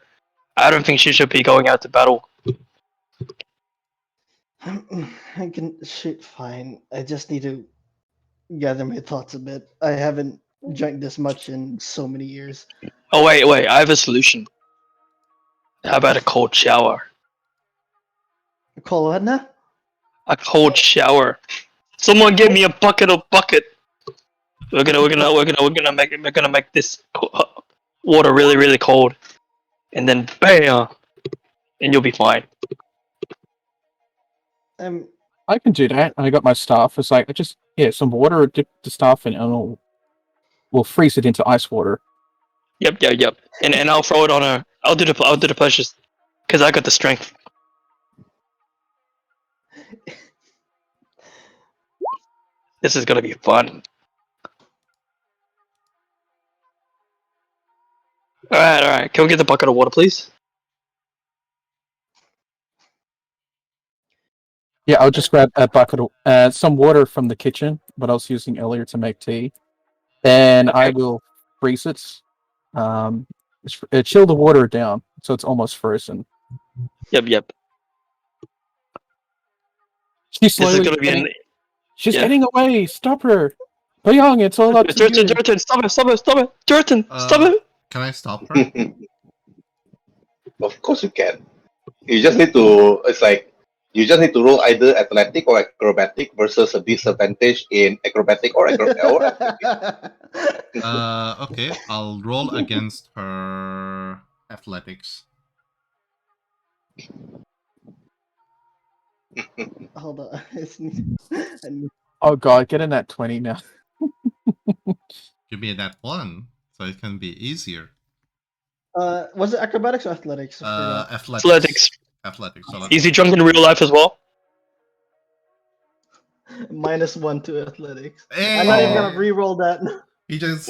I don't think she should be going out to battle. I can shoot fine. I just need to gather my thoughts a bit. I haven't drank this much in so many years. Oh wait, I have a solution. How about a cold shower? Call what now? A cold shower. Someone give me a bucket. We're gonna make this water really cold, and then bam, and you'll be fine. I can do that. I got my staff. It's like some water, dip the staff in, and we'll freeze it into ice water. Yep. And I'll throw it on her. I'll do the pushes, cause I got the strength. This is gonna be fun. Alright. Can we get the bucket of water, please? Yeah, I'll just grab a bucket of some water from the kitchen, what I was using earlier to make tea. Then I will freeze it. Chill the water down so it's almost frozen. Yep. She's slowly getting. She's Yeah. getting away. Stop her, Bayang. It's all up to you. Durotan, stop it! Durotan, stop it! Can I stop her? Of course you can. You just need to. It's like you just need to roll either athletic or acrobatic versus a disadvantage in acrobatic or athletic. Okay, I'll roll against her athletics. Hold on. Oh god, get in that 20 now. Give me that one, so it can be easier. Was it acrobatics or athletics? Athletics. Athletics. So Is he drunk in real life as well? -1 to athletics. Hey! I'm not even gonna re-roll that. He just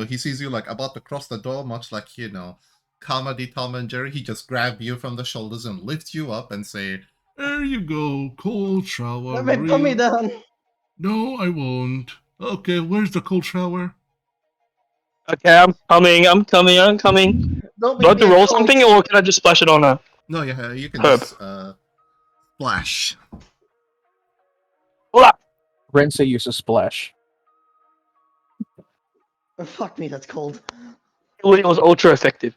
he sees you like about to cross the door, much like comedy Tom and Jerry. He just grab you from the shoulders and lift you up and say, "There you go, cold shower." Put me down. No, I won't. Okay, where's the cold shower? Okay, I'm coming. Don't Do I have to roll something, or can I just splash it on her? No, yeah, you can Herb. just splash. Rhin'zey uses splash. Oh, fuck me, that's cold. It was ultra effective.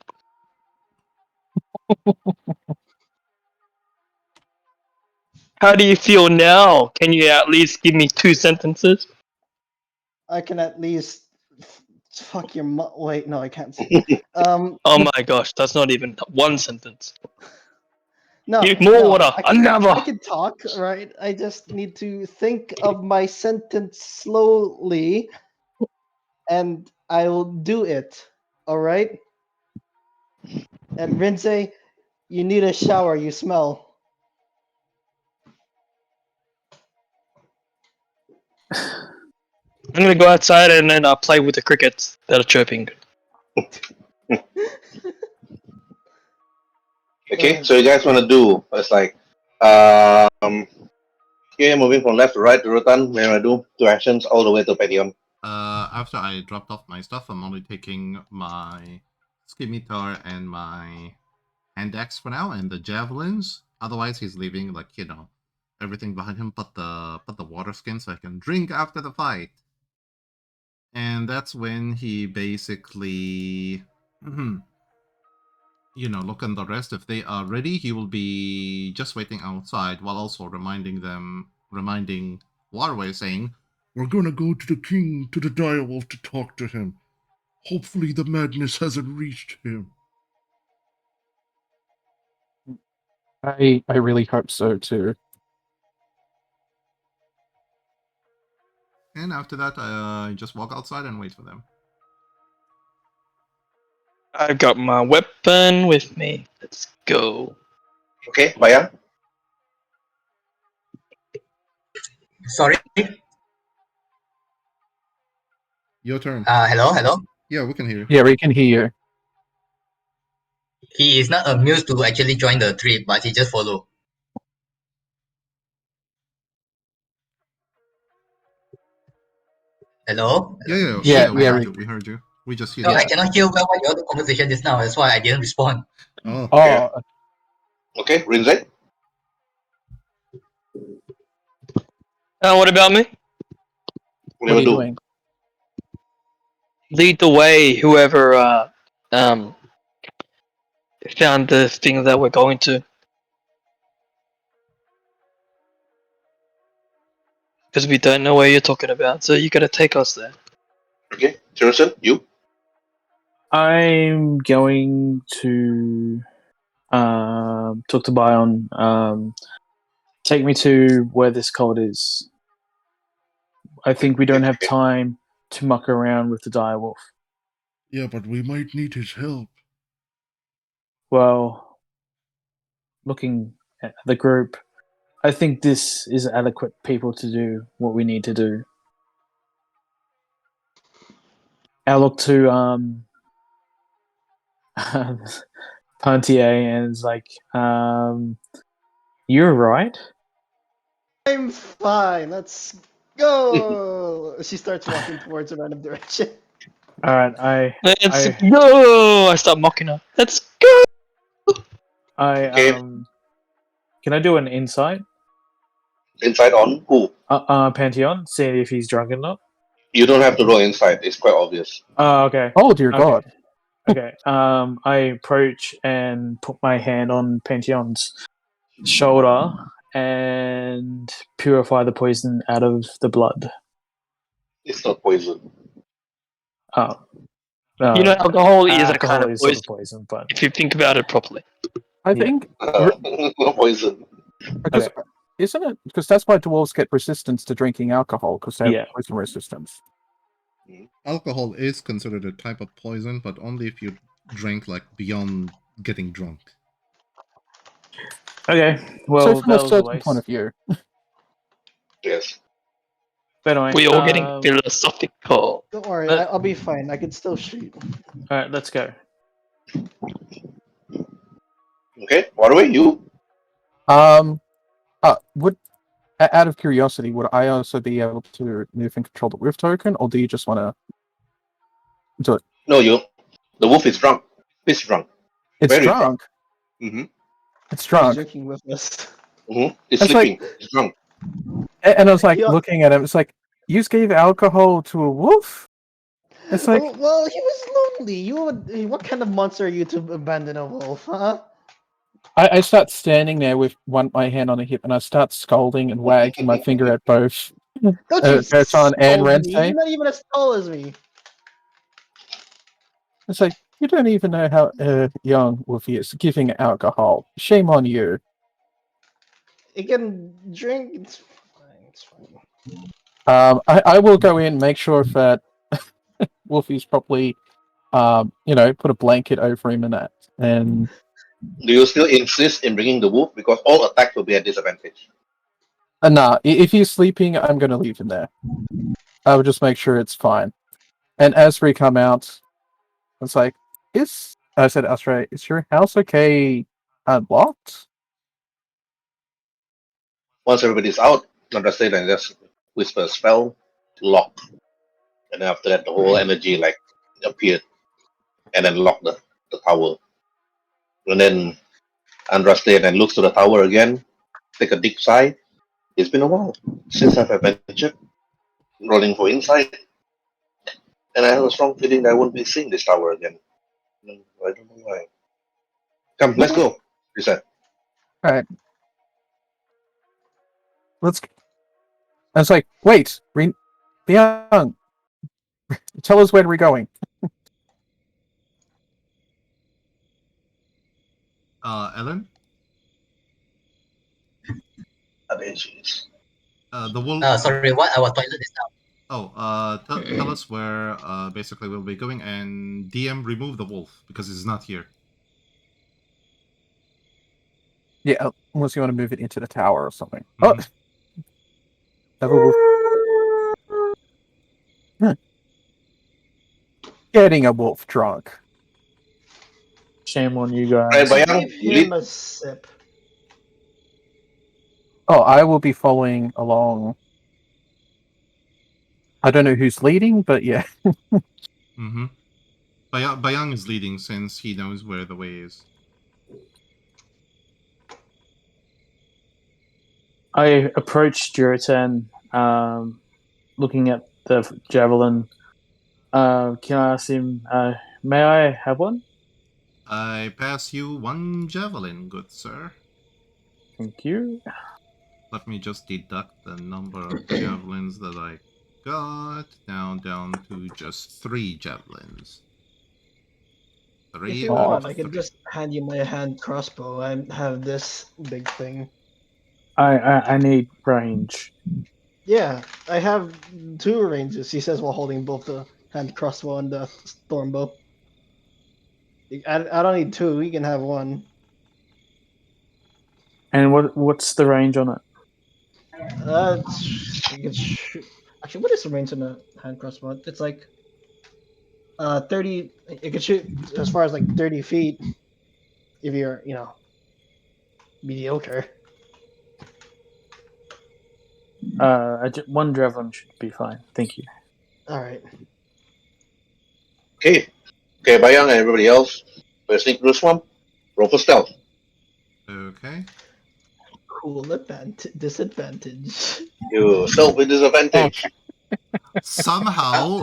How do you feel now? Can you at least give me 2 sentences? I can at least fuck your wait, no, I can't say. Oh my gosh, that's not even 1 sentence. No, More water. Another. I can talk, right? I just need to think of my sentence slowly, and I will do it. All right. And Rhin'zey, you need a shower. You smell. I'm gonna go outside and then I'll play with the crickets that are chirping. Okay, so you guys want to do? It's like, okay, moving from left to right. Durotan, we're gonna do 2 actions all the way to Ptyei'heon. After I dropped off my stuff, I'm only taking my scimitar and my hand axe for now, and the javelins. Otherwise, he's leaving everything behind him, but the water skin, so I can drink after the fight. And that's when he basically, look on the rest. If they are ready, he will be just waiting outside while also reminding Waruay, saying, We're gonna go to the king, to the direwolf, to talk to him. Hopefully the madness hasn't reached him. I really hope so too. and after that, I just walk outside and wait for them. I've got my weapon with me. Let's go. Okay, Bayang? Sorry. Your turn. Hello. Yeah, we can hear you. Yeah, we can hear you. He is not amused to actually join the trip, but he just follow. Hello. Yeah, we Yeah, heard you. We heard you. We just hear No, you. I cannot hear well what your conversation just now. That's why I didn't respond. Oh, Oh, Okay, Rhin'zey? What about me? What what are do you you do? doing? Lead the way, whoever found the thing that we're going to. Because we don't know where you're talking about, so you gotta take us there. Okay, Tyrson, you? I'm going to talk to Bion. Take me to where this cult is. I think we don't have time to muck around with the direwolf. Yeah, but we might need his help. Well, looking at the group, I think this is adequate people to do what we need to do. I look to Ptyei'heon and it's like, you're right. I'm fine. Let's go. She starts walking towards a random direction. All right, Let's go! I start mocking her. Let's go! Okay. Can I do an insight? Insight on who? Ptyei'heon, see if he's drunk or not. You don't have to roll insight. It's quite obvious. Oh, okay. Oh dear Okay. God! Okay. I approach and put my hand on Ptyei'heon's shoulder and purify the poison out of the blood. It's not poison. Oh. You know, alcohol is a alcohol kind of is sort poison, of poison, but if you think about it properly. I Yeah. think No poison. because Okay. isn't it because that's why dwarves get resistance to drinking alcohol because they have Yeah. poison resistance. alcohol is considered a type of poison, but only if you drink beyond getting drunk. Okay. Well, So from that a was a certain waste. point of view, Yes. But anyway, We're all getting philosophical. Don't worry, I'll be fine. I can still shoot. all right, let's go. Okay, Waruay, you? would out of curiosity, would I also be able to move and control the roof token, or do you just want to do it? No, you. The wolf is drunk. It's drunk. It's Very drunk. Mm-hmm. It's He's drunk. drinking with us. Mm-hmm. It's It's sleeping. It's drunk. And I was like Yeah. looking at him. It's like you gave alcohol to a wolf. It's like Well, he was lonely. What kind of monster are you to abandon a wolf, huh? I start standing there with my hand on a hip, and I start scolding and wagging my finger at both Don't you Durotan and scold me. Rhin'zey. You're not even as tall as me. It's like you don't even know how young Wolfie is giving alcohol. Shame on you. He can drink. It's fine. It's fine. I will go in, make sure that Wolfie's properly, put a blanket over him and that. And Do you still insist in bringing the wolf? Because all attacks will be at disadvantage. nah, if he's sleeping, I'm going to leave him there. I will just make sure it's fine. And as we come out, it's like, I said, Australia, is your house okay unlocked? Once everybody's out, Andraste then just whisper a spell, lock. And then after that, the whole energy appeared and then lock the tower. And then Andraste and looks to the tower again, take a deep sigh. It's been a while since I've adventured, rolling for insight, and I have a strong feeling that I won't be seeing this tower again. I don't know why. Come, let's go, he said. Alright. Let's. I was like, wait, Bayang, tell us where we're going. Ellen? The wolf. Sorry, what? I was toilet this now. Tell us where basically we'll be going, and DM remove the wolf because it's not here. Yeah, unless you want to move it into the tower or something. Mhm. Oh, have a wolf. Getting a wolf drunk. Shame on you Right, guys. Bayang, Give you lead. him a sip. Oh, I will be following along. I don't know who's leading, but yeah. Mm-hmm. Bayang is leading since he knows where the way is. I approached Durotan, looking at the javelin. Can I ask him, may I have one? I pass you one javelin, good sir. Thank you. Let me just deduct the number of javelins that I got down to just 3 javelins. If 3 you out want, of I can 3. just hand you my hand crossbow. I have this big thing. I need range. Yeah, I have 2 ranges, he says while holding both the hand crossbow and the stormbow. I don't need 2, you can have 1. And what's the range on it? You can shoot. Actually, what is the range on a hand crossbow? It's like 30. You can shoot as far as like 30 feet if you're, mediocre. One javelin should be fine. Thank you. All right. Okay, Bayang and everybody else, let's sneak through the swamp. Roll for stealth. Okay. Cool disadvantage. You stealth with disadvantage. Somehow,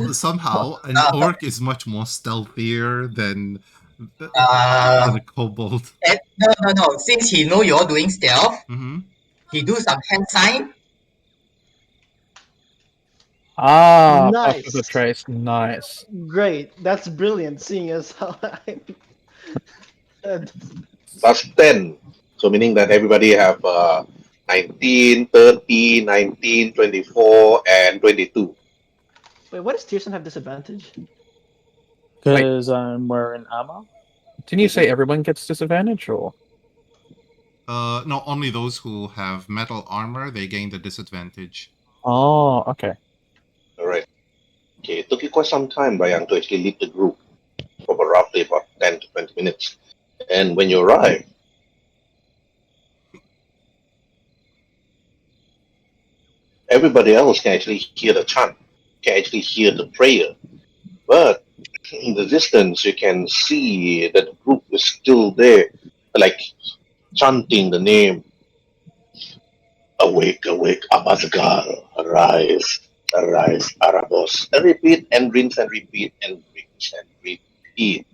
an orc is much more stealthier than a kobold. No. Since he know you're doing stealth, Mm-hmm. he do some hand sign. Ah, Nice. Buff of the Trace. Nice. Great. That's brilliant. Seeing as how That's 10. So meaning that everybody have 19, 30, 19, 24, and 22. Wait, why does Tyrson have disadvantage? Because I'm wearing armor. Didn't you say everyone gets disadvantage, or? No, only those who have metal armor, they gain the disadvantage. Oh, okay. Alright. Okay, it took you quite some time, Bayang, to actually lead the group for roughly about 10 to 20 minutes. And when you arrive, everybody else can actually hear the chant, can actually hear the prayer. But in the distance, you can see that the group is still there, like chanting the name. Awake, awake, Abazigal, arise, arise, Arabos. And repeat and rinse and repeat and rinse and repeat.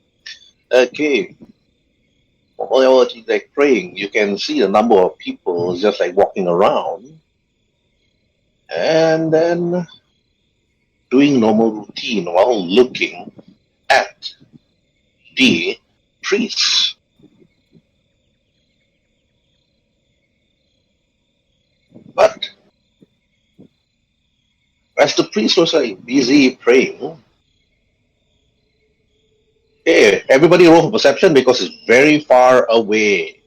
Okay. While you're like praying, you can see a number of people just like walking around and then doing normal routine while looking at the priests. But as the priest was like busy praying, hey, everybody roll for perception because it's very far away.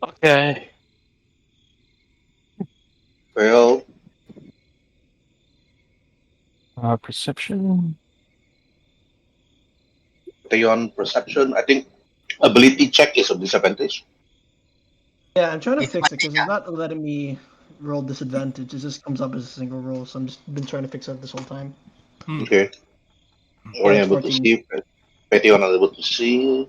Okay. Well, Perception. Ptyei'heon perception, I think ability check is a disadvantage. Yeah, I'm trying to It's fix my it because it's not letting me roll disadvantage. It just comes up as a single roll, so I'm just been trying to fix it this whole time. Okay. Yeah, We're it's able to 14. see. Ptyei'heon are able to see.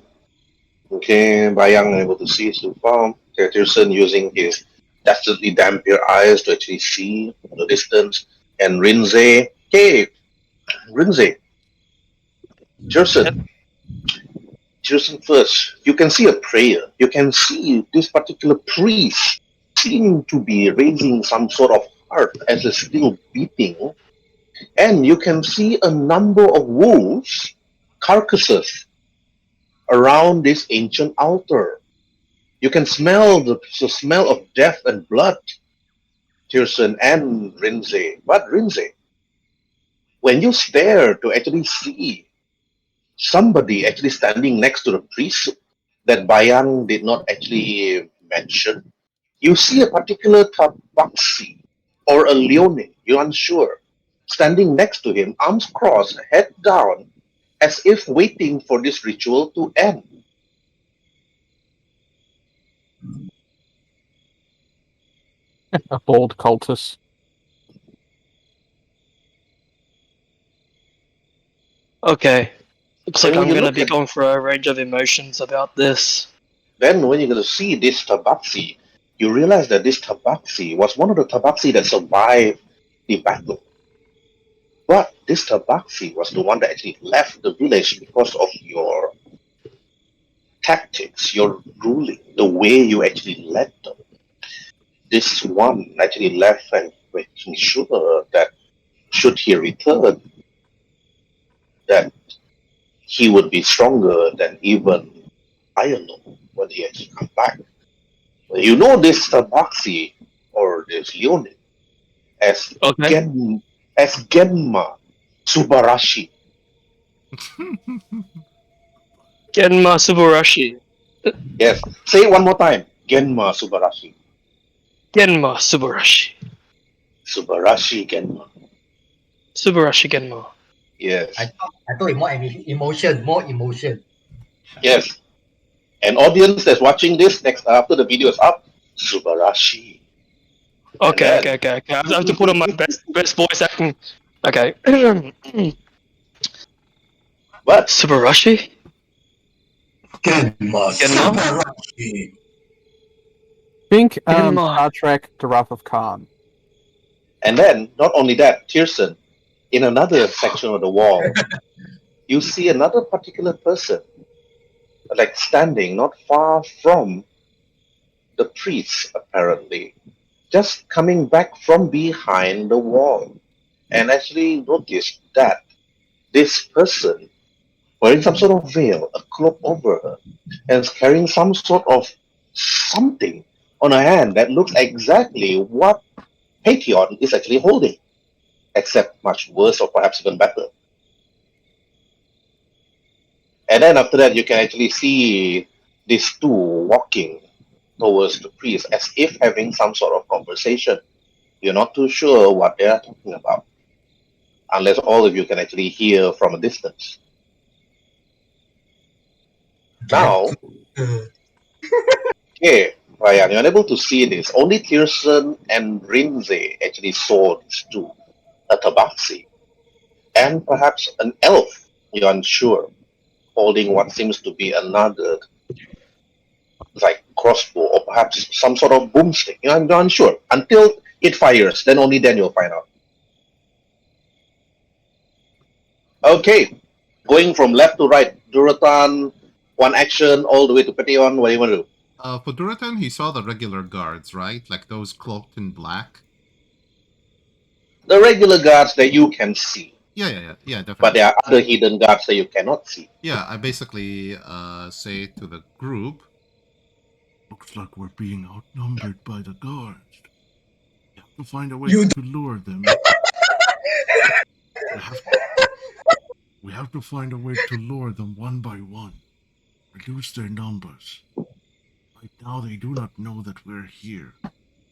Okay, Bayang able to see so far. Tyrson using his dastardly Dhampir eyes to actually see the distance. And Rhin'zey, hey, Rhin'zey, Tyrson, Tyrson first. You can see a prayer. You can see this particular priest seem to be raising some sort of heart as it's still beating. And you can see a number of wolves, carcasses, around this ancient altar. You can smell the smell of death and blood, Tyrson and Rhin'zey. But Rhin'zey, when you stare to actually see somebody actually standing next to the priest that Bayang did not actually mention, you see a particular tabaxi or a Leonin, you're unsure, standing next to him, arms crossed, head down, as if waiting for this ritual to end. A bold cultist. Okay. Looks And like when I'm you going to look be at going for a range of emotions about this. Then when you're going to see this tabaxi, you realize that this tabaxi was one of the tabaxi that survived the battle. But this tabaxi was the one that actually left the village because of your tactics, your ruling, the way you actually led them. This one actually left and making sure that should he return, that he would be stronger than even Iron when he actually come back. You know this tabaxi or this Leonin as Okay. Genma Subarashi. Genma Subarashi. Yes, say it one more time. Genma Subarashi. Genma Subarashi. Subarashi Genma. Subarashi Genma. Yes, I thought it more emotion. yes. An audience that's watching this next after the video is up, Subarashi. Okay, And okay. I have to put on my best voice acting. Okay. but Subarashi? Genma Genma? Subarashi. Think Genma. Star Trek: The Wrath of Khan. then not only that, Tyrson, in another section of the wall, you see another particular person, like standing not far from the priest, apparently, just coming back from behind the wall, and actually noticed that this person wearing some sort of veil, a cloak over her, and is carrying some sort of something on her hand that looks exactly what Ptyei'heon is actually holding, except much worse or perhaps even better. And then after that, you can actually see these two walking towards the priest as if having some sort of conversation. You're not too sure what they are talking about, unless all of you can actually hear from a distance. Get Now, good. okay, Ryan, you're unable to see this. Only Tyrson and Rhin'zey actually saw these two, a tabaxi, and perhaps an elf, you're unsure, holding what seems to be another like crossbow or perhaps some sort of boomstick. You're unsure. Until it fires, then only then you'll find out. Okay, going from left to right, Durotan, one action all the way to Ptyei'heon. What do you want to do? For Durotan, he saw the regular guards, right? Like those cloaked in black. The regular guards that you can see, Yeah, definitely. but there are other hidden guards that you cannot see. Yeah, I basically say to the group, Looks like we're being outnumbered by the guards. We have to find a way You to lure them. We have to find a way to lure them one by one. Reduce their numbers. Right now they do not know that we're here,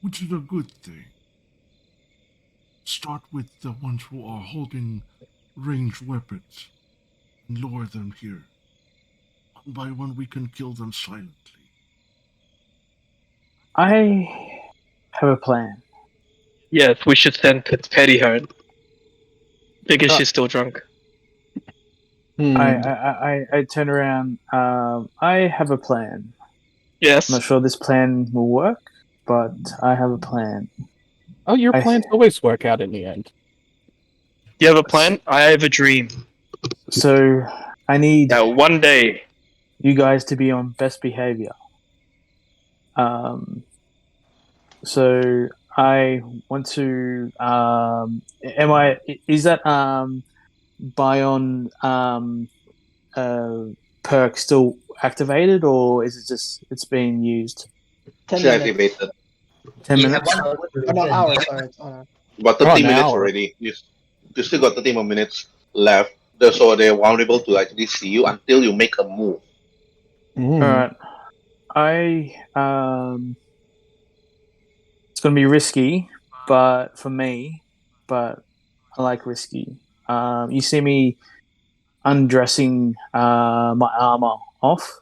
which is a good thing. Start with the ones who are holding ranged weapons and lure them here. One by one we can kill them silently. I have a plan. Yes, we should send Ptyei'heon. Because she's still drunk. I turn around. I have a plan. Yes. I'm not sure this plan will work, but I have a plan. Oh, your I- plans always work out in the end. You have a plan? I have a dream. So I need That one day. you guys to be on best behavior. So I want to. Is that Bion perk still activated, or is it just it's being used? 10 It's minutes. activated. 10 You minutes. have one Oh, no, hours. Sorry. It's hour. About Oh, 30 an minutes hour. already. You still got 30 more minutes left. So they're vulnerable to actually see you until you make a move. Mm. All right. It's gonna be risky, but for me, but I like risky. You see me undressing my armor off.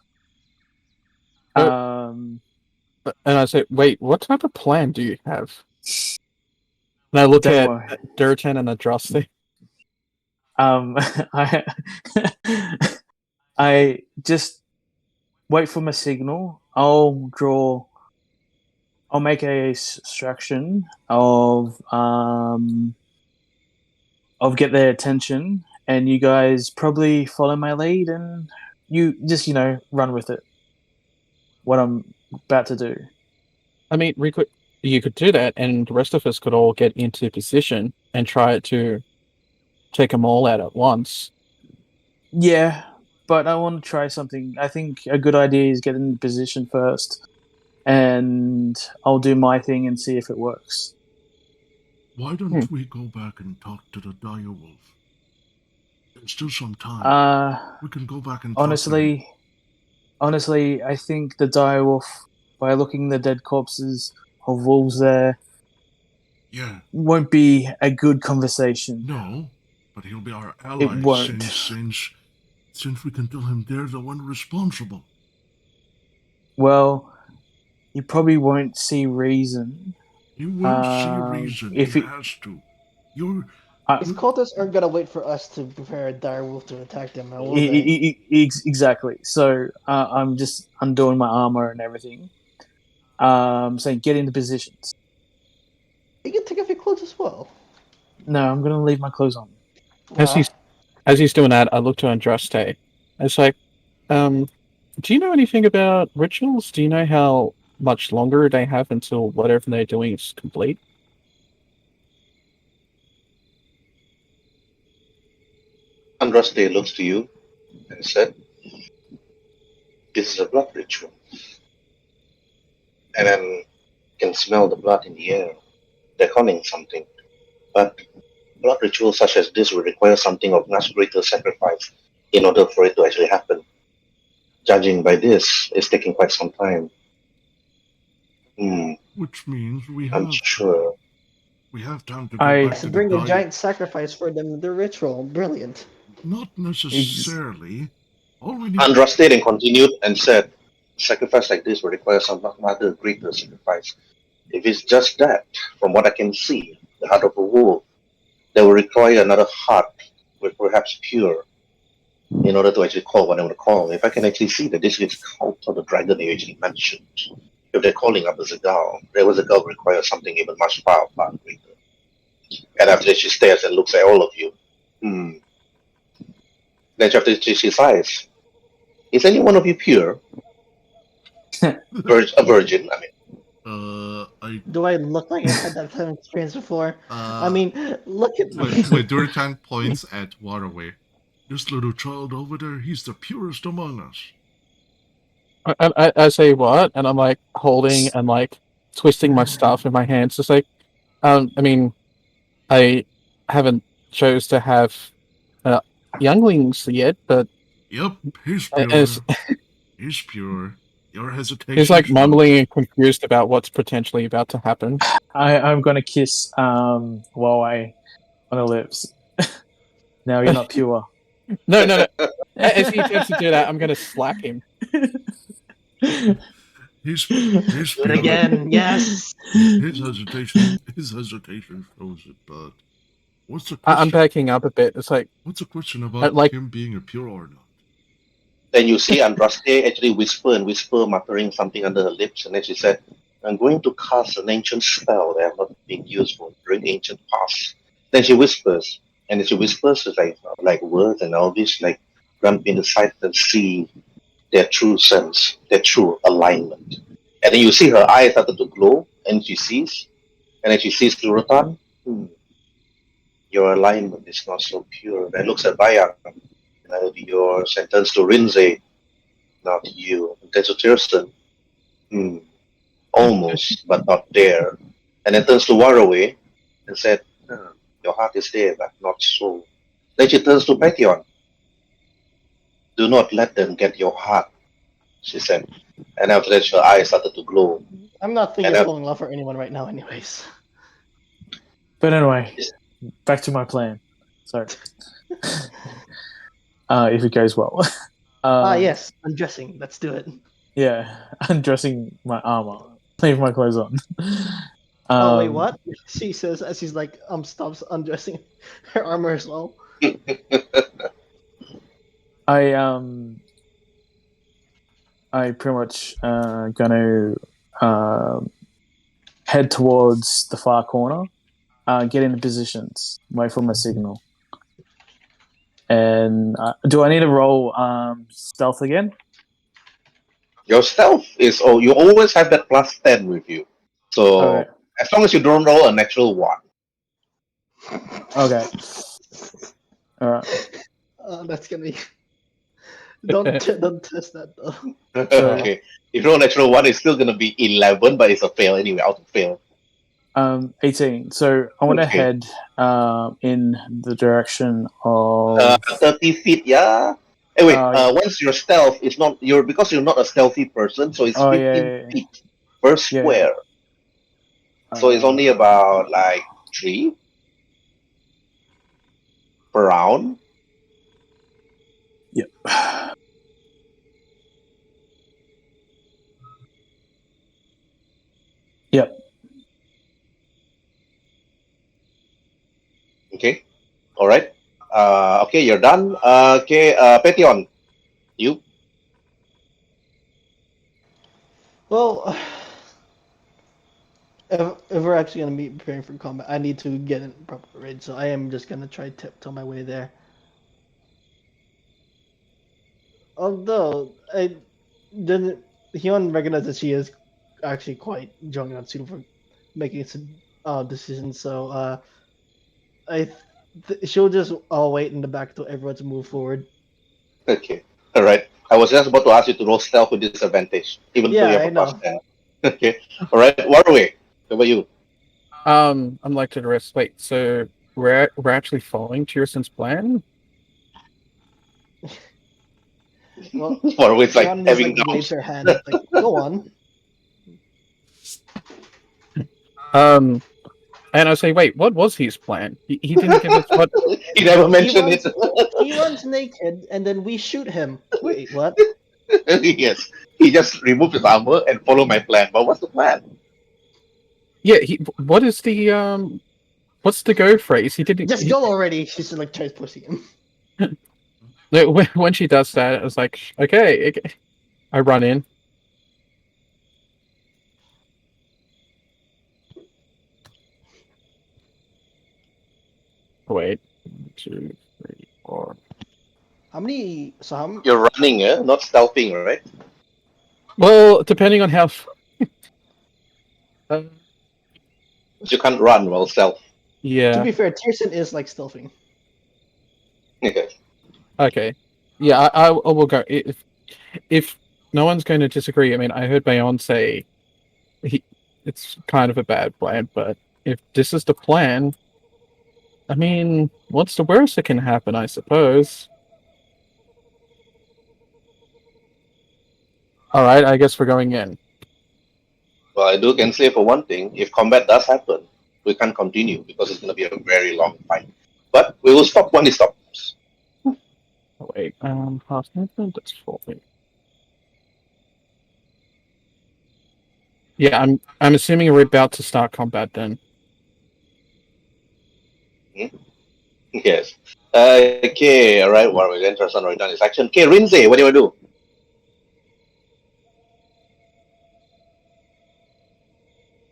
And I say, wait, what type of plan do you have? And I look Don't at worry. Durotan and Adraste. I I just wait for my signal. I'll make a extraction of get their attention, and you guys probably follow my lead, and you just run with it. What I'm about to do. I mean, you could do that, and the rest of us could all get into position and try to take them all out at once. Yeah, but I want to try something. I think a good idea is get in position first, and I'll do my thing and see if it works. Why don't we go back and talk to the dire wolf? There's still some time. We can go back and talk to him. Honestly, I think the direwolf, by looking at the dead corpses of wolves there, won't be a good conversation. No, but he'll be our ally. It won't. Since we can tell him they're the one responsible. Well, you probably won't see reason. He won't see reason. If he has to. These cultists aren't gonna wait for us to prepare a direwolf to attack them, will they? Exactly. So I'm just undoing my armor and everything. Saying get into positions. You can take off your clothes as well. No, I'm gonna leave my clothes on. As he's doing that, I look to Andraste. It's like, do you know anything about rituals? Do you know how much longer they have until whatever they're doing is complete? Andraste looks to you and said, "This is a blood ritual." And then you can smell the blood in the air. They're calling something. But blood rituals such as this will require something of much greater sacrifice in order for it to actually happen. Judging by this, it's taking quite some time. Which means I'm sure. We have time to go back to bring a giant sacrifice for them. The ritual, brilliant. Not necessarily. Andraste then continued and said, "Sacrifice like this will require some other greater sacrifice. If it's just that, from what I can see, the heart of a wolf, they will require another heart, with perhaps pure, in order to actually call what I want to call. If I can actually see that this is cult of the dragon you actually mentioned, if they're calling Abazigal, Abazigal requires something even much far greater." And after she stares and looks at all of you, then after she sighs, "Is any one of you pure? A virgin, I mean." Do I look like I had that kind of experience before? I mean, look at me. Wait, Durotan points at Waruay. This little child over there, he's the purest among us. I say what? And I'm like holding and like twisting my stuff in my hands. Just like, I mean, I haven't chose to have younglings yet, but yep, he's pure. He's pure. Your hesitation. He's like mumbling and confused about what's potentially about to happen. I'm gonna kiss Waruay on the lips. No, you're not pure. No. As he attempts to do that, I'm gonna slap him. He's do it again. Yes. His hesitation shows it, but What's the I'm question? backing up a bit. It's like, What's the question about like- him being a pure or not? Then you see Andraste actually whisper, muttering something under her lips, and then she said, I'm going to cast an ancient spell that I've not been used for during the ancient past. Then she whispers, and as she whispers, it's like words and all this, like jump in the sight and see their true sense, their true alignment. And then you see her eyes started to glow, and she sees, and then she sees Durotan. Your alignment is not so pure. Then looks at Bayang, and that'll be yours, and turns to Rhin'zey, not you. And then to Tyrson, almost, but not there. And then turns to Waruay and said, your heart is there, but not so. Then she turns to Ptyei'heon. Do not let them get your heart, she said. And after that, her eyes started to glow. I'm not thinking And of falling in love for anyone right now, anyways. But anyway, back to my plan. Sorry. If it goes well. Yes, undressing. Let's do it. Yeah, undressing my armor, leave my clothes on. Oh wait, what? She says as she's like stops undressing her armor as well. I pretty much gonna head towards the far corner, get into positions, wait for my signal. And do I need to roll stealth again? Your stealth is, you always have that plus 10 with you. So Okay. as long as you don't roll a natural 1. Okay. All right. That's gonna be. Don't test that though. Okay. If you roll a natural 1, it's still going to be 11, but it's a fail anyway, out of fail. 18. So I want to Okay. head in the direction of 30 feet, yeah. Anyway, yeah. once your stealth is not because you're not a stealthy person, so it's 15 feet per square. So it's only about like 3 per round. Yep. Yep. Okay. All right. Okay, you're done. Okay, Ptyei'heon, you. Well, if we're actually gonna be preparing for combat, I need to get in proper raid. So I am just gonna try tiptoe my way there. Although I didn't, Hyun recognized that she is actually quite young and unsuited for making some decisions. So she'll just wait in the back till everyone's move forward. Okay. All right. I was just about to ask you to roll stealth with disadvantage, even though you have I a plus know. 10. Okay. All right. Waruay, how about you? I'm like to the rest. Wait, so we're actually following Tyrson's plan? Well, Waruay's like Hyun just having like waves doubts. her hand. Like, go on. And I say, wait, what was his plan? He didn't give us what. He never mentioned it. He runs naked, and then we shoot him. Wait, what? Yes. He just removed his armor and followed my plan. But what's the plan? Yeah, what is the what's the go phrase? He didn't Just go already. She's like tries pushing him. when she does that, I was like, okay. I run in. Wait, 1, 2, 3, 4. How many? So how? You're running, not stealthing, right? Well, depending on how. You can't run while stealth. Yeah. To be fair, Tyrson is like stealthing. Okay. Okay. Yeah, I will go. If no one's going to disagree, I mean, I heard Bayon say it's kind of a bad plan, but if this is the plan, I mean, what's the worst that can happen, I suppose? Alright, I guess we're going in. Well, I can say for one thing, if combat does happen, we can't continue because it's going to be a very long fight. But we will stop when it stops. Oh, wait, half movement, that's 4 feet. Yeah, I'm assuming we're about to start combat then. Yes. Okay, alright, Waruay, then Tyrson already done his action. Okay, Rhin'zey, what do you want to do?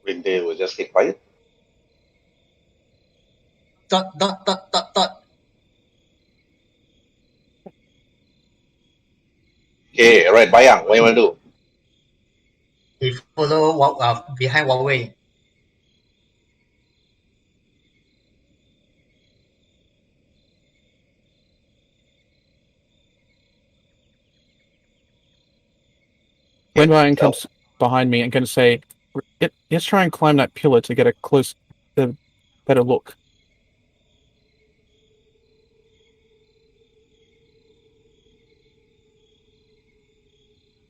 Rhin'zey will just stay quiet. Dot, dot, dot, dot, dot. Okay, alright, Bayang, what do you want to do? He follow behind Waruay. When Ryan Well, comes behind me, I'm going to say, let's try and climb that pillar to get a better look.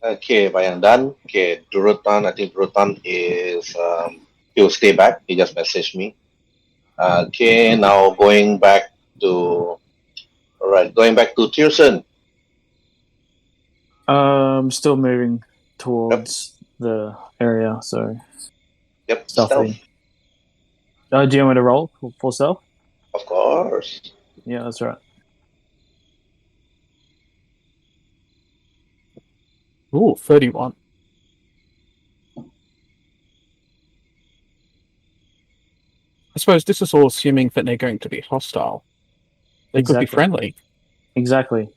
okay, Bayang done. Okay, Durotan, I think Durotan is, he'll stay back. He just messaged me. Okay, now going back to, alright, going back to Tyrson. Still moving towards the area, so Yep, stealthy. stealth, Do you want me to roll for stealth? of course. Yeah, that's right. Ooh, 31. I suppose this is all assuming that they're going to be hostile. They could be Exactly. friendly. Exactly.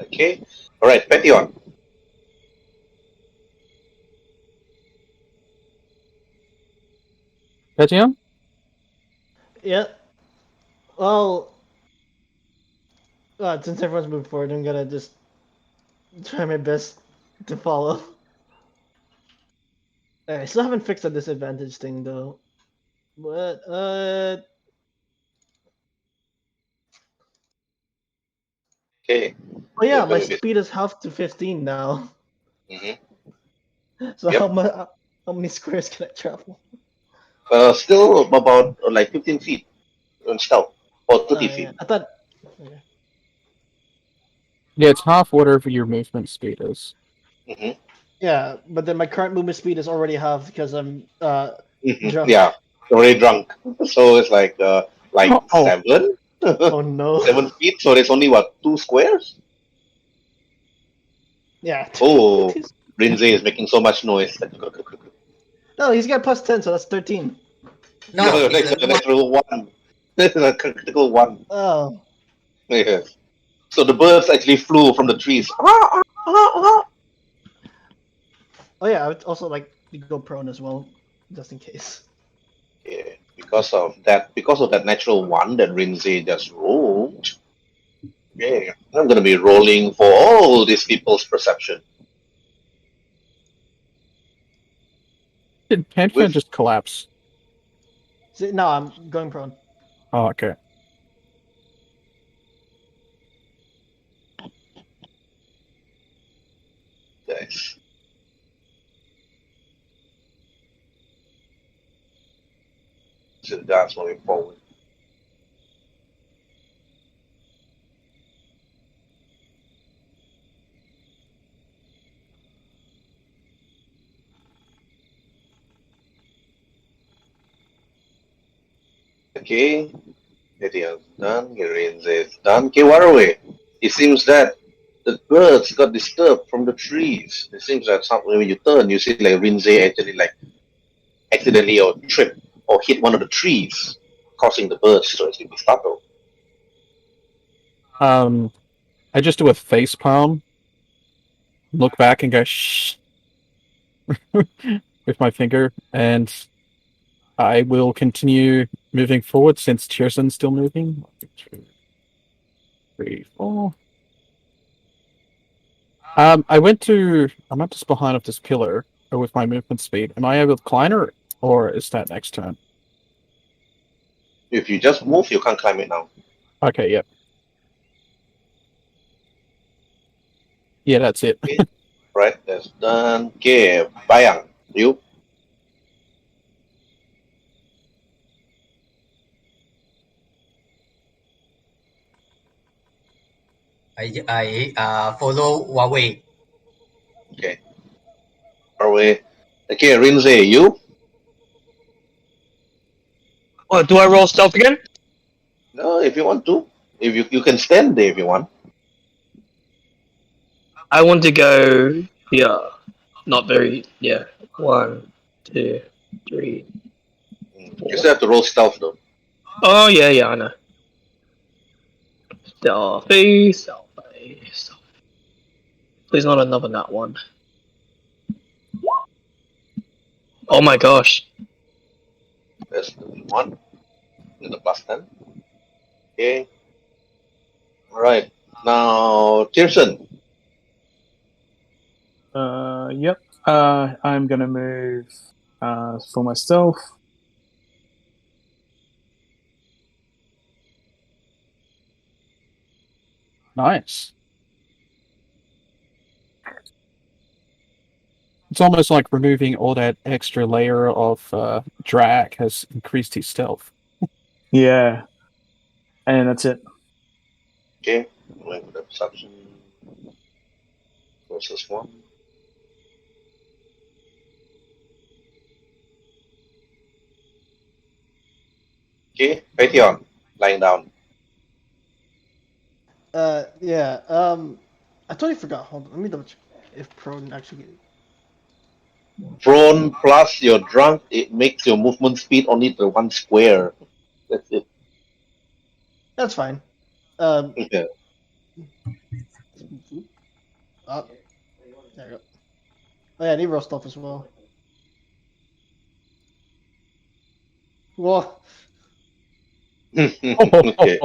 Okay, alright, Ptyei'heon. Ptyei'heon? Yeah. Well, since everyone's moved forward, I'm gonna just try my best to follow. I still haven't fixed the disadvantage thing though. But Okay, oh yeah, you're my going with. speed is half to 15 now. Mm-hmm. So Yep. how many squares can I travel? Still about like 15 feet on stealth, or 30 Yeah, feet. I thought. Okay. Yeah, it's half whatever your movement speed is. Mm-hmm. Yeah, but then my current movement speed is already half because I'm drunk. Yeah, already drunk. So it's like Oh, 7, Oh no. 7 feet. So there's only what, 2 squares? Yeah. Oh, Rhin'zey is making so much noise. No, he's got plus 10, so that's 13. No, No, it's that's a a natural one. This is a critical one. Oh. Yes. So the birds actually flew from the trees. Oh yeah, I would also like to go prone as well, just in case. Yeah, because of that natural one that Rhin'zey just rolled. Yeah, I'm gonna be rolling for all these people's perception. did Ptyei'heon With just collapse? See, no, I'm going prone. Oh, okay. guys. To the guys moving forward. Okay, Meteor is done, Rhin'zey is done. Okay, Waruay. It seems that the birds got disturbed from the trees. It seems that when you turn, you see like Rhin'zey actually like accidentally or trip or hit one of the trees, causing the birds to actually be startled. I just do a face palm, look back and go shh with my finger, and I will continue moving forward since Tyrson's still moving. 1, 2, 3, 4. I'm just behind of this pillar with my movement speed. Am I able to climb or is that next turn? If you just move, you can't climb it now. Okay, yep. Yeah, that's it. Okay, right, that's done. Okay, Bayang, you. I follow Huawei. Okay, Waruay. Okay, Rhin'zey, you. Oh, do I roll stealth again? No, if you want to. If you can stand there if you want. I want to go here. Not very. Yeah. 1, 2, 3. You still have to roll stealth though. Oh yeah, I know. Stealthy. Please not another nut one. Oh my gosh. That's the one. And the plus 10. Okay. Alright. Now Tyrson. Yep. I'm gonna move for myself. Nice. It's almost like removing all that extra layer of drag has increased his stealth. Yeah. And that's it. Okay. Going with the perception. Versus 1. Okay, Ptyei'heon, lying down. Yeah. I totally forgot. Hold on. Let me double check if prone actually. Prone plus you're drunk, it makes your movement speed only to 1 square. That's it. That's fine. Yeah. Oh, there you go. Oh yeah, I need roll stuff as well. Well, Okay,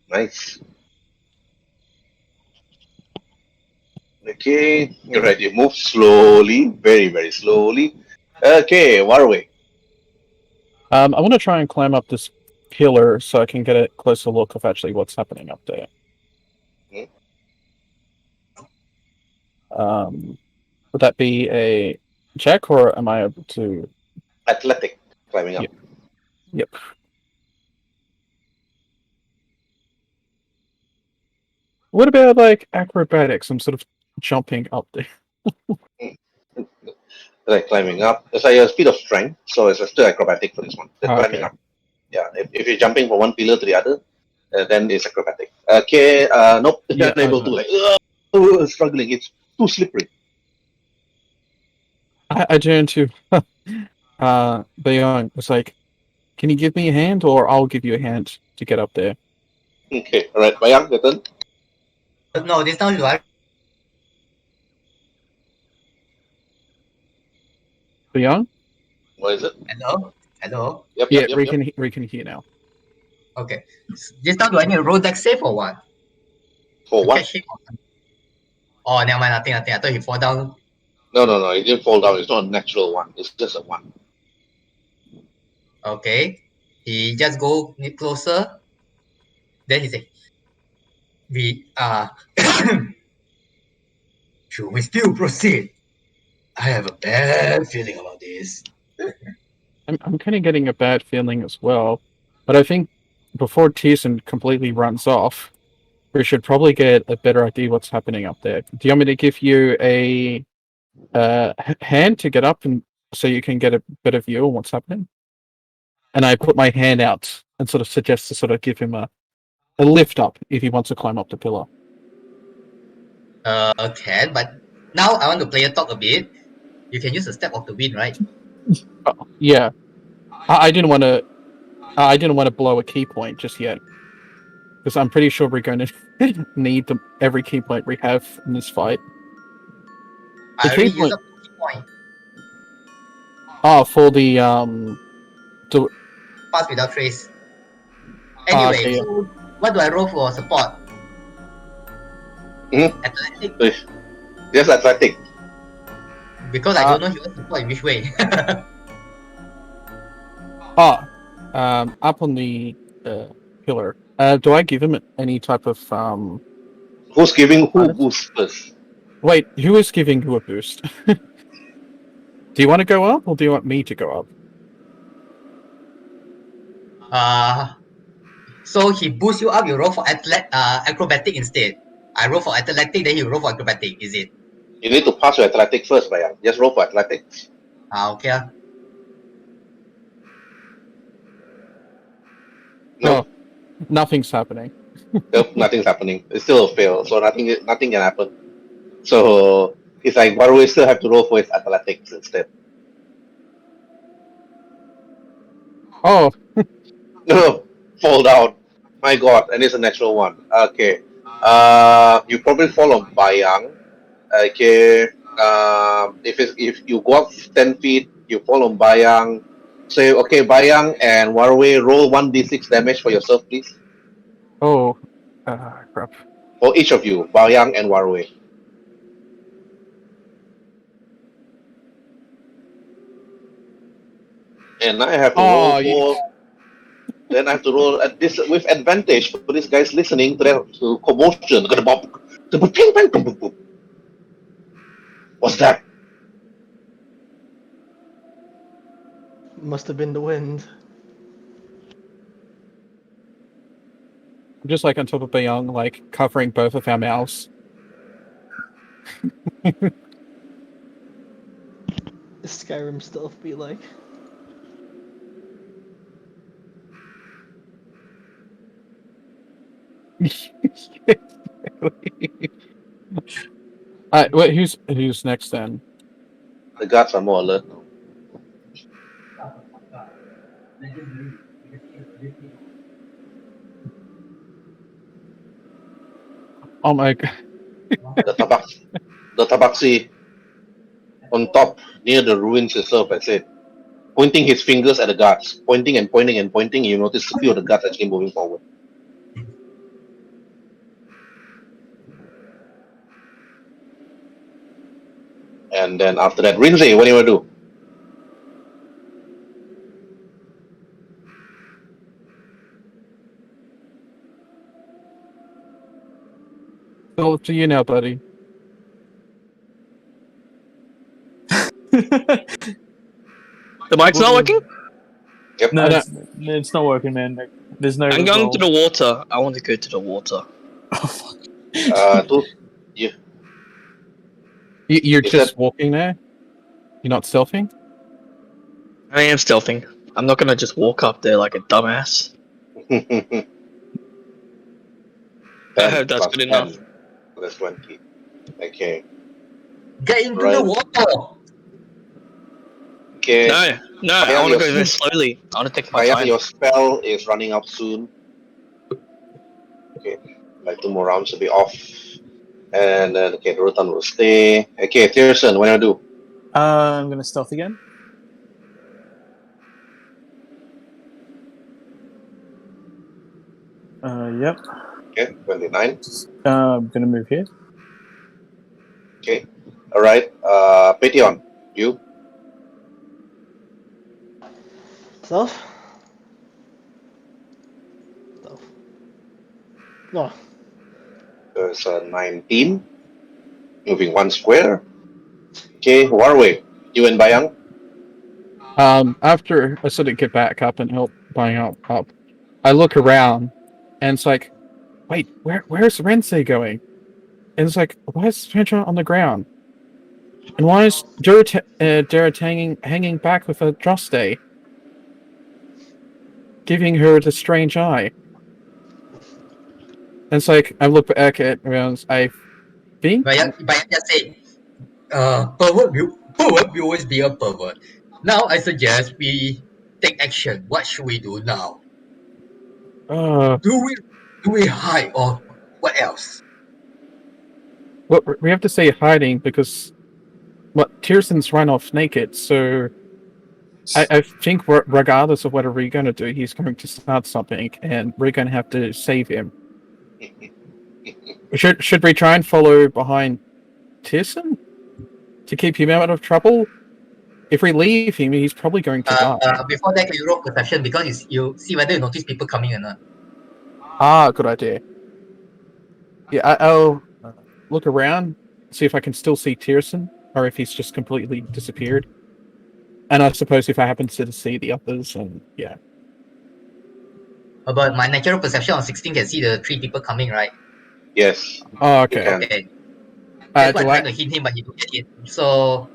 nice. Okay, you're right. You move slowly, very, very slowly. Okay, Waruay. I want to try and climb up this pillar so I can get a closer look of actually what's happening up there. Would that be a check, or am I able to? Athletic, climbing up. Yep. What about like acrobatics? I'm sort of jumping up there. Right, climbing up. It's like a speed of strength, so it's still acrobatic for this one. The climbing Okay. up. Yeah, if you're jumping from one pillar to the other, then it's acrobatic. Okay, nope, you're Yeah, not able to. Like, struggling. It's too slippery. I turn to Bayang. It's like, can you give me a hand, or I'll give you a hand to get up there? Okay, all right, Bayang, your turn. No, this time you are. Bayang? What is it? Hello? Hello? Yep, Yeah, yep, yep, yep. we can hear now. Okay. This time do I need a roll deck save or what? For To what? catch him or something? Oh, never mind, nothing. I thought he fall down. No, it didn't fall down. It's not a natural one. It's just a 1. Okay. He just go closer. Then he say, we should we still proceed? I have a bad feeling about this. I'm kind of getting a bad feeling as well, but I think before Tyrson completely runs off, we should probably get a better idea what's happening up there. Do you want me to give you a hand to get up and so you can get a better view of what's happening? And I put my hand out and sort of suggest to sort of give him a lift up if he wants to climb up the pillar. Can, but now I want to play a talk a bit. You can use a step of the wind, right? Yeah, I didn't want to. I didn't want to blow a key point just yet, because I'm pretty sure we're going to need every key point we have in this fight. I The already key used point. up the key point. Oh, for the Pass without trace. Anyway, okay. so what do I roll for support? Athletic? Yes, athletic. Because I don't know he wants support in which way. Up on the pillar. Do I give him any type of Who's giving who boost first? Wait, who is giving who a boost? Do you want to go up, or do you want me to go up? So he boosts you up, you roll for acrobatic instead. I roll for athletic, then you roll for acrobatic, is it? You need to pass your athletic first, Bayang. Just roll for athletics. Okay. Nope. Nothing's happening. Nope, nothing's happening. It's still a fail, so nothing can happen. So it's like Waruay still have to roll for his athletics instead. Oh, No, fall down. My God, and it's a natural one. Okay. You probably fall on Bayang. Okay. If you go up 10 feet, you fall on Bayang. Say, okay, Bayang and Waruay, roll 1d6 damage for yourself, please. oh, crap. For each of you, Bayang and Waruay. And I have to roll Oh, for. Then I have to roll at this with advantage for these guys listening to commotion. What's that? Must have been the wind. I'm just like on top of Bayang, like covering both of our mouths. Skyrim stealth be like. Wait, who's next then? The guards are more alert now. Oh my god. The tabaxi on top near the ruins itself, I said, pointing his fingers at the guards, pointing and pointing and pointing. You notice a few of the guards actually moving forward. And then after that, Rhin'zey, what do you want to do? Still up to you now, buddy. The mic's not working? Yep. No, I know. it's not working, man. Like, there's no. I'm going to resolve. the water. I want to go to the water. Oh, fuck. You're Is just that- walking there? You're not stealthing? I am stealthing. I'm not gonna just walk up there like a dumbass. I hope that's good enough. That's 20. Okay. Get into Right. the water. Okay. No, I want to go there slowly. I want to take my Bayang, time. your spell is running out soon. Okay. Like 2 more rounds will be off. And then, okay, Durotan will stay. Okay, Tyrson, what do you do? I'm gonna stealth again. Yep. Okay, 29. I'm gonna move here. Okay. Alright. Ptyei'heon, you? Stealth? Stealth. No. There's 19. Moving 1 square. Okay, Waruay, you and Bayang? After I sort of get back up and help Bayang up, I look around and it's like, wait, where's Rhin'zey going? And it's like, why is Spencer on the ground? And why is Durotan hanging back with a Droste? Giving her the strange eye. And it's like, I look back at around, I think... Bayang just say, pervert will always be a pervert. Now I suggest we take action. What should we do now? Do we hide or what else? Well, we have to say hiding because Tyrson's run off naked, so I think regardless of whatever we're going to do, he's going to start something, and we're going to have to save him. Should we try and follow behind Tyrson to keep him out of trouble? If we leave him, he's probably going to die. Before that, you roll perception because you see whether you notice people coming or not. Ah, good idea. Yeah, I'll look around, see if I can still see Tyrson, or if he's just completely disappeared. And I suppose if I happen to see the others, and yeah. But my natural perception on 16 can see the 3 people coming, right? Yes. Oh, okay. Okay. That's why I'm do trying to hint him, but he don't get it. So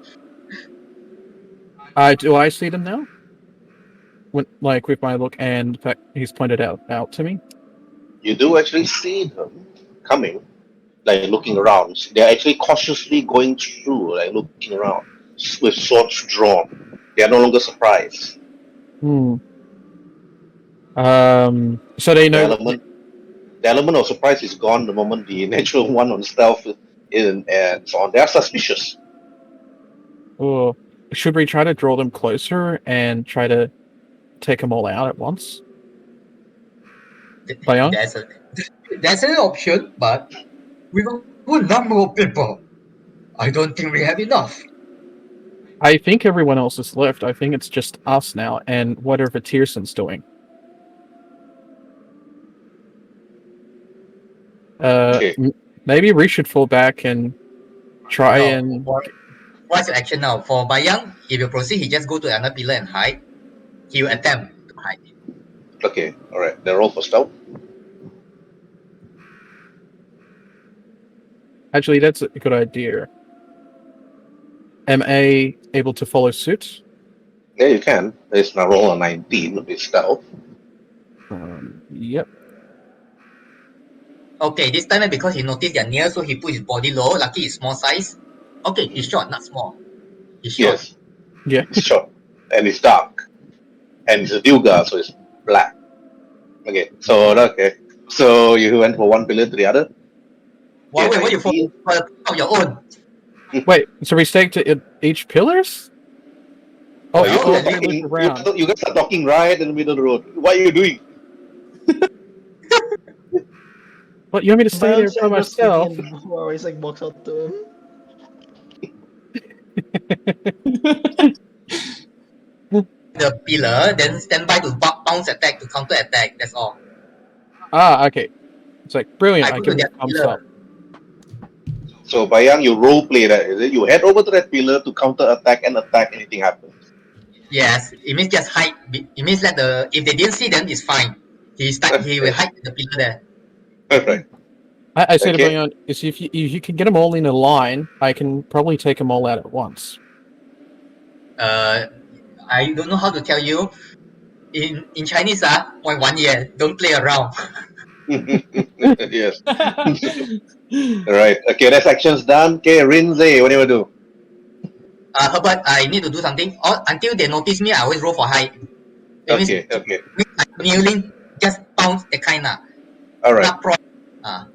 Do I see them now? Like with my look, and in fact, he's pointed out to me. You do actually see them coming, like looking around. They're actually cautiously going through, like looking around with swords drawn. They are no longer surprised. So they The know. element of surprise is gone the moment the natural one on stealth in and so on. They are suspicious. Or should we try to draw them closer and try to take them all out at once? Bayang? That's an option, but with a good number of people, I don't think we have enough. I think everyone else is left. I think it's just us now and whatever Tyrson's doing. Okay. Maybe we should fall back and try and... What's your action now? For Bayang, if you proceed, he just go to another pillar and hide. He will attempt to hide. Okay, alright. Then roll for stealth. Actually, that's a good idea. Am I able to follow suit? Yeah, you can. It's now roll a 19 with stealth. Yep. Okay, this time because he noticed they're near, so he put his body low. Lucky it's small size. Okay, he's short, not small. He's short. Yes. Yeah. It's short. And it's dark. And it's a Duegar, so it's black. Okay, so you went from one pillar to the other. Wait, Okay, what you for your own? Wait, so we stake to each pillars? Oh, you oh, guys they look around. you guys are talking right in the middle of the road. What are you doing? What, you want me to stay there by myself? Before he's like walks out to him. The pillar, then stand by to bounce attack to counter attack. That's all. Okay. It's like brilliant. I put can to that thumbs pillar. up. So Bayang, you role play that, is it? You head over to that pillar to counter attack and attack anything happens. Yes, it means just hide. It means that if they didn't see them, it's fine. He will hide the pillar there. Perfect. I said Okay. to Bjorn, is if you can get them all in a line, I can probably take them all out at once. I don't know how to tell you. In Chinese, 1 year, don't play around. Yes. Alright. Okay, that's actions done. Okay, Rhin'zey, what do you do? Herbert, I need to do something. Until they notice me, I always roll for hide. Okay. Kneeling, just bounce the kind of. Alright. Not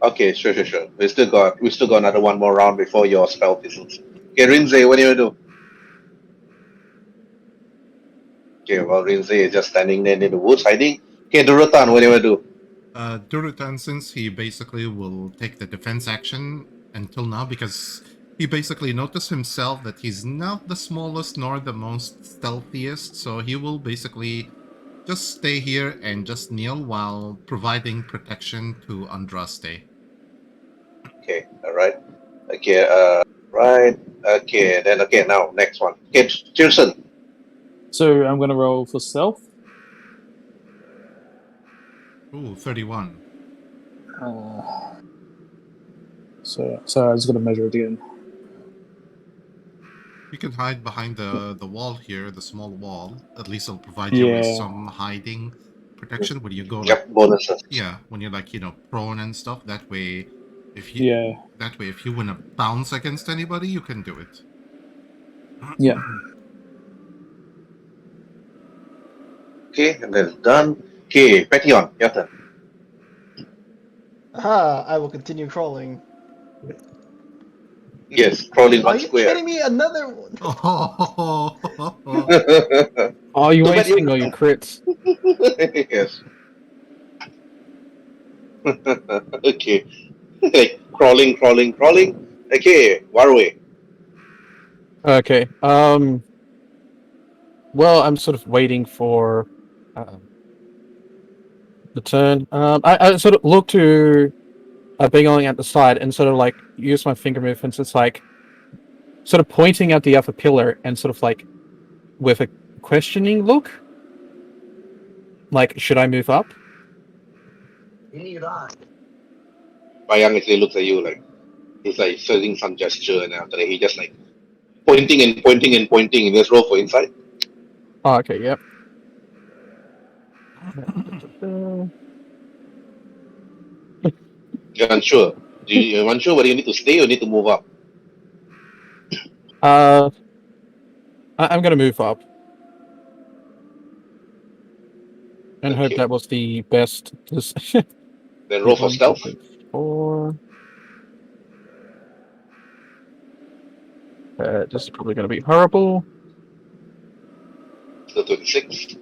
Okay, sure. We still got another one more round before your spell fizzles. Okay, Rhin'zey, what do you do? Okay, well, Rhin'zey is just standing there in the woods hiding. Okay, Durotan, what do you do? Durotan, since he basically will take the defense action until now, because he basically noticed himself that he's not the smallest nor the most stealthiest, so he will basically just stay here and just kneel while providing protection to Andraste. Okay, alright. Okay, right. Okay, then now, next one. Okay, Tyrson. So I'm gonna roll for stealth. Ooh, 31. So I was gonna measure it again. You can hide behind the wall here, the small wall. At least it'll provide you with some hiding protection when you go bonuses. Yeah, when you're prone and stuff. That way, if you want to bounce against anybody, you can do it. Yeah. Okay, and that's done. Okay, Ptyei'heon, your turn. I will continue crawling. Yes, crawling Are one you square. kidding me? Another one. Oh, you're Too bad wasting all your crits. Yes. Okay. Like crawling. Okay, Waruay. Okay. Well, I'm sort of waiting for the turn. I sort of look to Bing at the side and sort of use my finger movements. It's sort of pointing at the upper pillar and sort of with a questioning look. Should I move up? Bayang actually looks at you he's saying some gesture, and after that he just pointing and pointing. Let's roll for insight. Oh, okay, yep. You're unsure. You're unsure whether you need to stay or need to move up. I'm going to move up. And hope Okay. that was the best. Then roll for stealth. 4. This is probably going to be horrible. Still 26.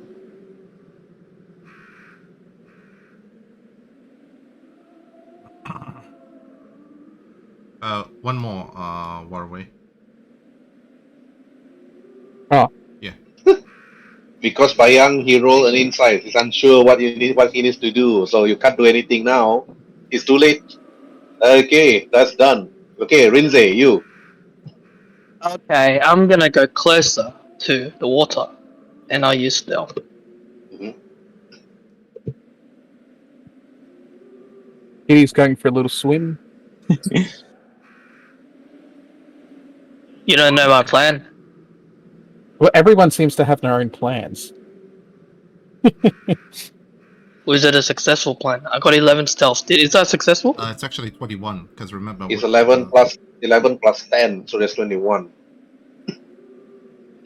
One more, Waruay. Oh. Yeah. Because Bayang, he rolled an insight. He's unsure what he needs to do, so you can't do anything now. It's too late. Okay, that's done. Okay, Rhin'zey, you. Okay, I'm gonna go closer to the water, and I'll use stealth. He's going for a little swim. You don't know my plan. Well, everyone seems to have their own plans. Was it a successful plan? I got 11 stealth. Is that successful? It's actually 21, because remember... It's 11 plus 10, so that's 21.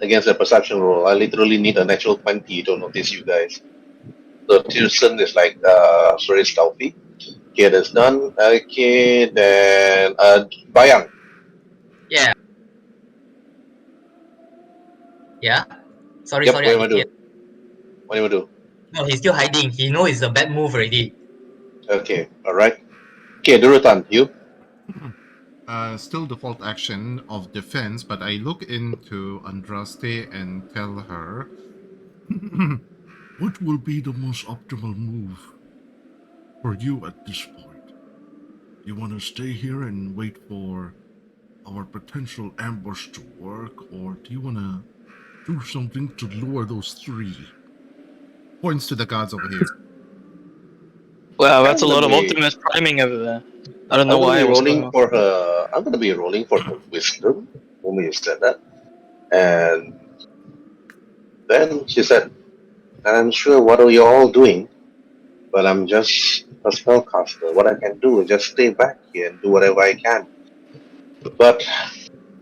Against the perception roll. I literally need a natural 20 to notice you guys. So Tyrson is like very stealthy. Okay, that's done. Okay, then Bayang. Yeah. Yeah. Sorry, Yep, sorry. what do you do? What do you do? No, he's still hiding. He knows it's a bad move already. Okay, alright. Okay, Durotan, you? Still default action of defense, but I look into Andraste and tell her... What will be the most optimal move for you at this point? You want to stay here and wait for our potential ambush to work, or do you want to do something to lure those 3? Points to the gods over here. Wow, that's a I'm lot of gonna be- Optimus priming over there. I don't know I'm gonna why be it was rolling going on. for her. I'm gonna be rolling for her wisdom. When you said that, and then she said, "I'm sure what are you all doing, but I'm just a spellcaster. What I can do is just stay back here and do whatever I can. But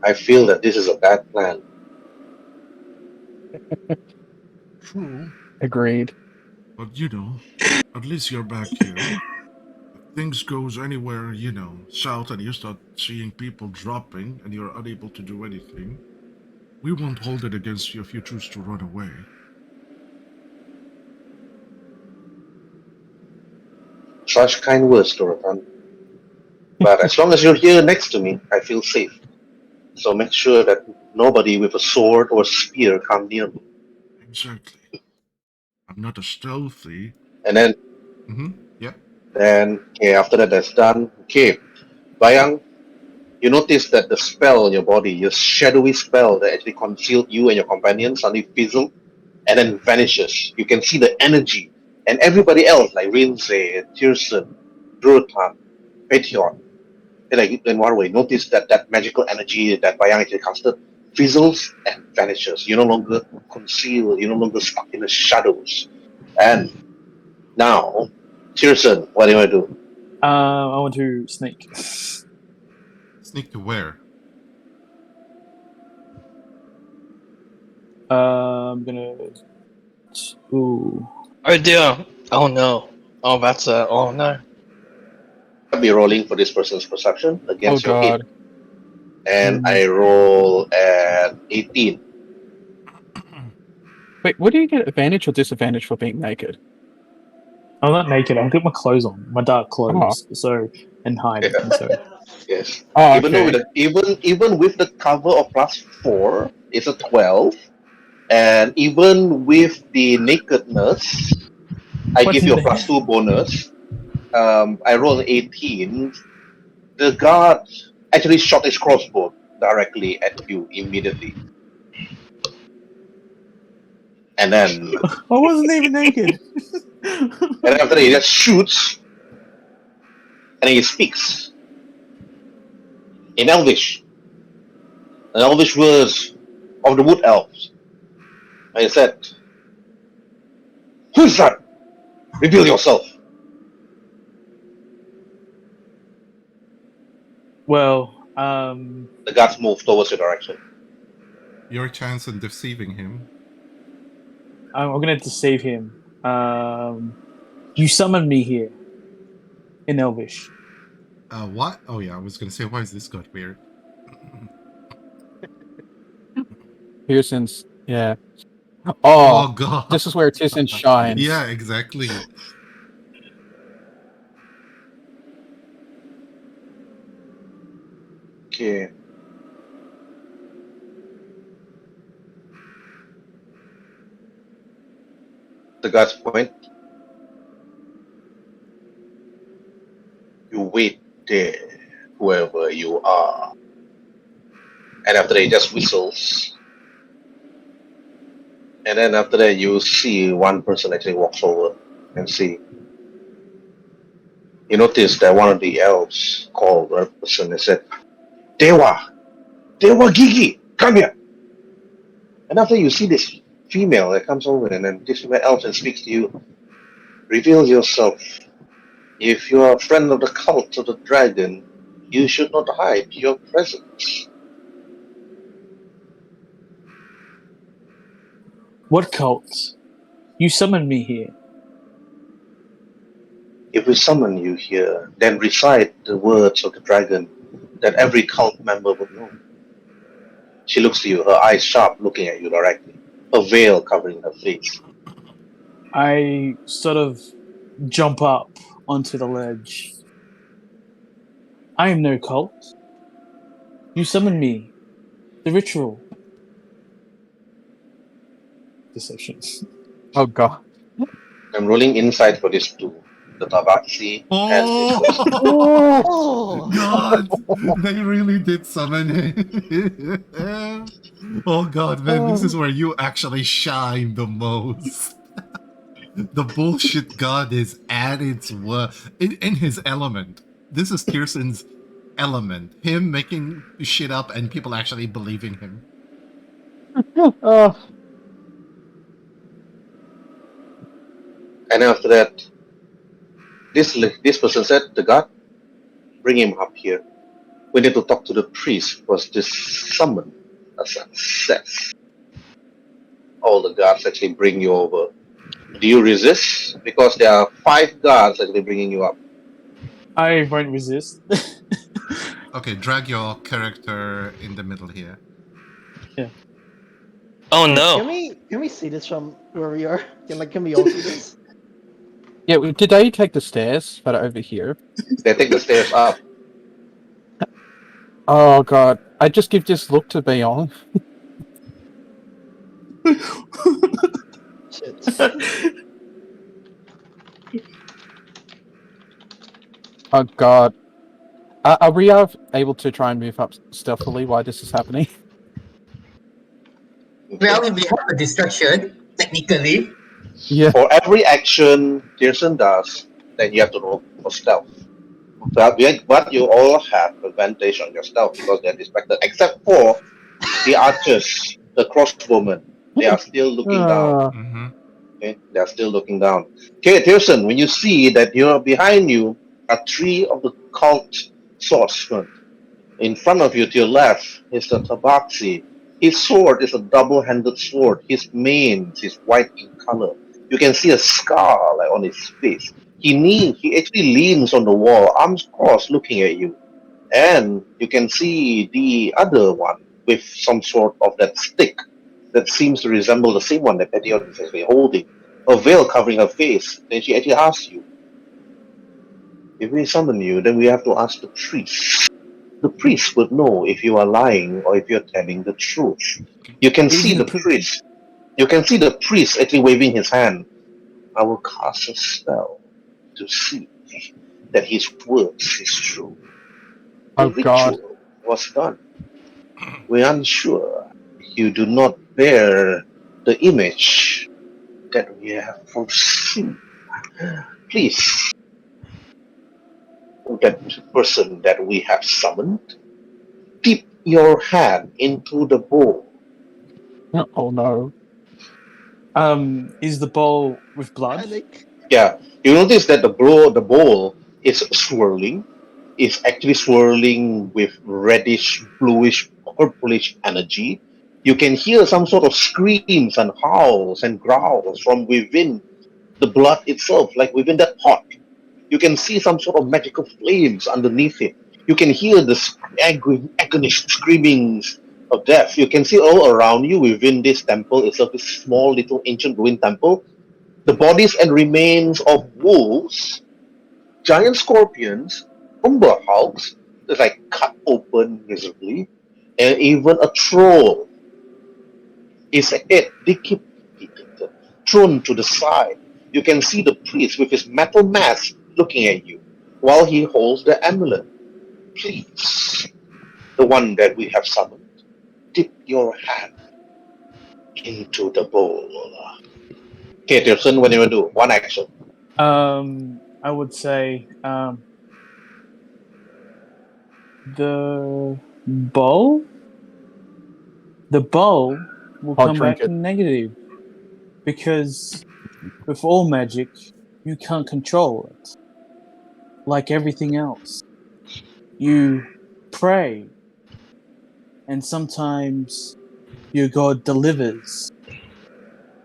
I feel that this is a bad plan. True, Agreed. but at least you're back here. If things goes anywhere, south and you start seeing people dropping and you're unable to do anything, we won't hold it against you if you choose to run away. Such kind words, Durotan. But as long as you're here next to me, I feel safe. So make sure that nobody with a sword or spear come near me." Exactly. I'm not a stealthy. And then, Yep. then okay, after that's done. Okay, Bayang, you notice that the spell on your body, your shadowy spell that actually concealed you and your companions, suddenly fizzled and then vanishes. You can see the energy, and everybody else like Rhin'zey, Tyrson, Durotan, Ptyei'heon, in Waruay, notice that that magical energy that Bayang actually casted fizzles and vanishes. You're no longer concealed. You're no longer stuck in the shadows. And now, Tyrson, what do you want to do? I want to sneak. Sneak to where? I'm gonna. Ooh. Oh dear. Oh no. Oh, that's oh no. I'll be rolling for this person's perception Oh against your hit. god. And I roll at 18. Wait, what do you get advantage or disadvantage for being naked? I'm not naked. I've got my clothes on, my dark clothes. So and hide. So Yes. Oh, Even though okay. even with the cover of +4, it's a 12. And even with the nakedness, I What's give you a in there? +2 bonus. I rolled an 18. The guard actually shot his crossbow directly at you immediately. And then, I wasn't even naked. and after that, he just shoots, and he speaks in Elvish. An Elvish words of the Wood Elves. I said, "Who's that? Reveal yourself." Well, The guards move towards your direction. Your chance in deceiving him. I'm gonna deceive him. You summoned me here in Elvish. What? Oh yeah, I was gonna say, why is this got weird? Pearson's, yeah. Oh Oh, god. this is where Tyrson shines. Yeah, exactly. Okay. The guards point. You wait there, whoever you are. And after that, he just whistles. And then after that, you see one person actually walks over and see. You notice that one of the elves called the person and said, Dewa Gigi, come here. And after you see this female that comes over and then this female elf and speaks to you, reveal yourself. If you are a friend of the cult of the dragon, you should not hide your presence. What cult? You summoned me here. If we summon you here, then recite the words of the dragon that every cult member would know. She looks to you, her eyes sharp, looking at you directly, a veil covering her face. I sort of jump up onto the ledge. I am no cult. You summoned me. The ritual. Deception. Oh god. I'm rolling insight for this too. The Tabaxi and this person. Oh god, they really did summon him. Oh god, man, this is where you actually shine the most. The bullshit god is at its in his element. This is Tyrson's element. Him making shit up and people actually believing him. Oh. And after that, this person said, the guard, bring him up here. We need to talk to the priest. Was this summon a success? All the guards actually bring you over. Do you resist? Because there are 5 guards actually bringing you up. I won't resist. Okay, drag your character in the middle here. Oh Can no. we see this from where we are? Can we all see this? Yeah, did they take the stairs that are over here? They take the stairs up. Oh god. I just give this look to Bjorn. Shit. Oh god. Are we able to try and move up stealthily while this is happening? Well, if we have a distraction, technically, Yeah. For every action Tyrson does, then you have to roll for stealth. But you all have advantage on your stealth because they're distracted, except for the archers, the crossbowmen. They are still looking down. Mm-hmm. Okay, they are still looking down. Okay, Tyrson, when you see that you're behind you are 3 of the cult swordsmen. In front of you to your left is the Tabaxi. His sword is a double-handed sword. His mane is white in color. You can see a scar like on his face. He actually leans on the wall, arms crossed, looking at you. And you can see the other one with some sort of that stick that seems to resemble the same one that Ptyei'heon is actually holding. A veil covering her face. Then she actually asks you, if we summon you, then we have to ask the priest. The priest would know if you are lying or if you're telling the truth. You can see the priest. You can see the priest actually waving his hand. I will cast a spell to see that his words is true. The Oh god. ritual was done. We are unsure. You do not bear the image that we have foreseen. Please, that person that we have summoned, dip your hand into the bowl. Oh no. Is the bowl with blood? Panic. Yeah, you notice that the bowl is swirling. It's actually swirling with reddish, bluish, purplish energy. You can hear some sort of screams and howls and growls from within the blood itself, like within that pot. You can see some sort of magical flames underneath it. You can hear the agonish screamings of death. You can see all around you within this temple itself, this small little ancient ruined temple, the bodies and remains of wolves, giant scorpions, umber hulks, that's like cut open miserably, and even a troll is head decapitated, thrown to the side. You can see the priest with his metal mask looking at you while he holds the amulet. Please, the one that we have summoned, dip your hand into the bowl. Okay, Tyrson, what do you do? One action. I would say the bowl. The bowl will I'll come drink back it. negative because with all magic, you can't control it. Like everything else, you pray, and sometimes your god delivers,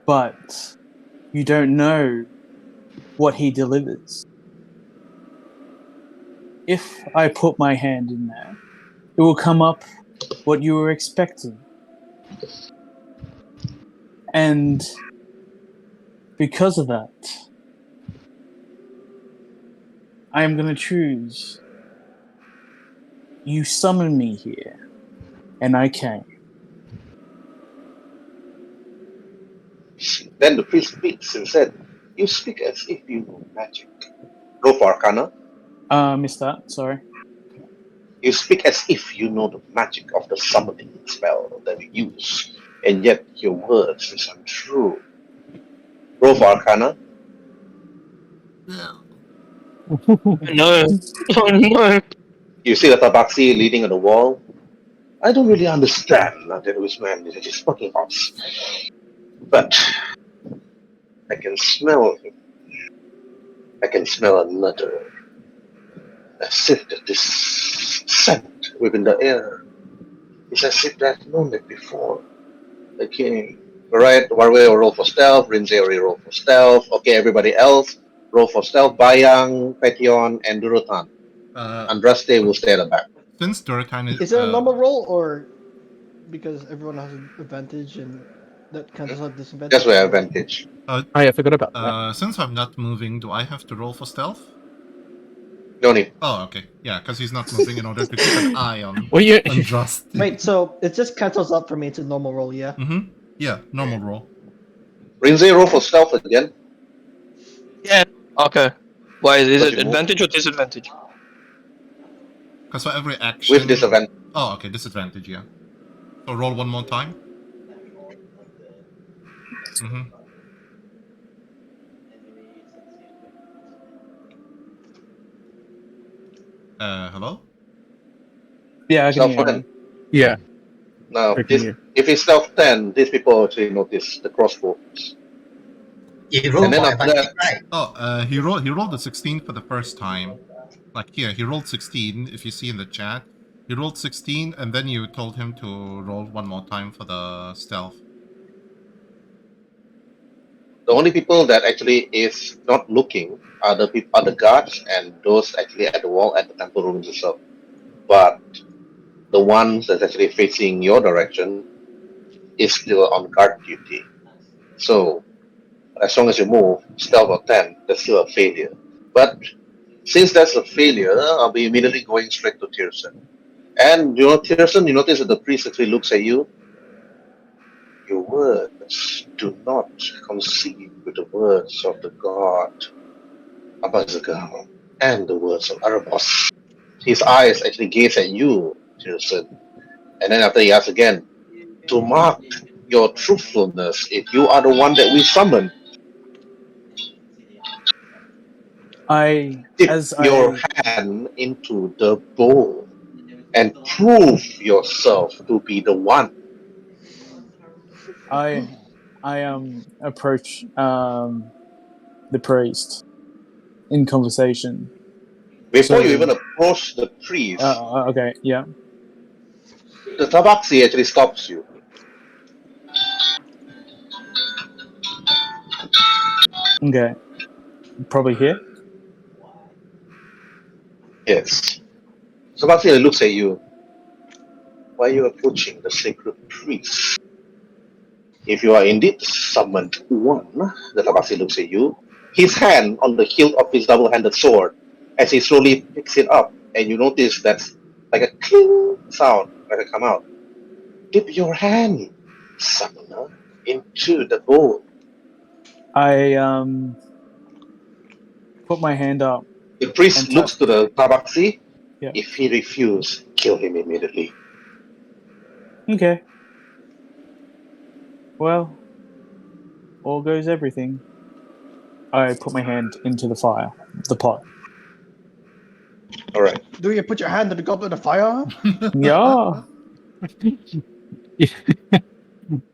but you don't know what he delivers. If I put my hand in there, it will come up what you were expecting. And because of that, I am going to choose. You summoned me here, and I came. Then the priest speaks and said, "You speak as if you know magic." Roll for Arcana. Missed that, sorry. You speak as if you know the magic of the summoning spell that we use, and yet your words is untrue. Roll for Arcana. No. Oh no. You see the tabaxi leaning on the wall. I don't really understand that this man is just fucking us. But I can smell him. I can smell another. As if that this scent within the air is as if I've known it before. Okay. Alright, Waruay will roll for stealth, Rhin'zey will roll for stealth. Okay, everybody else, roll for stealth. Bayang, Ptyei'heon, and Durotan. Andraste will stay at the back. Since Durotan Is it a normal roll or because everyone has an advantage and that cancels out disadvantage? That's where advantage. Oh, yeah, I forgot about that. Since I'm not moving, do I have to roll for stealth? No need. Oh, okay. Yeah, because he's not moving in order to keep an eye on Well, you, Andraste. Wait, so it just cancels out for me. It's a normal roll, yeah? Mm-hmm. Yeah, normal roll. Rhin'zey, roll for stealth again. Yeah. Okay. Why is Because it you move. advantage or disadvantage? Because for every action... With disadvantage. Oh, okay, disadvantage, yeah. So roll one more time. Mm-hmm. Hello? Yeah, I can Stealth hear 10. you. yeah. Now, I can hear. if it's stealth 10, these people actually notice the crossbows. It rolled And then for after advantage, that, right? Oh, he rolled a 16 for the first time. Like here, he rolled 16, if you see in the chat. He rolled 16, and then you told him to roll one more time for the stealth. the only people that actually is not looking are the guards and those actually at the wall at the temple rooms itself. But the ones that's actually facing your direction is still on guard duty. So as long as you move, stealth of 10, that's still a failure. But since that's a failure, I'll be immediately going straight to Tyrson. And you know, Tyrson, you notice that the priest actually looks at you. Your words do not conceive with the words of the god Abazigal and the words of Erebos. His eyes actually gaze at you, Tyrson. And then after he asks again, to mark your truthfulness, if you are the one that we summon, dip your hand into the bowl and prove yourself to be the one. I approach the priest in conversation. Before So- you even approach the priest, Okay, yeah. the Tabaxi actually stops you. Okay. Probably here. Yes. Tabaxi looks at you. Why are you approaching the sacred priest? If you are indeed the summoned one, the Tabaxi looks at you. His hand on the hilt of his double-handed sword as he slowly picks it up, and you notice that's like a cling sound when it come out. Dip your hand, summoner, into the bowl. I put my hand up. The priest And looks to the Tabaxi. Yeah. If he refuses, kill him immediately. Okay. Well, all goes everything. I put my hand into the fire, the pot. All right. Do you put your hand in the goblet of fire? Yeah.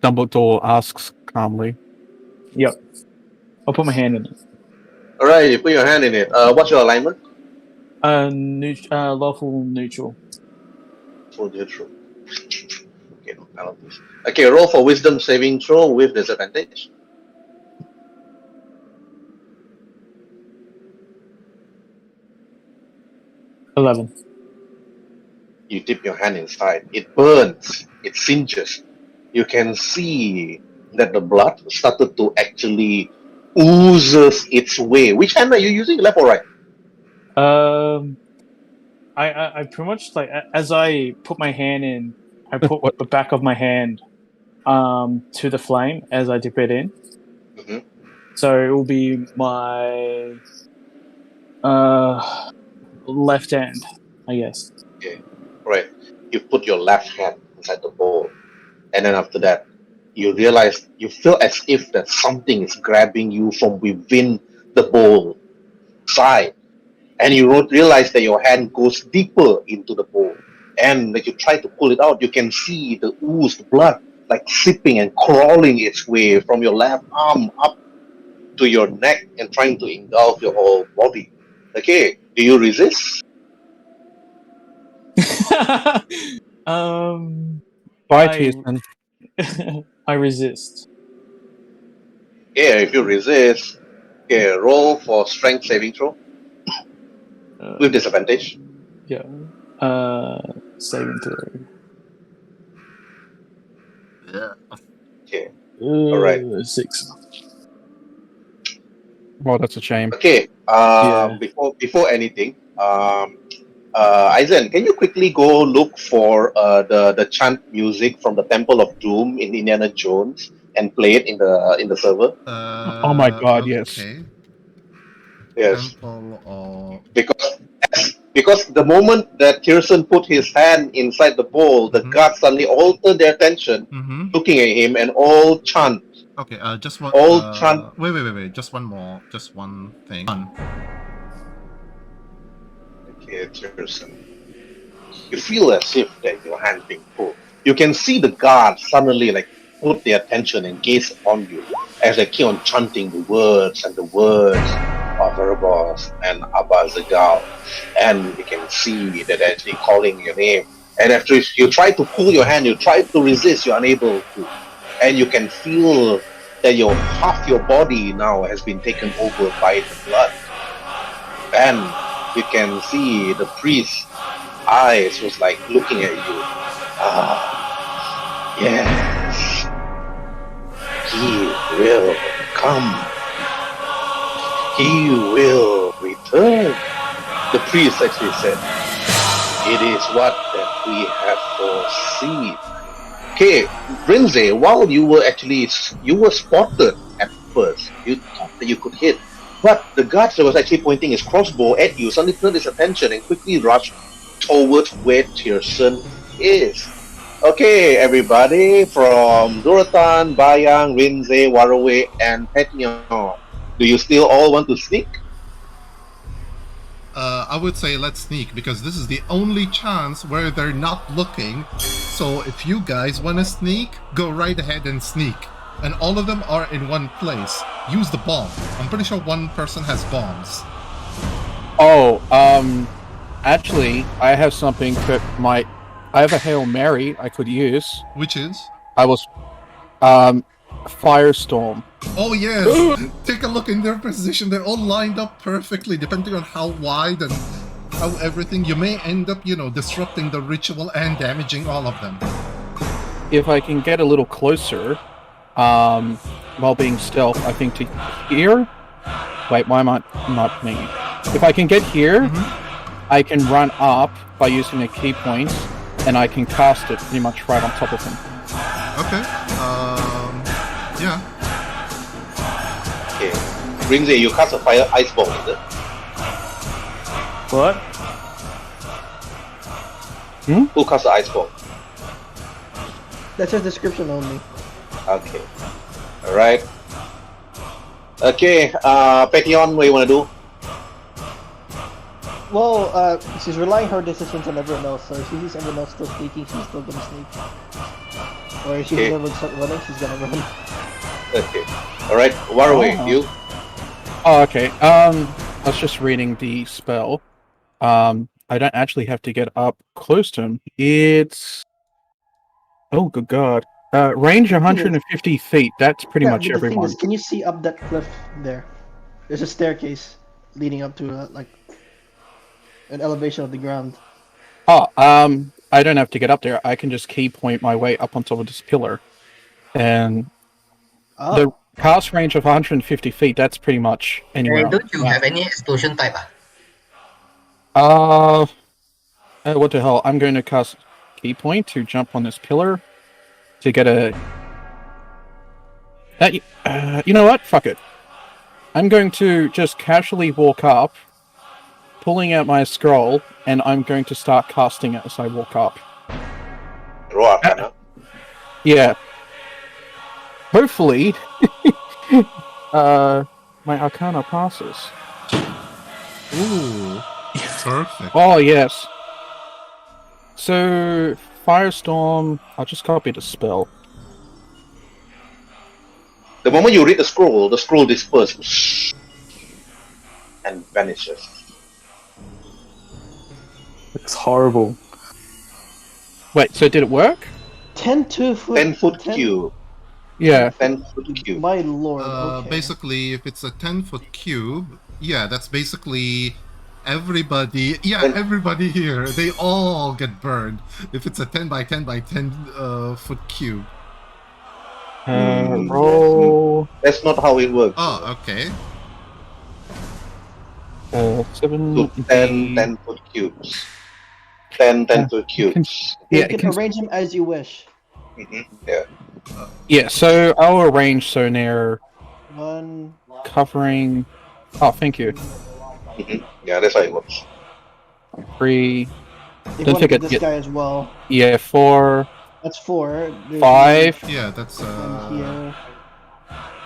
Dumbledore asks calmly. Yep. I'll put my hand in it. All right. You put your hand in it. What's your alignment? Lawful neutral. Full neutral. Okay, no penalties. Okay, roll for wisdom saving throw with disadvantage. $11. You dip your hand inside. It burns. It singes. You can see that the blood started to actually oozes its way. Which hand are you using, left or right? I pretty much like as I put my hand in, I put the back of my hand to the flame as I dip it in. Mhm. So it will be my left hand, I guess. Right. You put your left hand inside the bowl, and then after that, you realize you feel as if that something is grabbing you from within the bowl side, and you don't realize that your hand goes deeper into the bowl. And when you try to pull it out, you can see the oozed blood like sipping and crawling its way from your left arm up to your neck and trying to engulf your whole body. Okay, do you resist? Bye, I- Tyrson. I resist. Yeah, if you resist, okay, roll for strength saving throw with disadvantage. Yeah. Saving throw. Okay, Alright. 6. Oh, that's a shame. okay. Yeah. Before anything, Aizen, can you quickly go look for the chant music from the Temple of Doom in Indiana Jones and play it in the server? Oh my God, yes. Okay. Yes, Temple or because the moment that Tyrson put his hand inside the bowl, the Mhm. guards suddenly altered their attention, looking at him, and all chant. Okay, just one. All chant. Wait. Just one more. Just one thing. Okay, Tyrson. You feel as if that your hand being pulled. You can see the guards suddenly like put their attention and gaze upon you as they keep on chanting the words of Herbert and Abazigal, and you can see that they're actually calling your name. And after you try to pull your hand, you try to resist, you're unable to, and you can feel that half your body now has been taken over by the blood, and you can see the priest's eyes was like looking at you. Yes, he will come. He will return. The priest actually said, it is what that we have foreseen. Okay, Rhin'zey, while you were spotted at first. You thought that you could hit. But the guard that was actually pointing his crossbow at you suddenly turned his attention and quickly rushed towards where Tyrson is. Okay, everybody, from Durotan, Bayang, Rhin'zey, Waruay, and Ptyei'heon. Do you still all want to sneak? I would say let's sneak because this is the only chance where they're not looking. So if you guys want to sneak, go right ahead and sneak. and all of them are in one place, use the bomb. I'm pretty sure one person has bombs. Oh, actually, I have something that might. I have a Hail Mary I could use. Which is? I was, Firestorm. Oh yes! Take a look in their position. They're all lined up perfectly, depending on how wide and how everything. You may end up, disrupting the ritual and damaging all of them. If I can get a little closer, while being stealth, I think to here. Wait, why am I not me? If I can get here, I can run up by using a key point, and I can cast it pretty much right on top of him. Okay. Yeah. Okay. Rhin'zey, you cast a fire ice bomb, is it? What? Who cast the ice bomb? That's his description only. Okay. Alright. Okay, Ptyei'heon, what do you want to do? Well, she's relying her decisions on everyone else, so if she sees everyone else still sneaking, she's still gonna sneak. Or if she's Okay. gonna start running, she's gonna run. Okay. Alright, Waruay, you? Oh, okay. I was just reading the spell. I don't actually have to get up close to him. It's... Oh, good god. Range 150 feet. That's pretty much but the thing everyone. is, can you see up that cliff there? There's a staircase leading up to like an elevation of the ground. Oh, I don't have to get up there. I can just key point my way up on top of this pillar. And the cast range of 150 feet, that's pretty much anywhere. Don't you have any explosion type? What the hell? I'm going to cast key point to jump on this pillar to get a... you know what? Fuck it. I'm going to just casually walk up, pulling out my scroll, and I'm going to start casting it as I walk up. Roll Arcana. Yeah. Hopefully, my Arcana passes. Ooh. Perfect. Oh, yes. So, Firestorm, I'll just copy the spell. The moment you read the scroll disperses and vanishes. It's horrible. Wait, so did it work? 10 foot. 10 foot cube. Yeah. 10 foot cube. My lord. Okay. Basically, if it's a 10-foot cube, yeah, that's basically everybody. Yeah, everybody here. They all get burned. If it's a 10 by 10 by 10 foot cube. Roll. That's not how it works. Oh, okay. 7. So 10 foot cubes. 10 foot cubes. You Yeah, can arrange them as you wish. Yeah. Yeah, so I'll arrange so near 1, covering. Oh, thank you. Yeah, that's how it works. 3. You Don't want to forget get this guy as well. Yeah, 4. That's 4. There's 5. Yeah, that's one here.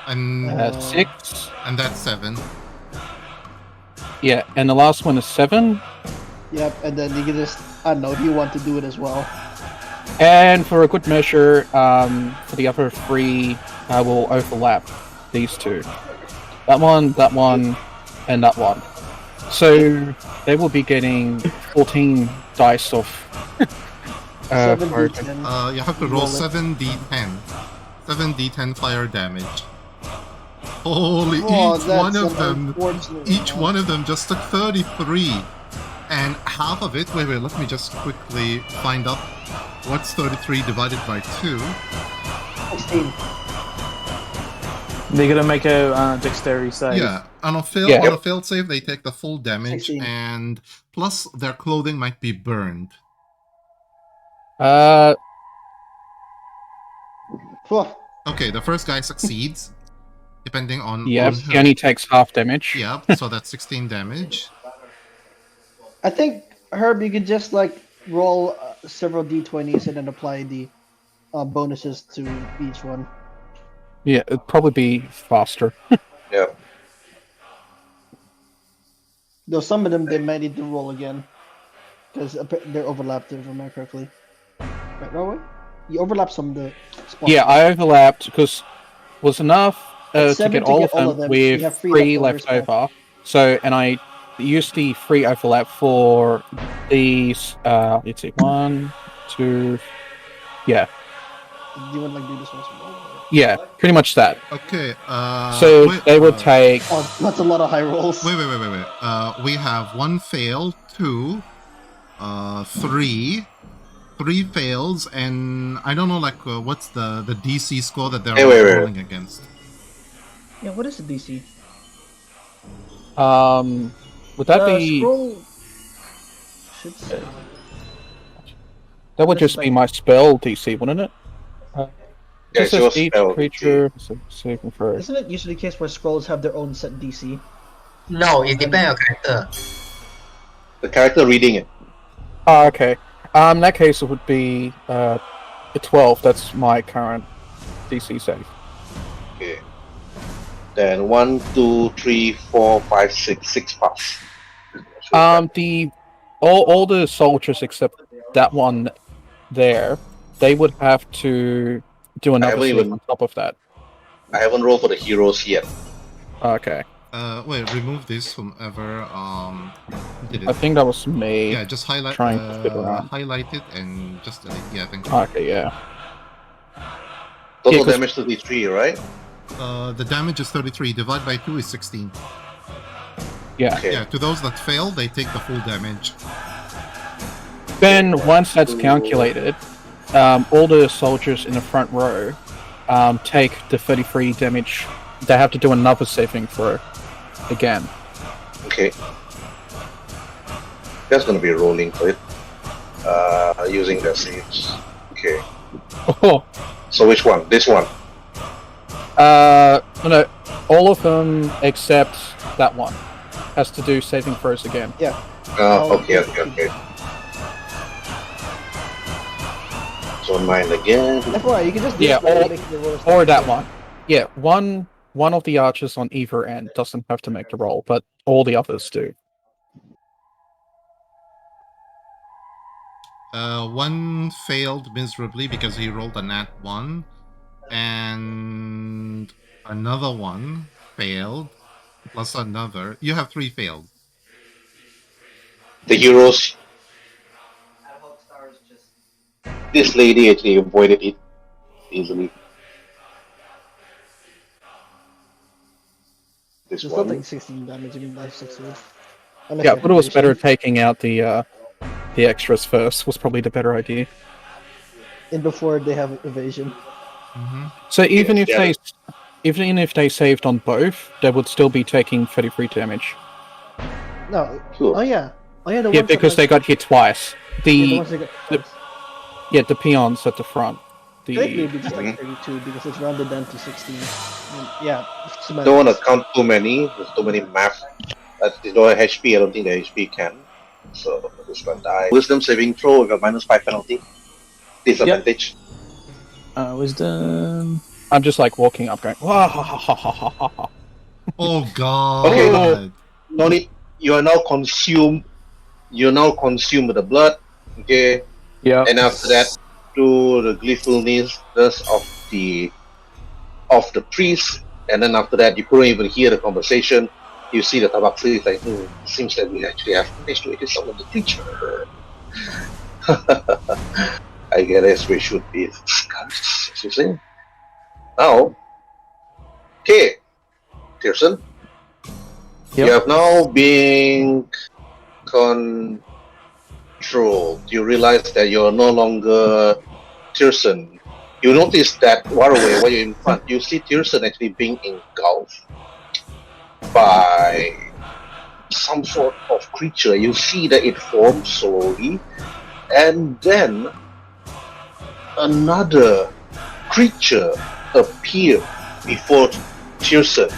and 6. and that's 7. Yeah, and the last one is 7. Yep, and then you can just, I don't know, if you want to do it as well. And for a good measure, for the other 3, I will overlap these 2. That one, and that one. So they will be getting 14 dice of. 7d10. You have to roll 7d10. 7d10 fire damage. Holy! Each one of them just took 33, and half of it. Wait, let me just quickly find out what's 33 divided by 2. 16. They're gonna make a dexterity save. Yeah, on a failed save, they take the full damage, 16. and plus their clothing might be burned. Okay, the first guy succeeds, depending on. Yep, on he only takes half damage. Yeah, so that's 16 damage. I think, Herb, you could just like roll several d20s and then apply the bonuses to each one. Yeah, it'd probably be faster. Yeah. Though some of them they might need to roll again because they're overlapped, if I remember correctly. Right, Waruay? You overlap some of the spots. Yeah, I overlapped because was enough to get all of them you with have 3 leftovers left over. So, and I used the 3 overlap for these. Let's see, 1, 2. Yeah, Do you want to do this once more? yeah, pretty much that. Okay. So wait, they would take. Oh, that's a lot of high rolls. Wait. We have 1 fail, 2, 3 fails, and I don't know what's the DC score that they're rolling against. Yeah, what is the DC? Would that be? Scroll should say. That would just be my spell DC, wouldn't it? Yeah, Just as each creature saving throw. Isn't it usually the case where scrolls have their own set DC? No, it depends on character. The character reading it. Oh, okay. In that case, it would be a 12. That's my current DC save. Okay. Then 1, 2, 3, 4, 5, 6 pass. All the soldiers except that one there, they would have to do another save on top of that. I haven't rolled for the heroes yet. Okay. Wait, remove this whomever did it. I think that was me. Yeah, just highlight highlight it and just delete. Yeah, thank you. Okay, yeah. Total damage 33, right? The damage is 33. Divide by 2 is 16. Yeah. Okay. Yeah, to those that fail, they take the full damage. Then once that's calculated, all the soldiers in the front row take the 33 damage. They have to do another saving throw again. Okay. That's gonna be rolling for it. Using the saves. Okay. Oh. So which one? This one? No, all of them except that one has to do saving throws again. Yeah. Okay. So 9 again. FYI, you can just do or that one. Yeah, one of the archers on either end doesn't have to make the roll, but all the others do. 1 failed miserably because he rolled a nat 1, and another one failed, plus another. You have 3 failed. The heroes. This lady actually avoided it easily. This it's one. not like 16 damage in life succeed. Yeah, but it was better taking out the extras first. Was probably the better idea. And before they have evasion. Mm-hmm. So even if they saved on both, they would still be taking 33 damage. No. Cool. Oh yeah. Yeah, because they got hit twice. The peons at the front. Technically, it'd be just like 32 because it's rounded down to 16. Yeah. Don't want to count too many. There's too many math. There's no HP. I don't think the HP can. So this one die. Wisdom saving throw with a -5 penalty. Disadvantage. Wisdom. I'm just like walking up, going. Oh god. Okay. No need. You are now consumed. You're now consumed with the blood. Okay. Yeah. And after that, to the gleefulness of the priest, and then after that, you couldn't even hear the conversation. You see the tabaxi is like, seems that we actually have managed to hit some of the creature. I guess we should be discussed, you see. Now, okay, Tyrson, you have now been controlled. You realize that you're no longer Tyrson. You notice that Waruay, while you're in front, you see Tyrson actually being engulfed by some sort of creature. You see that it forms slowly, and then another creature appeared before Tyrson.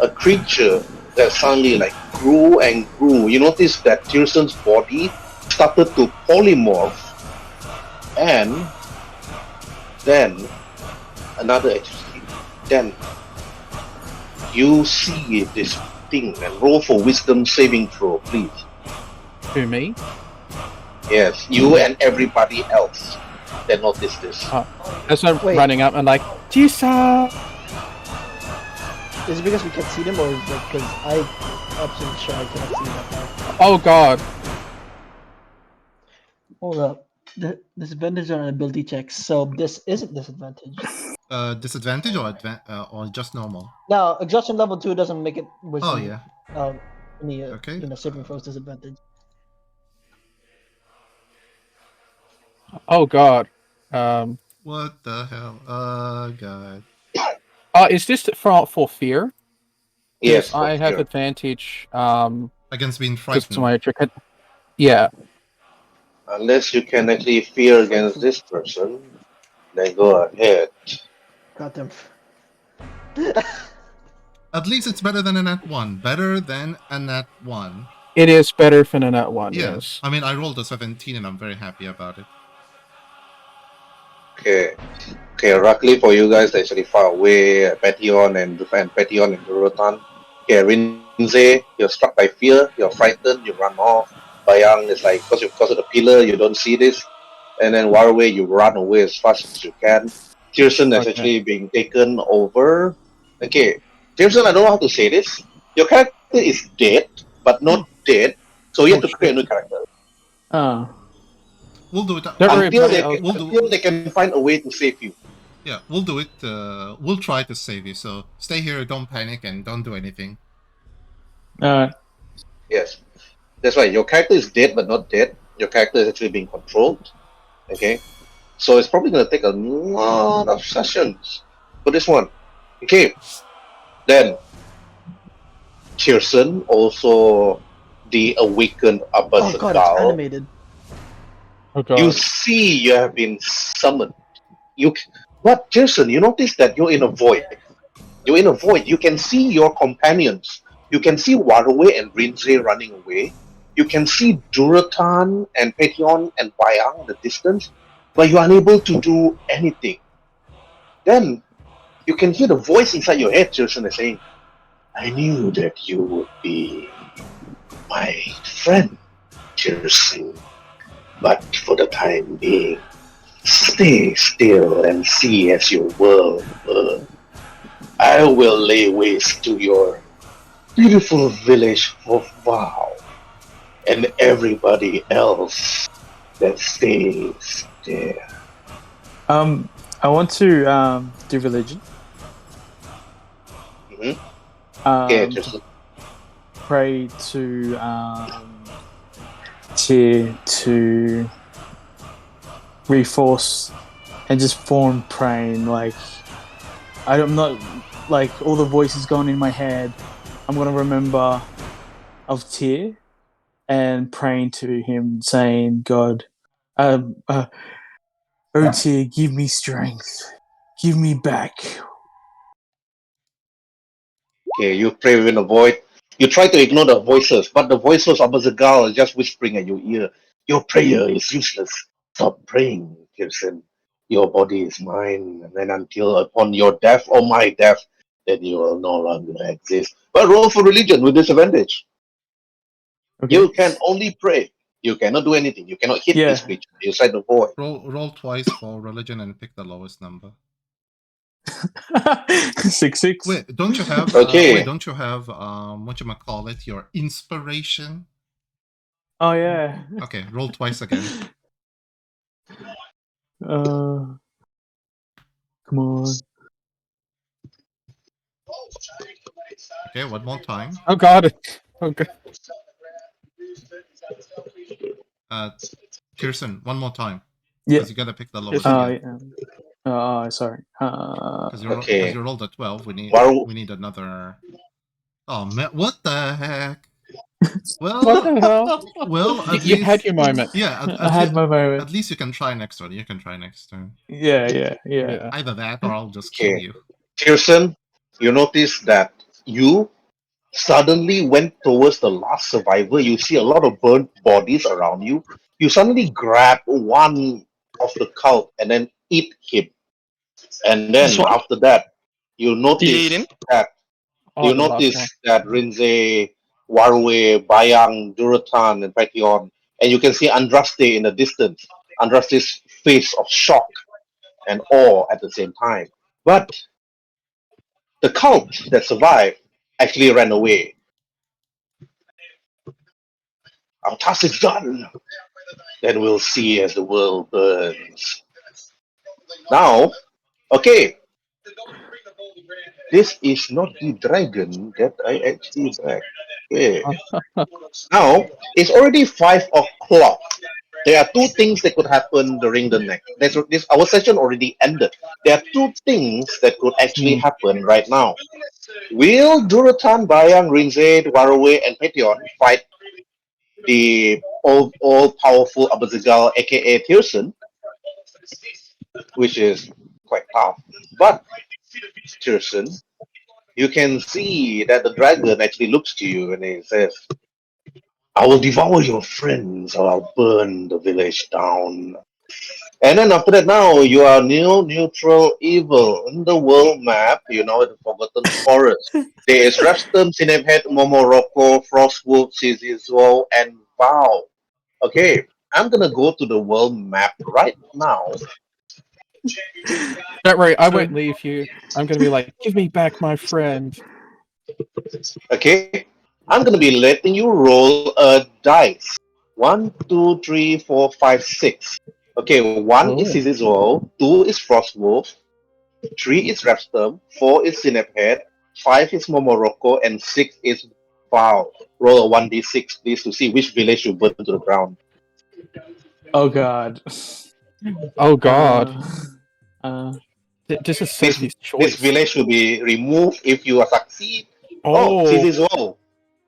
A creature that suddenly grew and grew. You notice that Tyrson's body started to polymorph, and then another entity. Then you see this thing and roll for wisdom saving throw, please. To me? Yes, you and everybody else that notice this. As I'm running up and like, Tisa! Is it because we can't see them, or is it because I'm absolutely sure I cannot see that far? Oh god. Hold up. The disadvantage on ability checks, so this isn't disadvantage. Disadvantage or just normal? Now, exhaustion level 2 doesn't make it Oh wisdom. yeah. Any Okay. saving throws disadvantage. Oh god. What the hell? God. Is this for fear? Yes, I for have fear. advantage. Against being Because frightened. my trick. Yeah. Unless you can actually fear against this person, then go ahead. Got them. At least it's better than a nat 1. Better than a nat 1. It is better than a nat 1, Yeah. yes. I mean, I rolled a 17 and I'm very happy about it. Okay. Okay, luckily for you guys, they're actually far away. Ptyei'heon and Ptyei'heon and Durotan. Okay, Rhin'zey, you're struck by fear, you're frightened, you run off. Bayang is like, because of the pillar, you don't see this. And then Waruay, you run away as fast as you can. Tyrson is Okay. actually being taken over. Okay, Tyrson, I don't know how to say this. Your character is dead, but not dead. So you have to create a new character. We'll do it. Don't worry Until about they, it. until they can find a way to save you. Yeah, we'll do it. We'll try to save you. So stay here, don't panic, and don't do anything. Yes. That's right. Your character is dead, but not dead. Your character is actually being controlled. Okay. So it's probably going to take a lot of sessions for this one. Okay. Then, Tyrson, also the awakened Oh god, it's Abazigal. animated. Oh god. You see you have been summoned. But Tyrson, you notice that you're in a void. You're in a void. You can see your companions. You can see Waruay and Rhin'zey running away. You can see Durotan and Ptyei'heon and Bayang in the distance, but you're unable to do anything. Then you can hear the voice inside your head, Tyrson, is saying, I knew that you would be my friend, Tyrson. But for the time being, stay still and see as your world burns. I will lay waste to your beautiful village for vow, and everybody else that stays there. I want to do religion. Mm-hmm. Yeah, just Pray to to reinforce and just form praying. Like I'm not like all the voices going in my head. I'm gonna remember of Tyr and praying to him, saying, "God, oh Tyr, give me strength, give me back." okay. You pray within the void. You try to ignore the voices, but the voices of Abazigal are just whispering at your ear. Your prayer is useless. Stop praying, Tyrson. Your body is mine, and then until upon your death or my death, then you will no longer exist. But roll for religion with disadvantage. Okay. You can only pray. You cannot do anything. You cannot hit this creature inside the void. Roll twice for religion and pick the lowest number. 6. Wait, don't you have? Okay. Don't you have? Whatchamacallit, your inspiration? Oh yeah. Okay, roll twice again. Come on. Okay, one more time. Oh god. Oh god. Tyrson, one more time. Yeah. Because you gotta pick the lowest Yes, again. Sorry. Because Okay. you rolled a 12. We need another. Oh man, what the heck? Well, What the hell? well, at You least had your moment. yeah. I had my moment. At least you can try next turn. You can try next turn. Yeah. Either that, or I'll just kill Okay. you. Tyrson, you notice that you suddenly went towards the last survivor. You see a lot of burnt bodies around you. You suddenly grab one of the cult and then eat him. And then This one? after that, you Did you eat notice him? that Oh, the last one. Rhin'zey, Waruay, Bayang, Durotan, and Ptyei'heon, and you can see Andraste in the distance. Andraste's face of shock and awe at the same time. But The cult that survived actually ran away. Our task is done. Then we'll see as the world burns. Now, okay, this is not the dragon that I actually back. Okay. Now, it's already 5 o'clock. There are 2 things that could happen during the next. Our session already ended. There are 2 things that could actually happen right now. Will Durotan, Bayang, Rhin'zey, Waruay, and Meteor fight the all-powerful Abazigal, aka Tyrson, which is quite tough. But Tyrson, you can see that the dragon actually looks to you and he says, I will devour your friends or I'll burn the village down. And then after that, now you are neutral evil. In the world map, you know, the Forgotten Forest. There is Reston, Sinebhead, Momoroko, Frostwolf, Sizizo, and Vow. Okay, I'm gonna go to the world map right now. Don't worry, I won't leave you. I'm going to be like, give me back my friend. Okay, I'm gonna be letting you roll a dice. 1, 2, 3, 4, 5, 6. Okay, 1 is Sizizo, 2 is Frostwolf, 3 is Rapstorm, 4 is Sinebhead, 5 is Momoroko, and 6 is Vow. Roll a 1d6, please, to see which village you burn to the ground. Oh god. Oh god. This is This Sophie's this choice. village will be removed if you succeed. Oh. Sizizo.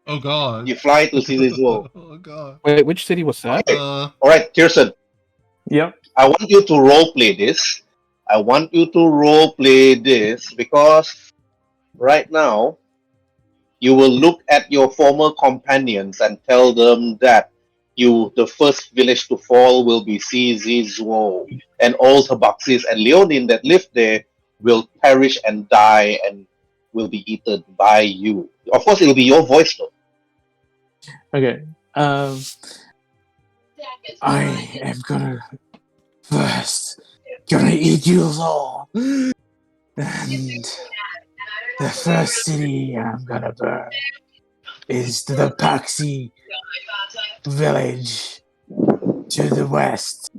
Oh god. You fly to Sizizo. Oh god. Wait, which city was that? Alright, Tyrson. Yep. I want you to roleplay this. I want you to roleplay this because right now you will look at your former companions and tell them that the first village to fall will be Sizizo, and all Tabaxis and Leonin that live there will perish and die and will be eaten by you. Of course, it will be your voice though. Okay. I am gonna eat you all. And the first city I'm gonna burn is the Paxi village to the west.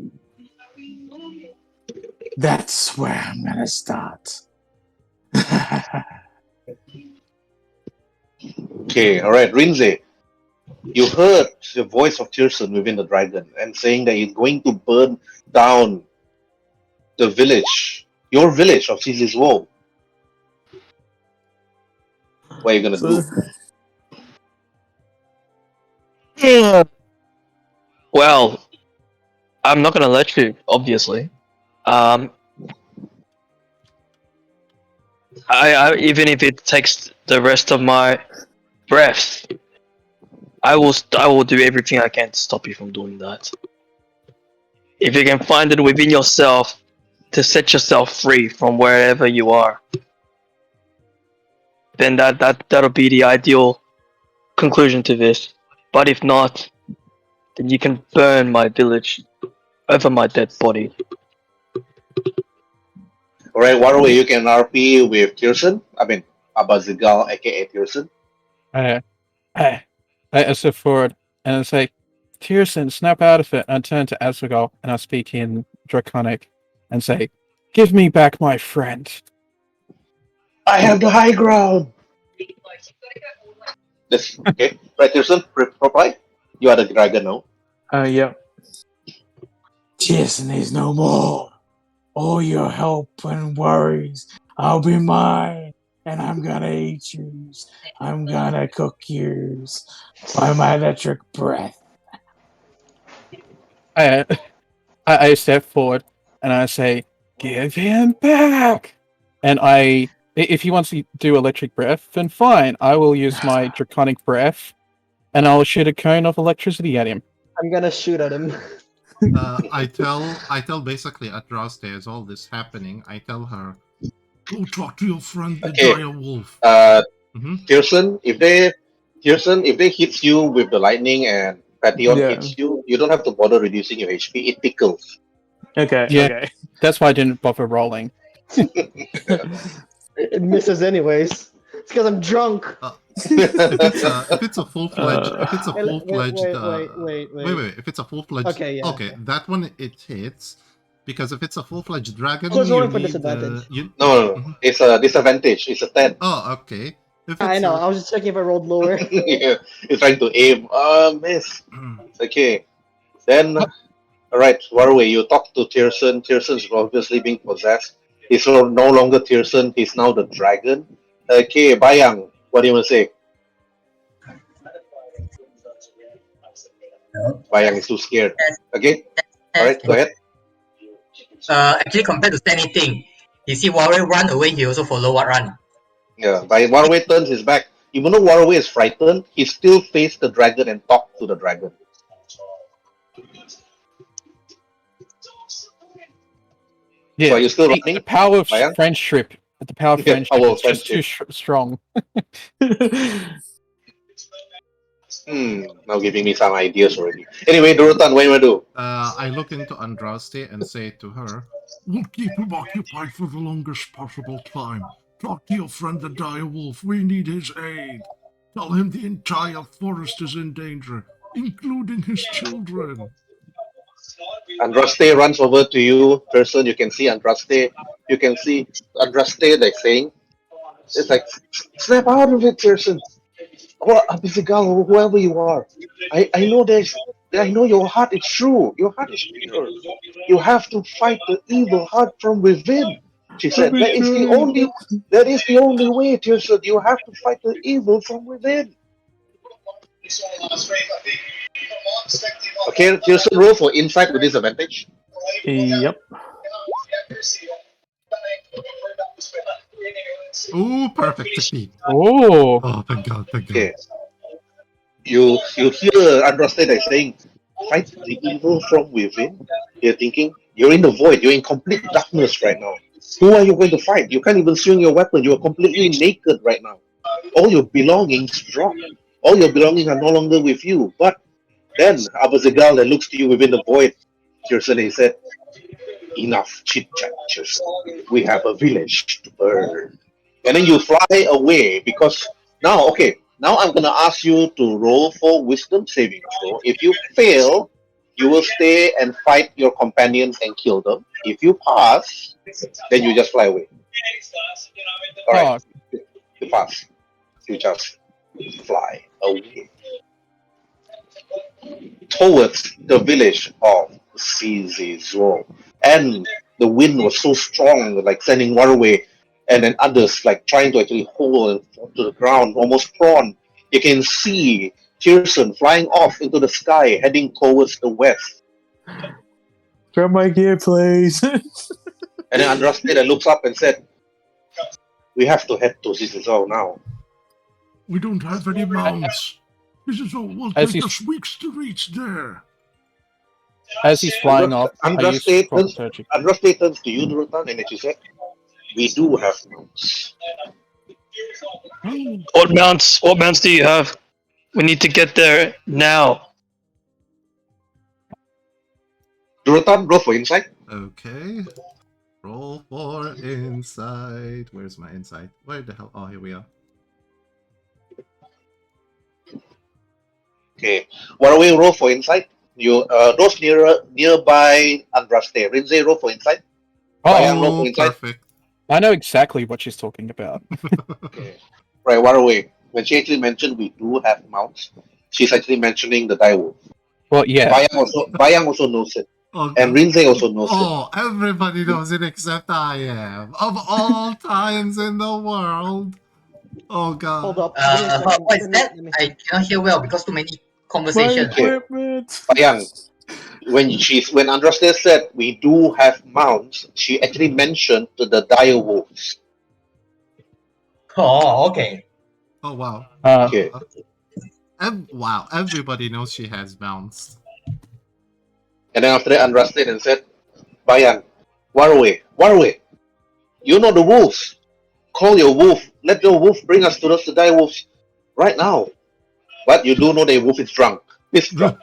That's where I'm gonna start. Okay, alright, Rhin'zey. You heard the voice of Tyrson within the dragon and saying that he's going to burn down the village, your village of Sizizo. What are you gonna do? Well, I'm not gonna let you, obviously. I even if it takes the rest of my breath, I will do everything I can to stop you from doing that. If you can find it within yourself to set yourself free from wherever you are, then that'll be the ideal conclusion to this. But if not, then you can burn my village over my dead body. Alright, Waruay, you can RP with Tyrson. I mean, Abazigal, aka Tyrson. I step forward and I say, Tyrson, snap out of it. And I turn to Abazigal and I speak in Draconic and say, give me back my friend. I have the high ground. This, okay, right, Tyrson, reply. You are the dragon now. Yep. Tyrson is no more. All your help and worries, I'll be mine. And I'm gonna eat yous. I'm gonna cook yous by my electric breath. I step forward and I say, give him back. And if he wants to do electric breath, then fine. I will use my draconic breath and I'll shoot a cone of electricity at him. I'm gonna shoot at him. I tell basically Adraste as all this happening, I tell her, go talk to your friend the dire wolf. Tyrson, if they hits you with the lightning and Ptyei'heon hits you, you don't have to bother reducing your HP. It tickles. Okay. Yeah. Okay. That's why I didn't bother rolling. It misses anyways. It's because I'm drunk. If it's a full-fledged, if it's a Wait, full-fledged, wait. if it's a full-fledged, Okay, yeah. okay, that one it hits, because if it's a full-fledged dragon, I was you rolling for need disadvantage. No, it's a disadvantage. It's a 10. Oh, okay. If I it's know. I was just checking if I rolled lower. Yeah, he's trying to aim. Miss. Okay. Then, alright, Waruay, you talk to Tyrson. Tyrson's obviously being possessed. He's no longer Tyrson, he's now the dragon. Okay, Bayang, what do you want to say? No. Bayang is too scared. Okay? Alright, go ahead. Actually, compared to say anything, you see Waruay run away, he also follow what run. Yeah, by Waruay turns his back. Even though Waruay is frightened, he still faced the dragon and talked to the dragon. Yeah, So are you still running? the power of Bayang? friendship. The power of Yeah, friendship power of is just too friendship. strong. Now giving me some ideas already. Anyway, Durotan, what do you want to do? I look into Andraste and say to her, We'll keep him occupied for the longest possible time. Talk to your friend the dire wolf. We need his aid. Tell him the entire forest is in danger, including his children. Andraste runs over to you, person. You can see Andraste. You can see Andraste like saying, it's like, snap out of it, Tyrson. Or Abazigal, whoever you are. I know I know your heart is true. Your heart is pure. You have to fight the evil heart from within. She said, that is the only way, Tyrson. You have to fight the evil from within. Okay, Tyrson, roll for insight with disadvantage. Yep. "Ooh, perfect succeed." Oh, Oh, thank God, thank God. Okay. You hear Andraste like saying, fight the evil from within. You're thinking, you're in the void, you're in complete darkness right now. Who are you going to fight? You can't even swing your weapon, you're completely naked right now. All your belongings drop. All your belongings are no longer with you. But then Abazigal that looks to you within the void, Tyrson, he said, enough chit chat, Tyrson. We have a village to burn. And then you fly away because now I'm gonna ask you to roll for wisdom saving throw. If you fail, you will stay and fight your companions and kill them. If you pass, then you just fly away. Alright. You pass. You just fly away. Towards the village of Cizizor. And the wind was so strong, like sending Waruay and then others like trying to actually hold and fall to the ground, almost prone. You can see Tyrson flying off into the sky, heading towards the west. Grab my gear, please. And then Andraste looks up and said, we have to head to Cizizor now. We don't have any mounts. This is all will As take he's- us weeks to reach there. as he's flying off, I use Andraste turns, thaumaturgy. Andraste turns to you, Durotan, and she said, we do have mounts. What mounts do you have? We need to get there now. Durotan, roll for insight. Okay. Roll for insight. Where's my insight? Where the hell? Oh, here we are. Okay. Waruay, roll for insight. You those nearby Andraste. Rhin'zey, roll for insight. Bayang, roll for Oh, insight. perfect. I know exactly what she's talking about. Okay. Right, Waruay. When she actually mentioned we do have mounts, she's actually mentioning the direwolf. Well, yeah. Bayang also knows it. Oh, And Rhin'zey also knows it. oh, everybody knows it except I am. Of all times in the world. Oh, God. Hold up. Give me a second. What is that? Let me- I cannot hear well because too many my conversations. equipment. Bayang, when Andraste said we do have mounts, she actually mentioned the direwolves. Oh, okay. Oh, wow. Okay. Wow, everybody knows she has mounts. And then after that, Andraste and said, Bayang, Waruay, you know the wolves. Call your wolf. Let your wolf bring us to those dire wolves right now. But you do know the wolf is drunk. He's drunk.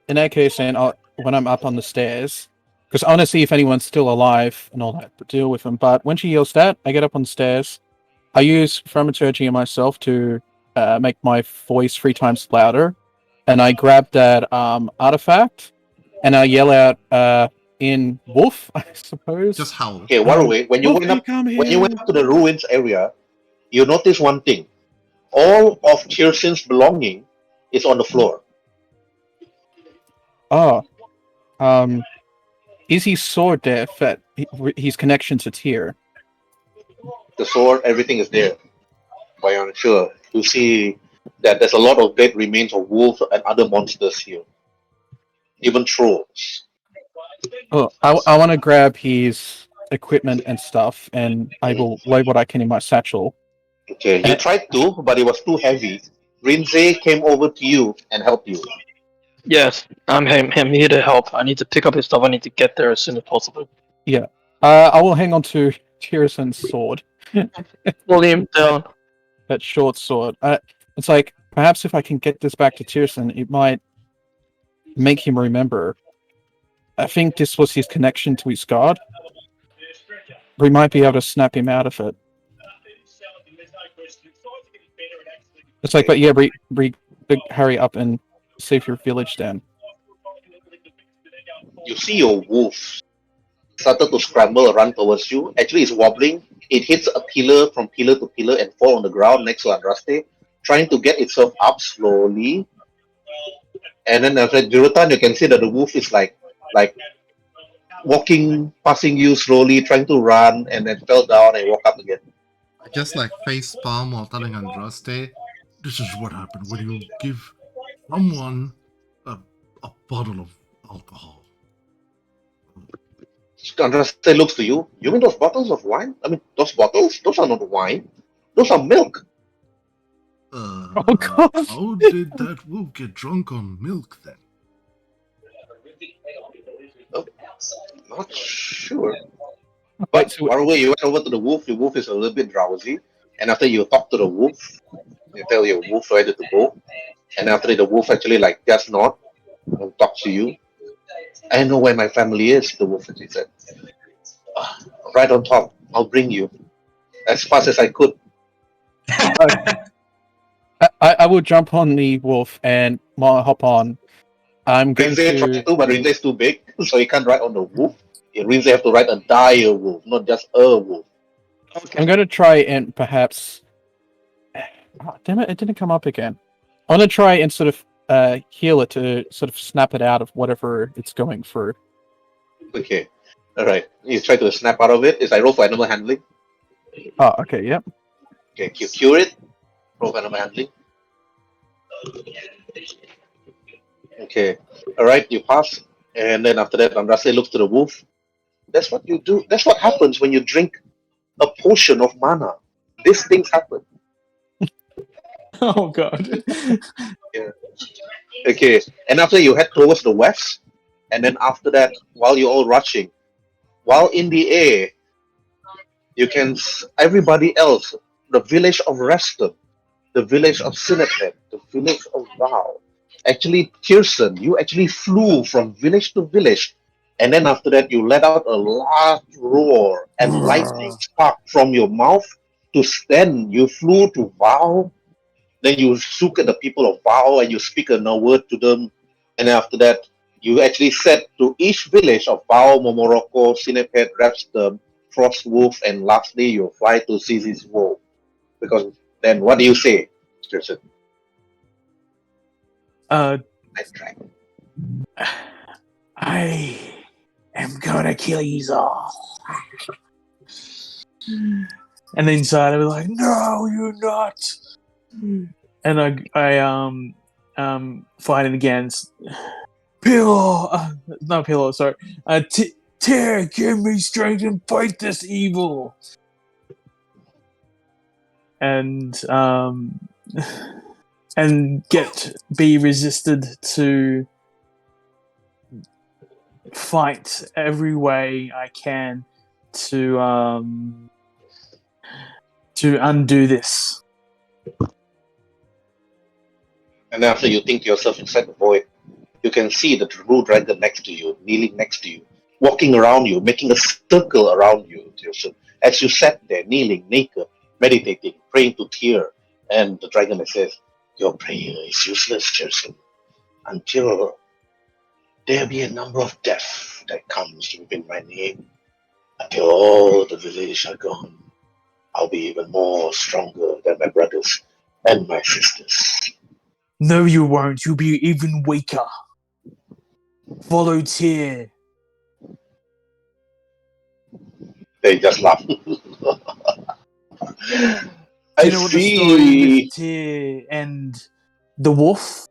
In that case, then when I'm up on the stairs, Because I want to see if anyone's still alive and all that to deal with them. But when she yells that, I get up on the stairs. I use thaumaturgy on myself to make my voice 3 times louder, and I grab that artifact, and I yell out in wolf, I suppose. Just howl. Okay, Waruay, when you Wolf, went up, come when you here. went up to the ruins area, you notice one thing: all of Tyrson's belonging is on the floor. Oh, is his sword there? His connection to Tyr. The sword, everything is there. Bayang, sure. You see that there's a lot of dead remains of wolves and other monsters here, even trolls. Oh, I want to grab his equipment and stuff, and I will load what I can in my satchel. Okay, you tried to, but it was too heavy. Rhin'zey came over to you and helped you. Yes, I'm here to help. I need to pick up his stuff. I need to get there as soon as possible. Yeah. I will hang on to Tyrson's sword. Pull him down. That short sword. It's like, perhaps if I can get this back to Tyrson, it might make him remember. I think this was his connection to his god. We might be able to snap him out of it. It's like, but yeah, hurry up and save your village then. You see your wolf started to scramble, run towards you. Actually, it's wobbling. It hits a pillar from pillar to pillar and fall on the ground next to Andraste, trying to get itself up slowly. And then after Durotan, you can see that the wolf is like walking, passing you slowly, trying to run, and then fell down and walk up again. I just like face palm while telling Andraste, This is what happened when you give someone a bottle of alcohol. Andraste looks to you. You mean those bottles of wine? I mean, those bottles? Those are not wine. Those are milk. Oh, God. How did that wolf get drunk on milk then? Oh, not sure. Wait, But so Waruay, you went over to the wolf. Your wolf is a little bit drowsy. And after you talk to the wolf, you tell your wolf ready to go. And after the wolf actually like just nod and talk to you. I know where my family is, the wolf actually said. Right on top. I'll bring you. As fast as I could. I will jump on the wolf and hop on. I'm going Rhin'zey tried to... to, but Rhin'zey is too big, so he can't ride on the wolf. Rhin'zey have to ride a dire wolf, not just a wolf. I'm going to try and perhaps... Oh, damn it, it didn't come up again. I'm going to try and sort of heal it to sort of snap it out of whatever it's going through. Okay. Alright. You try to snap out of it. It's like roll for animal handling. Oh, okay, yep. Okay, you cure it. Roll for animal handling. Okay. Alright, you pass. And then after that, Andraste looks to the wolf. That's what you do. That's what happens when you drink a potion of mana. These things happen. Oh god. Yeah. Okay. And after you head towards the west, and then after that, while you're all rushing, while in the air, you can everybody else, the village of Reston, the village of Sinapet, the village of Vow. Actually, Tyrson, you actually flew from village to village, and then after that, you let out a large roar and lightning sparked from your mouth to stand. You flew to Vow, then you look at the people of Vow and you speak a word to them, and after that, you actually said to each village of Vow, Momoroko, Sinapet, Repstem, Frostwolf, and lastly, you fly to Zizi's Wolf. Because then, what do you say, Tyrson? Uh, Nice try. I am gonna kill you all. And inside I was like, no, you're not. And I fighting against Pillow. Not Pillow. Sorry. Tear, give me strength and fight this evil. And be resisted to fight every way I can to undo this. And after you think to yourself inside the void, you can see the true dragon next to you, kneeling next to you. walking around you, making a circle around you, Tyrson, as you sat there kneeling, naked, meditating, praying to Tyr. And the dragon says, "Your prayer is useless, Tyrson, until there be a number of death that comes within my name. Until all the village are gone, I'll be even more stronger than my brothers and my sisters." No, you won't. You'll be even weaker. Follow Tyr. They just laugh. Do I you know what the story with see. Tyr and the wolf?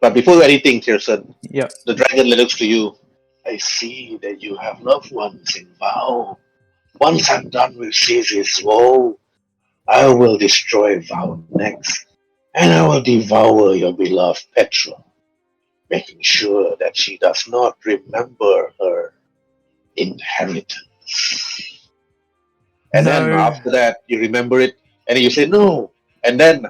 But before anything, Tyrson, Yep. the dragon looks to you. I see that you have loved ones in vow. Once I'm done with Caesar's woe, I will destroy Vow next, and I will devour your beloved Petra, making sure that she does not remember her inheritance. And then No. after that, you remember it, and you say no. And then,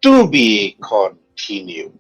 to be continued.